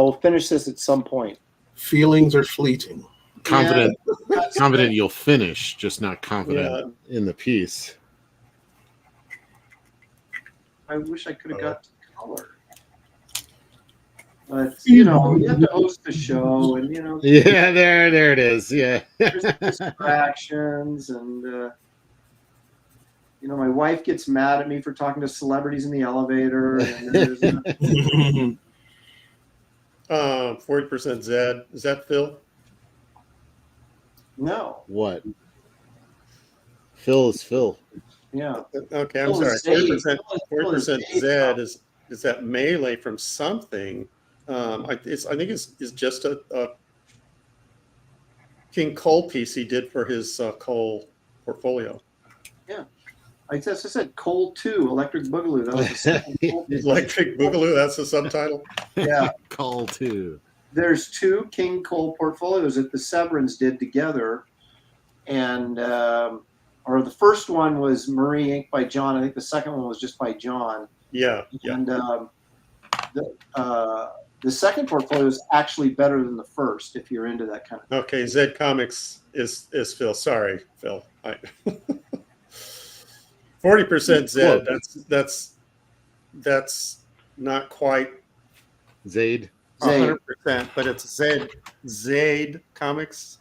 will finish this at some point. Feelings are fleeting. Confident, Yeah. confident you'll finish, just not confident in the piece. I wish I could have got to color. But you have to host the show, and Yeah, there it is. Yeah. there's distractions, and my wife gets mad at me for talking to celebrities in the elevator. And there's 40% Zed. Is that Phil? no, What? Phil is Phil. yeah. Okay, I'm Phil is sorry. Zed. 40% Phil is Zed is that melee from something. I think it's just a King Cole piece he did for his Cole portfolio. I just said Cole 2, Electric Boogaloo. That was the second Cole piece. Electric Boogaloo, that's the subtitle. Yeah. Call 2. There's 2 King Cole portfolios that the Severins did together. And, or the first one was Marie inked by John. I think the second one was just by John. Yeah. And the second portfolio is actually better than the first, if you're into that kind of thing. Okay, Zed Comics is Phil. Sorry, Phil. 40% Zed. That's not quite Zaid. 100%, but it's Zade Comics.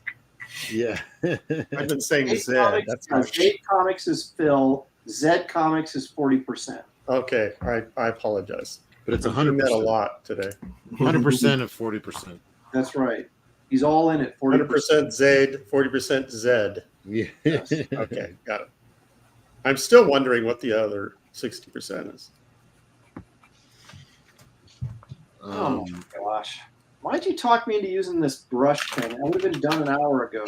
Yeah. I've been saying Zed Zed. Comics, That's Zed Comics is Phil. Zed Comics is 40%. okay. I apologize. But it's I'm doing that a 100%. lot today. 100% of 40%. That's right. He's all in at 40%. 100% Zade, 40% Zed. Yeah. Yes. Okay, got it. I'm still wondering what the other 60% is. Oh my gosh. Why'd you talk me into using this brush pen? That would have been done an hour ago.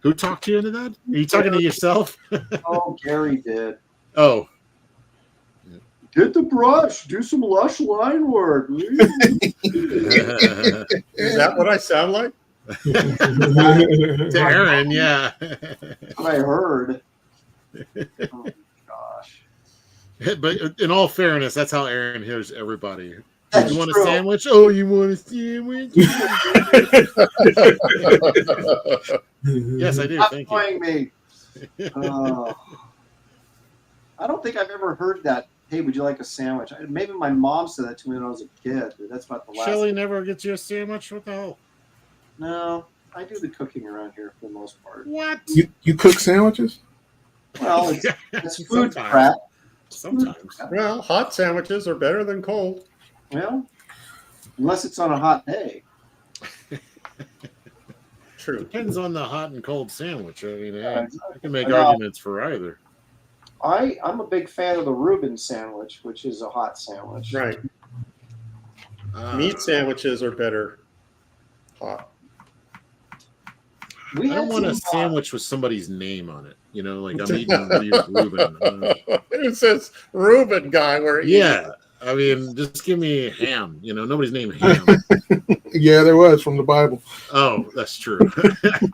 Who talked you into that? Are you talking to yourself? Oh, Gary did. Oh, Get the brush. Do some lush line work. Is that what I sound like? to Aaron, yeah. That's what I heard. Oh, gosh. But in all fairness, that's how Aaron hears everybody. That's You want true. a sandwich? Oh, you want a sandwich? Yes, I do. Stop Thank you. annoying me. I don't think I've ever heard that. Hey, would you like a sandwich? Maybe my mom said that to me when I was a kid. But that's about the last. Shelly never gets you a sandwich? What the hell? No, I do the cooking around here for the most part. What? You cook sandwiches? Well, it's food Sometimes. prep. Sometimes. Well, hot sandwiches are better than cold. Well, unless it's on a hot day. True. Depends on the hot and cold sandwich. I mean, Yeah, I can make I know. arguments for either. I'm a big fan of the Reuben sandwich, which is a hot sandwich. Right. Ah. Meat sandwiches are better hot. We I had don't want a some, sandwich with somebody's name on it. You know, like I'm eating Reuben. It says Reuben guy where Yeah. I mean, just give me ham. You know, nobody's named Ham. Yeah, there was from the Bible. Oh, that's true.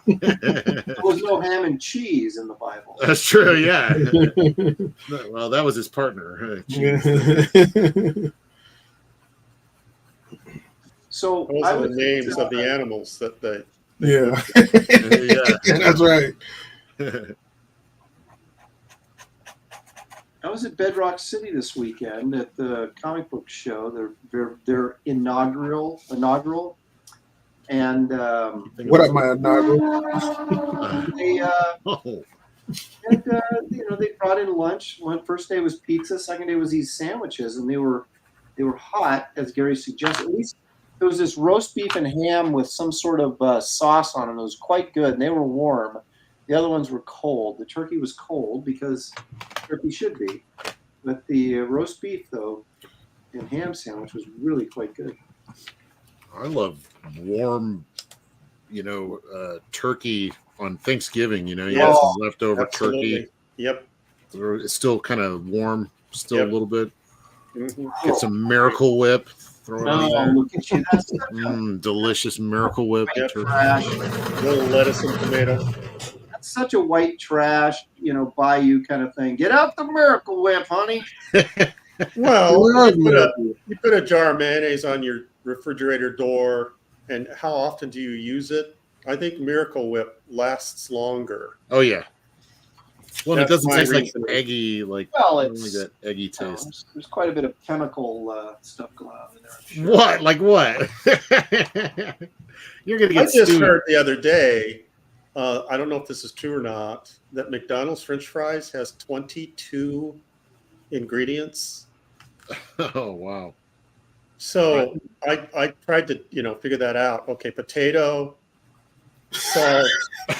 there was no ham and cheese in the Bible. That's true, yeah. Well, that was his partner. So those I are the was names of the animals that they. Yeah. Yeah. That's right. I was at Bedrock City this weekend at the comic book show. Their inaugural, and What up, my inaugural? they Oh, they brought in lunch. One first day was pizza, second day was these sandwiches, and they were hot, as Gary suggested. At least there was this roast beef and ham with some sort of sauce on them. It was quite good, and they were warm. The other ones were cold. The turkey was cold because turkey should be, but the roast beef though and ham sandwich was really quite good. I love warm, turkey on Thanksgiving. You Yeah. have some leftover Absolutely. turkey. Yep. It's still kind of warm, still Yep. a little bit. Mhm. Get some Miracle Whip. Throw it Oh, on there. look at you! That's such a Delicious Miracle Whip. and Yep. turkey. trash. Little lettuce and tomato. That's such a white trash, bayou kind of thing. Get out the Miracle Whip, honey. Well, Love you put a jar of mayonnaise on your refrigerator door, and how often do you use it? I think Miracle Whip lasts longer. Oh yeah. Well, it That's doesn't my taste like reasoning. eggy, like Well, I don't like it's that eggy taste. there's quite a bit of chemical stuff going on in there. I'm sure. What? Like what? You're gonna I get just stewed. heard the other day, I don't know if this is true or not, that McDonald's French fries has 22 ingredients. Oh wow. So I tried to figure that out. Okay, potato, salt,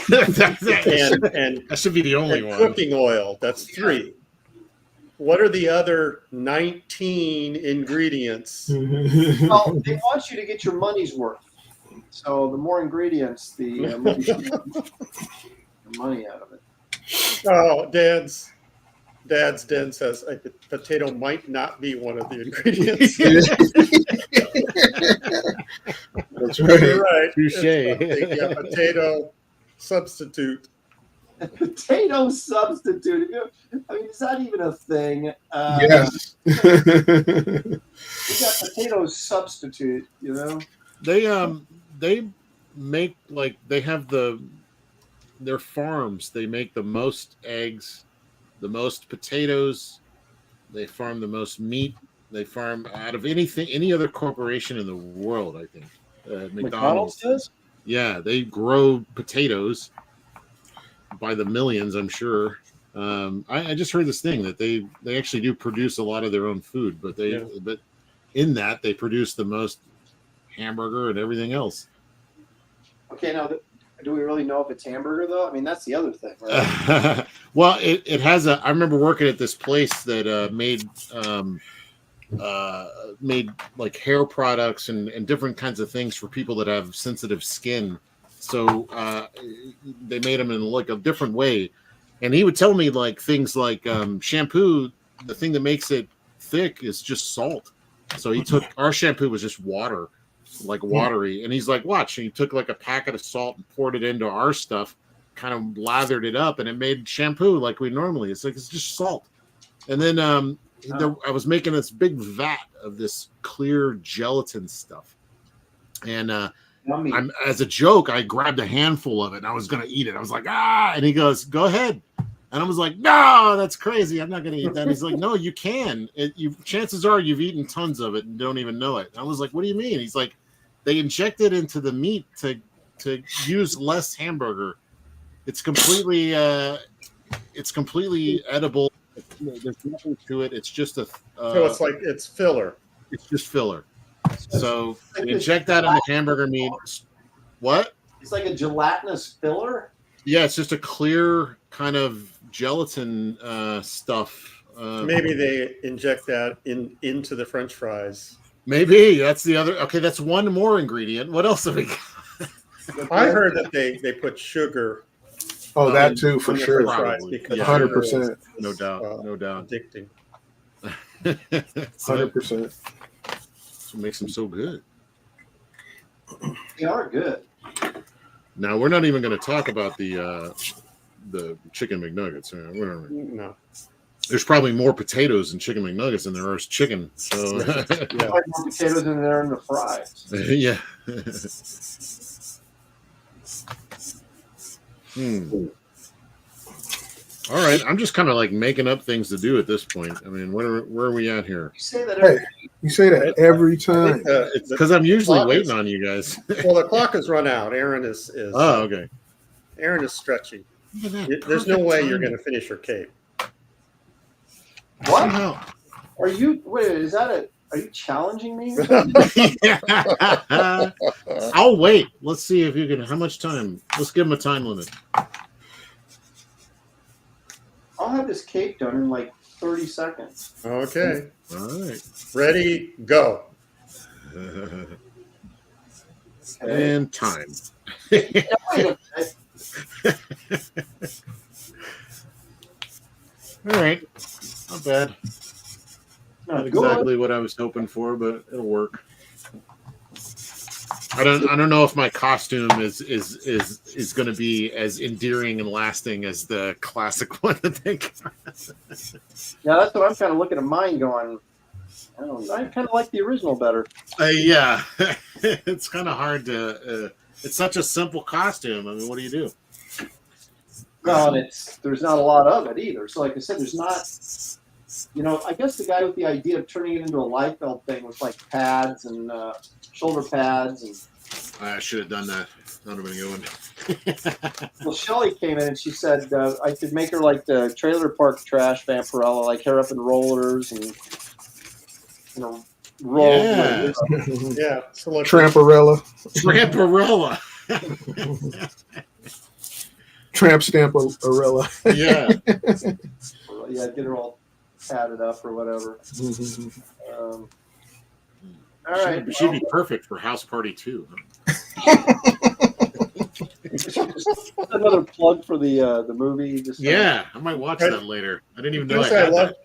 and That should be the only one. cooking oil. That's 3. What are the other 19 ingredients? Well, they want you to get your money's worth. So the more ingredients, the more you should get your money out of it. Oh, Dad's Den says a potato might not be one of the ingredients. That's right. You're right. Touche. It's a potato substitute. Potato substitute. I mean, is that even a thing? Yes. We got potato substitute, They make they have their farms. They make the most eggs, the most potatoes. They farm the most meat. They farm out of any other corporation in the world. I think McDonald's does? Yeah, they grow potatoes by the millions. I'm sure. I just heard this thing that they actually do produce a lot of their own food, but but in that they produce the most hamburger and everything else. Okay, now do we really know if it's hamburger though? I mean, that's the other thing, right? Well, it has a. I remember working at this place that made like hair products and different kinds of things for people that have sensitive skin. So they made them in like a different way. And he would tell me like things like shampoo, the thing that makes it thick is just salt. So he took our shampoo was just water, like watery. And he's like, watch. And he took like a packet of salt and poured it into our stuff, kind of lathered it up, and it made shampoo like we normally. It's like it's just salt. And then I was making this big vat of this clear gelatin stuff. And as a joke, I grabbed a handful of it and I was going to eat it. I was like, and he goes, go ahead. And I was like, no, that's crazy. I'm not going to eat that. And he's like, no, you can. Chances are you've eaten tons of it and don't even know it. And I was like, what do you mean? He's like, they inject it into the meat to use less hamburger. It's completely edible. There's nothing to it. It's just so it's like it's filler. It's just filler. So they inject that into hamburger meat. What? It's like a gelatinous filler. Yeah, it's just a clear kind of gelatin stuff. Maybe they inject that into the French fries. Maybe that's the other. Okay, that's one more ingredient. What else have we got? I heard that they put sugar. Oh, that too, for sure. 100%. No doubt. No doubt. Addicting. 100%. That's what makes them so good. They are good. Now we're not even going to talk about the chicken McNuggets. No. There's probably more potatoes in chicken McNuggets than there is chicken. So yeah. More potatoes in there in the fries. Yeah. All right, I'm just kind of like making up things to do at this point. I mean, where are we at here? You say that every time. It's because I'm usually waiting on you guys. Well, the clock has run out. Aaron is. Oh, okay. Aaron is stretching. There's no way you're going to finish your cape. What? Are you? Wait, is that a? Are you challenging me? I'll wait. Let's see if you can. How much time? Let's give him a time limit. I'll have this cape done in like 30 seconds. Okay. All right. Ready, go. And time. All right. Not bad. Not exactly what I was hoping for, but it'll work. I don't know if my costume is going to be as endearing and lasting as the classic one that they got. Yeah, that's what I'm kind of looking at mine going. I kind of like the original better. Yeah, it's kind of hard to. It's such a simple costume. I mean, what do you do? Well, and there's not a lot of it either. So, like I said, there's not. I guess the guy with the idea of turning it into a Liefeld thing with like pads and shoulder pads and. I should have done that. That would have been a good one. Well, Shelly came in and she said I could make her like the trailer park trash Vampirella, like hair up in rollers and roll. Yeah. Yeah. So Tramparella. Tramparella. Tramp Stamparella. Yeah. Yeah, get her all padded up or whatever. All right. She'd be perfect for House Party 2. Another plug for the movie. Yeah, I might watch that later. I didn't even know that.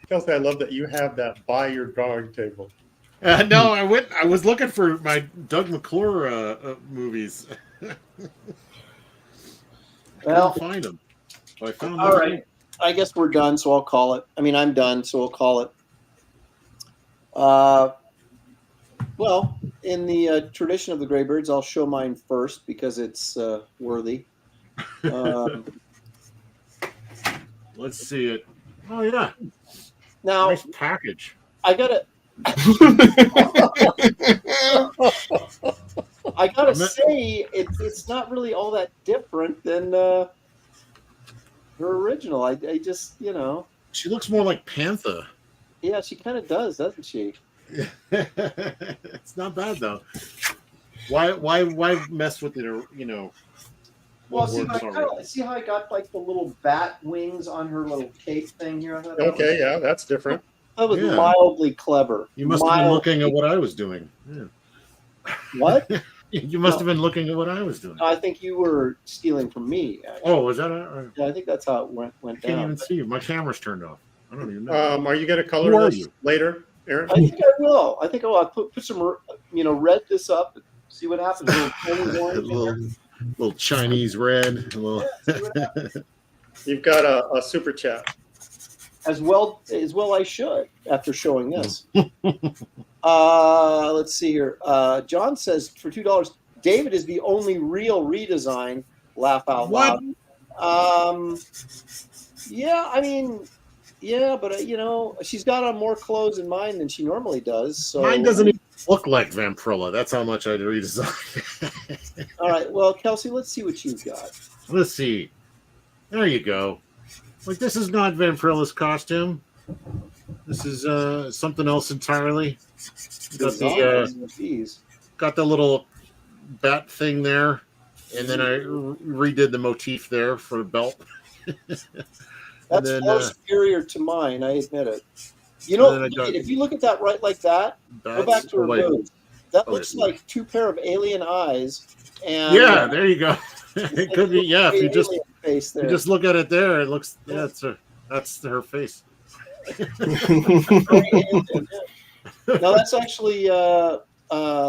Kelsey, I love that you have that by your drawing table. No, I was looking for my Doug McClure movies. Well, find them. So I found all right. I guess we're done, so I'll call it. I mean, I'm done, so we'll call it. Well, in the tradition of the Graybeards, I'll show mine first because it's worthy. Let's see it. Oh yeah. Now, nice package. I gotta say, it's not really all that different than her original. I just, She looks more like Panther. Yeah, she kind of does, doesn't she? It's not bad though. Why mess with it? Well, see how I got like the little bat wings on her little cape thing here. Okay, yeah, that's different. That was mildly clever. You must have been looking at what I was doing. Yeah. What? You must have been looking at what I was doing. I think you were stealing from me. Actually. Oh, was that? Yeah, I think that's how it went I can't down. even see you. My camera's turned off. I don't even know. Are you going to color Who are this you? later, Aaron? I think I will. I think I'll put some, red this up. See what happens. A little Chinese red. A little. You've got a super chat. As well I should after showing this. Let's see here. John says for $2, David is the only real redesign. Laugh out loud. Yeah, I mean, yeah, but she's got on more clothes in mine than she normally does. So Mine doesn't even look like Vampirella. That's how much I redesigned. All right, well, Kelsey, let's see what you've got. Let's see. There you go. Like, this is not Vampirella's costume. This is something else entirely. Got the little bat thing there, and then I redid the motif there for the belt. That's far superior to mine, I admit it. If you look at that right like that, go back to her boobs. That looks like two pair of alien eyes. And yeah, there you go. It could be, yeah. If you just look at it there, it looks. Yeah, that's her face. No,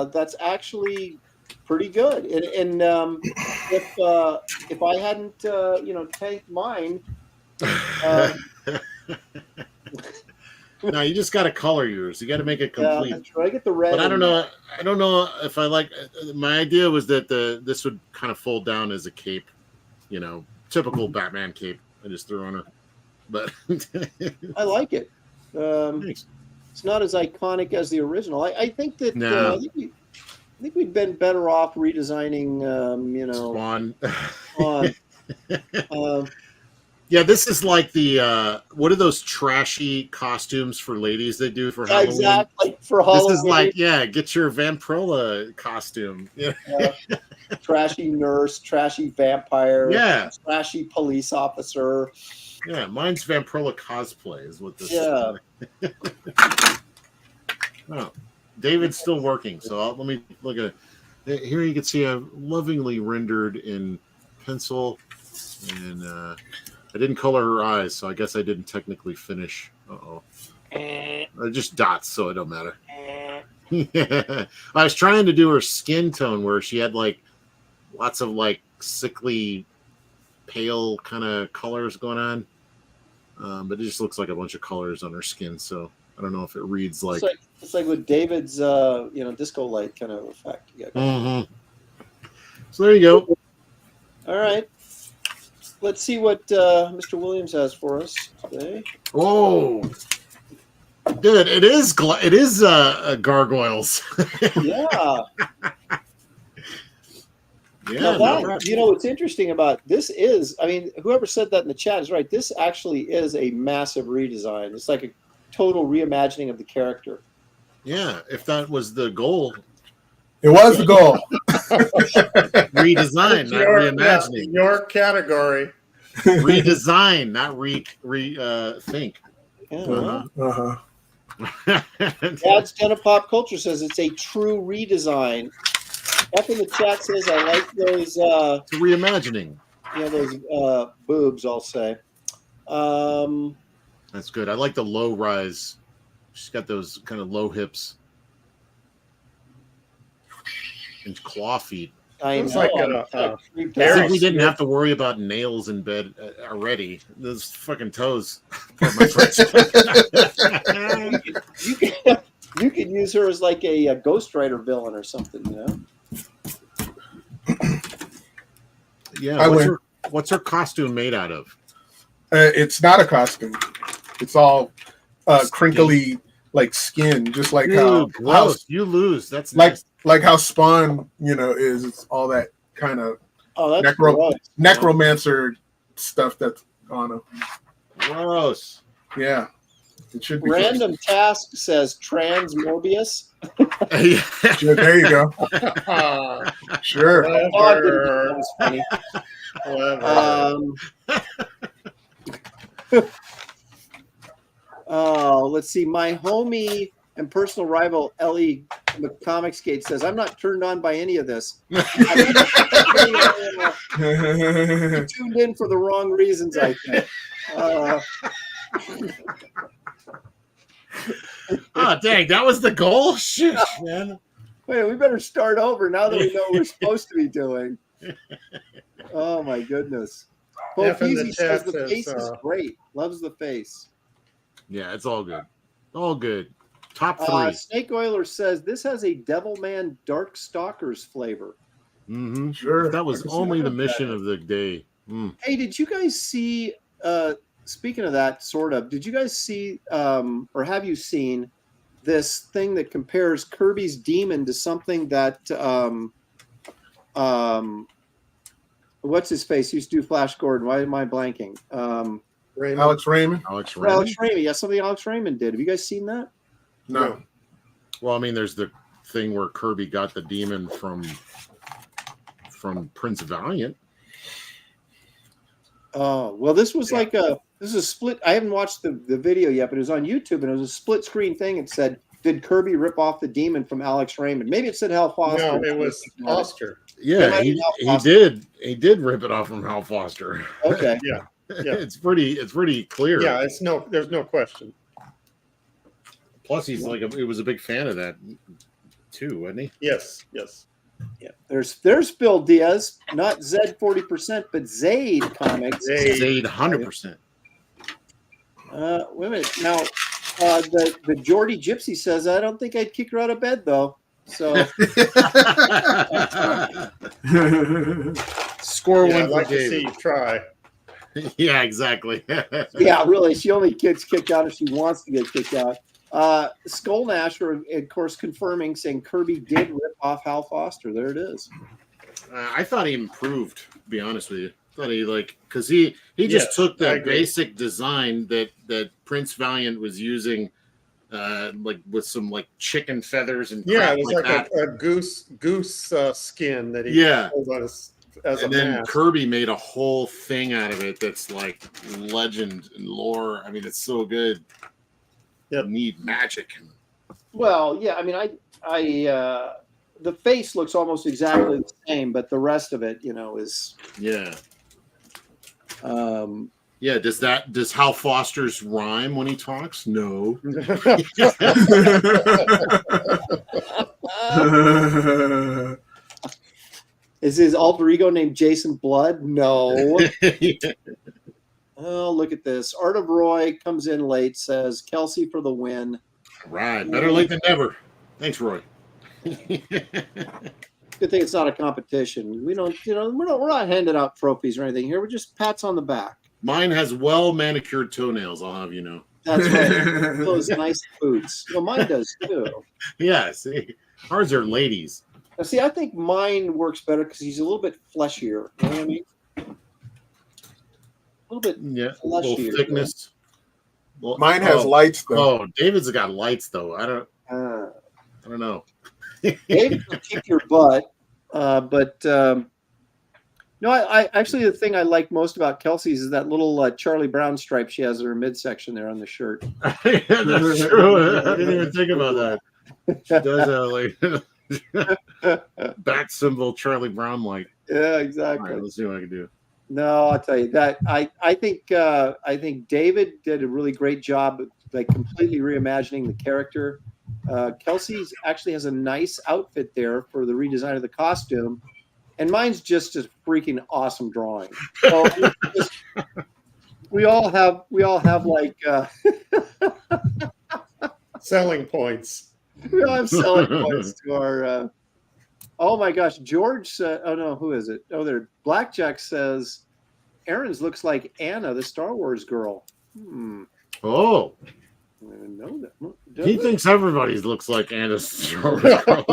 that's actually pretty good. And if I hadn't tanked mine. No, you just got to color yours. You got to make it complete. Yeah, that's right. I get the red. But I don't know. I don't know if I like. My idea was that this would kind of fold down as a cape, typical Batman cape. I just threw on her, but I like it. It's not as iconic as the original. I think that. No. I think we'd been better off redesigning. Spawn. Yeah, this is like the what are those trashy costumes for ladies they do for Halloween? Exactly, for Halloween. This is like, get your Vampirella costume. Yeah. Trashy nurse, trashy vampire, trashy police officer. Yeah, mine's Vampirella cosplay is what this is. Oh, David's still working, so let me look at it. Here you can see I've lovingly rendered in pencil, and I didn't color her eyes, so I guess I didn't technically finish. Just dots, so it don't matter. I was trying to do her skin tone where she had like lots of like sickly, pale kind of colors going on, but it just looks like a bunch of colors on her skin. So I don't know if it reads like it's like with David's disco light kind of effect. Mm-hmm. So there you go. All right. Let's see what Mr. Williams has for us today. Oh, dude, it is gargoyles. Yeah. Yeah. What's interesting about this is, I mean, whoever said that in the chat is right. This actually is a massive redesign. It's like a total reimagining of the character. Yeah, if that was the goal. It was the goal. Redesign, not reimagining. Your category. Redesign, not think. Yeah. Dad's Ton of Pop Culture says it's a true redesign. F in the chat says I like those. It's a reimagining. Yeah, those boobs. I'll say. That's good. I like the low rise. She's got those kind of low hips and claw feet. I know. I think we didn't have to worry about nails in bed already. Those fucking toes. You could use her as like a Ghost Rider villain or something, Yeah. What's her costume made out of? It's not a costume. It's all crinkly, like skin, just like how you lose. That's like nice. Like how Spawn, is. It's all that kind of necromancer stuff that's on him. Gross. Yeah. It should be Random Task says trans Morbius. Sure, there you go. Sure. That was funny. Let's see. My homie and personal rival Ellie from the Comics Gate says, I'm not turned on by any of this. You tuned in for the wrong reasons, I think. Oh, dang, that was the goal? Shit, man. Wait, we better start over now that we know what we're supposed to be doing. Oh, my goodness. F in the Polfeezy says chat the says, face is great. Loves the face. Yeah, it's all good. All good. Top 3. Snake Oiler says this has a Devilman Dark Stalkers flavor. Mm-hmm. Sure. That was only the mission of the day. Mm. Hey, did you guys see, speaking of that, sort of, did you guys see, or have you seen this thing that compares Kirby's Demon to something that, what's his face? He used to do Flash Gordon. Why am I blanking? Raymond. Alex Raymond? Alex Alex Raymond. Raymond. Yeah, something Alex Raymond did. Have you guys seen that? No. Well, I mean, there's the thing where Kirby got the demon from Prince Valiant. Oh, well, this was like this is a split. I haven't watched the video yet, but it was on YouTube, and it was a split screen thing. It said, did Kirby rip off the demon from Alex Raymond? Maybe it said Hal Foster. No, it was Foster. Yeah, he did. He did rip it off from Hal Foster. Okay. Yeah. It's pretty clear. Yeah, there's no question. Plus, he was a big fan of that too, wasn't he? Yes. Yeah. There's Bill Diaz, not Zed 40%, but Zaid Comics. Zaid 100%. Wait a minute. Now, the Geordie Gypsy says, I don't think I'd kick her out of bed though. So Score one I'd for like to see David. you try. Yeah, exactly. yeah, really. She only gets kicked out if she wants to get kicked out. Skull Nasher, of course, confirming, saying Kirby did rip off Hal Foster. There it is. I thought he improved, to be honest with you. I thought he because he just took the basic design that Prince Valiant was using, with some chicken feathers and it was that. a goose skin that he pulled on as and then Kirby made a whole thing out of it that's like legend and lore. I mean, it's so good. Yep. Need magic. Well, yeah. I mean, I the face looks almost exactly the same, but the rest of it, is yeah. Does Hal Foster's rhyme when he talks? No. Is his alter ego named Jason Blood? No. Oh, look at this. Art of Roy comes in late, says Kelsey for the win. Right. Better late than never. Thanks, Roy. Good thing it's not a competition. We don't, we're not handing out trophies or anything here. We're just pats on the back. Mine has well manicured toenails, I'll have you know. That's right. Those nice boots. Well, mine does too. Yeah, see. Ours are ladies. Now, see, I think mine works better because he's a little bit fleshier. You know what I mean? A little bit fleshier. A little thickness. Well, mine has lights though. Oh, David's got lights though. I don't know. David will kick your butt, but no, I actually the thing I like most about Kelsey's is that little Charlie Brown stripe she has in her midsection there on the shirt. Yeah, that's true. I didn't even think about that. She does bat symbol Charlie Brown like. Yeah, exactly. All right, let's see what I can do. No, I'll tell you that I think David did a really great job, completely reimagining the character. Kelsey's actually has a nice outfit there for the redesign of the costume, and mine's just a freaking awesome drawing. So we all have selling points. We all have selling points to our. Oh my gosh, George said, oh no, who is it? Oh, there. Blackjack says, Aaron's looks like Anna, the Star Wars girl. Oh. I didn't know that. He thinks everybody's looks like Anna Star Wars girl.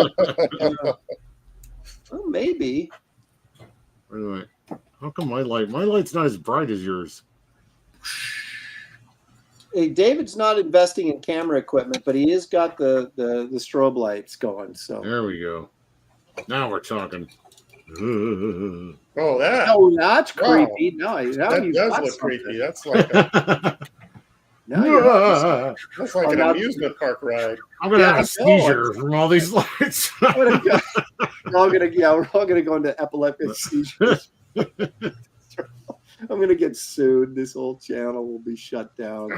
Well, maybe. Anyway, how come my light's not as bright as yours? Hey, David's not investing in camera equipment, but he has got the strobe lights going. So there we go. Now we're talking. Oh, that's creepy. No, that does look creepy. That's like Now you're That's like Oh, an now- amusement park ride. I'm gonna Yeah, have a seizure from all these lights. we're all gonna go into epileptic seizures. I'm gonna get sued. This whole channel will be shut down.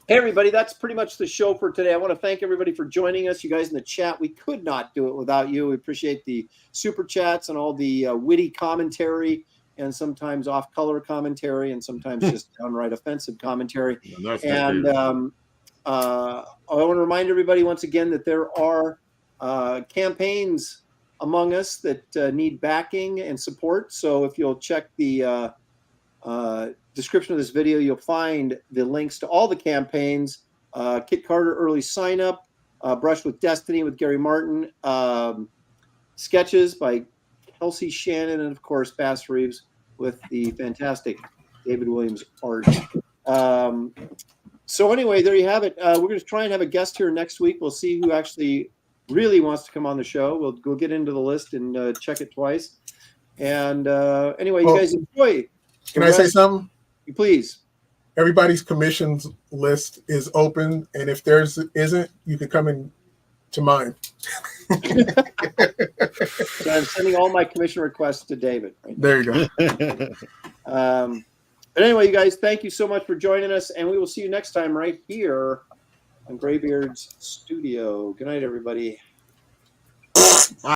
Hey everybody, that's pretty much the show for today. I want to thank everybody for joining us. You guys in the chat, we could not do it without you. We appreciate the super chats and all the witty commentary, and sometimes off-color commentary, and sometimes just downright offensive commentary. And I want to remind everybody once again that there are campaigns among us that need backing and support. So if you'll check the description of this video, you'll find the links to all the campaigns. Kit Carter early sign up, Brush with Destiny with Gary Martin, sketches by Kelsey Shannon, and of course Bass Reeves with the fantastic David Williams art. So anyway, there you have it. We're going to try and have a guest here next week. We'll see who actually really wants to come on the show. We'll get into the list and check it twice. And anyway, you guys enjoy. Can I say something? Please. Everybody's commissions list is open, and if theirs isn't, you can come in to mine. So I'm sending all my commission requests to David. Right? There you go. But anyway, you guys, thank you so much for joining us, and we will see you next time right here on Graybeard's Studio. Good night, everybody.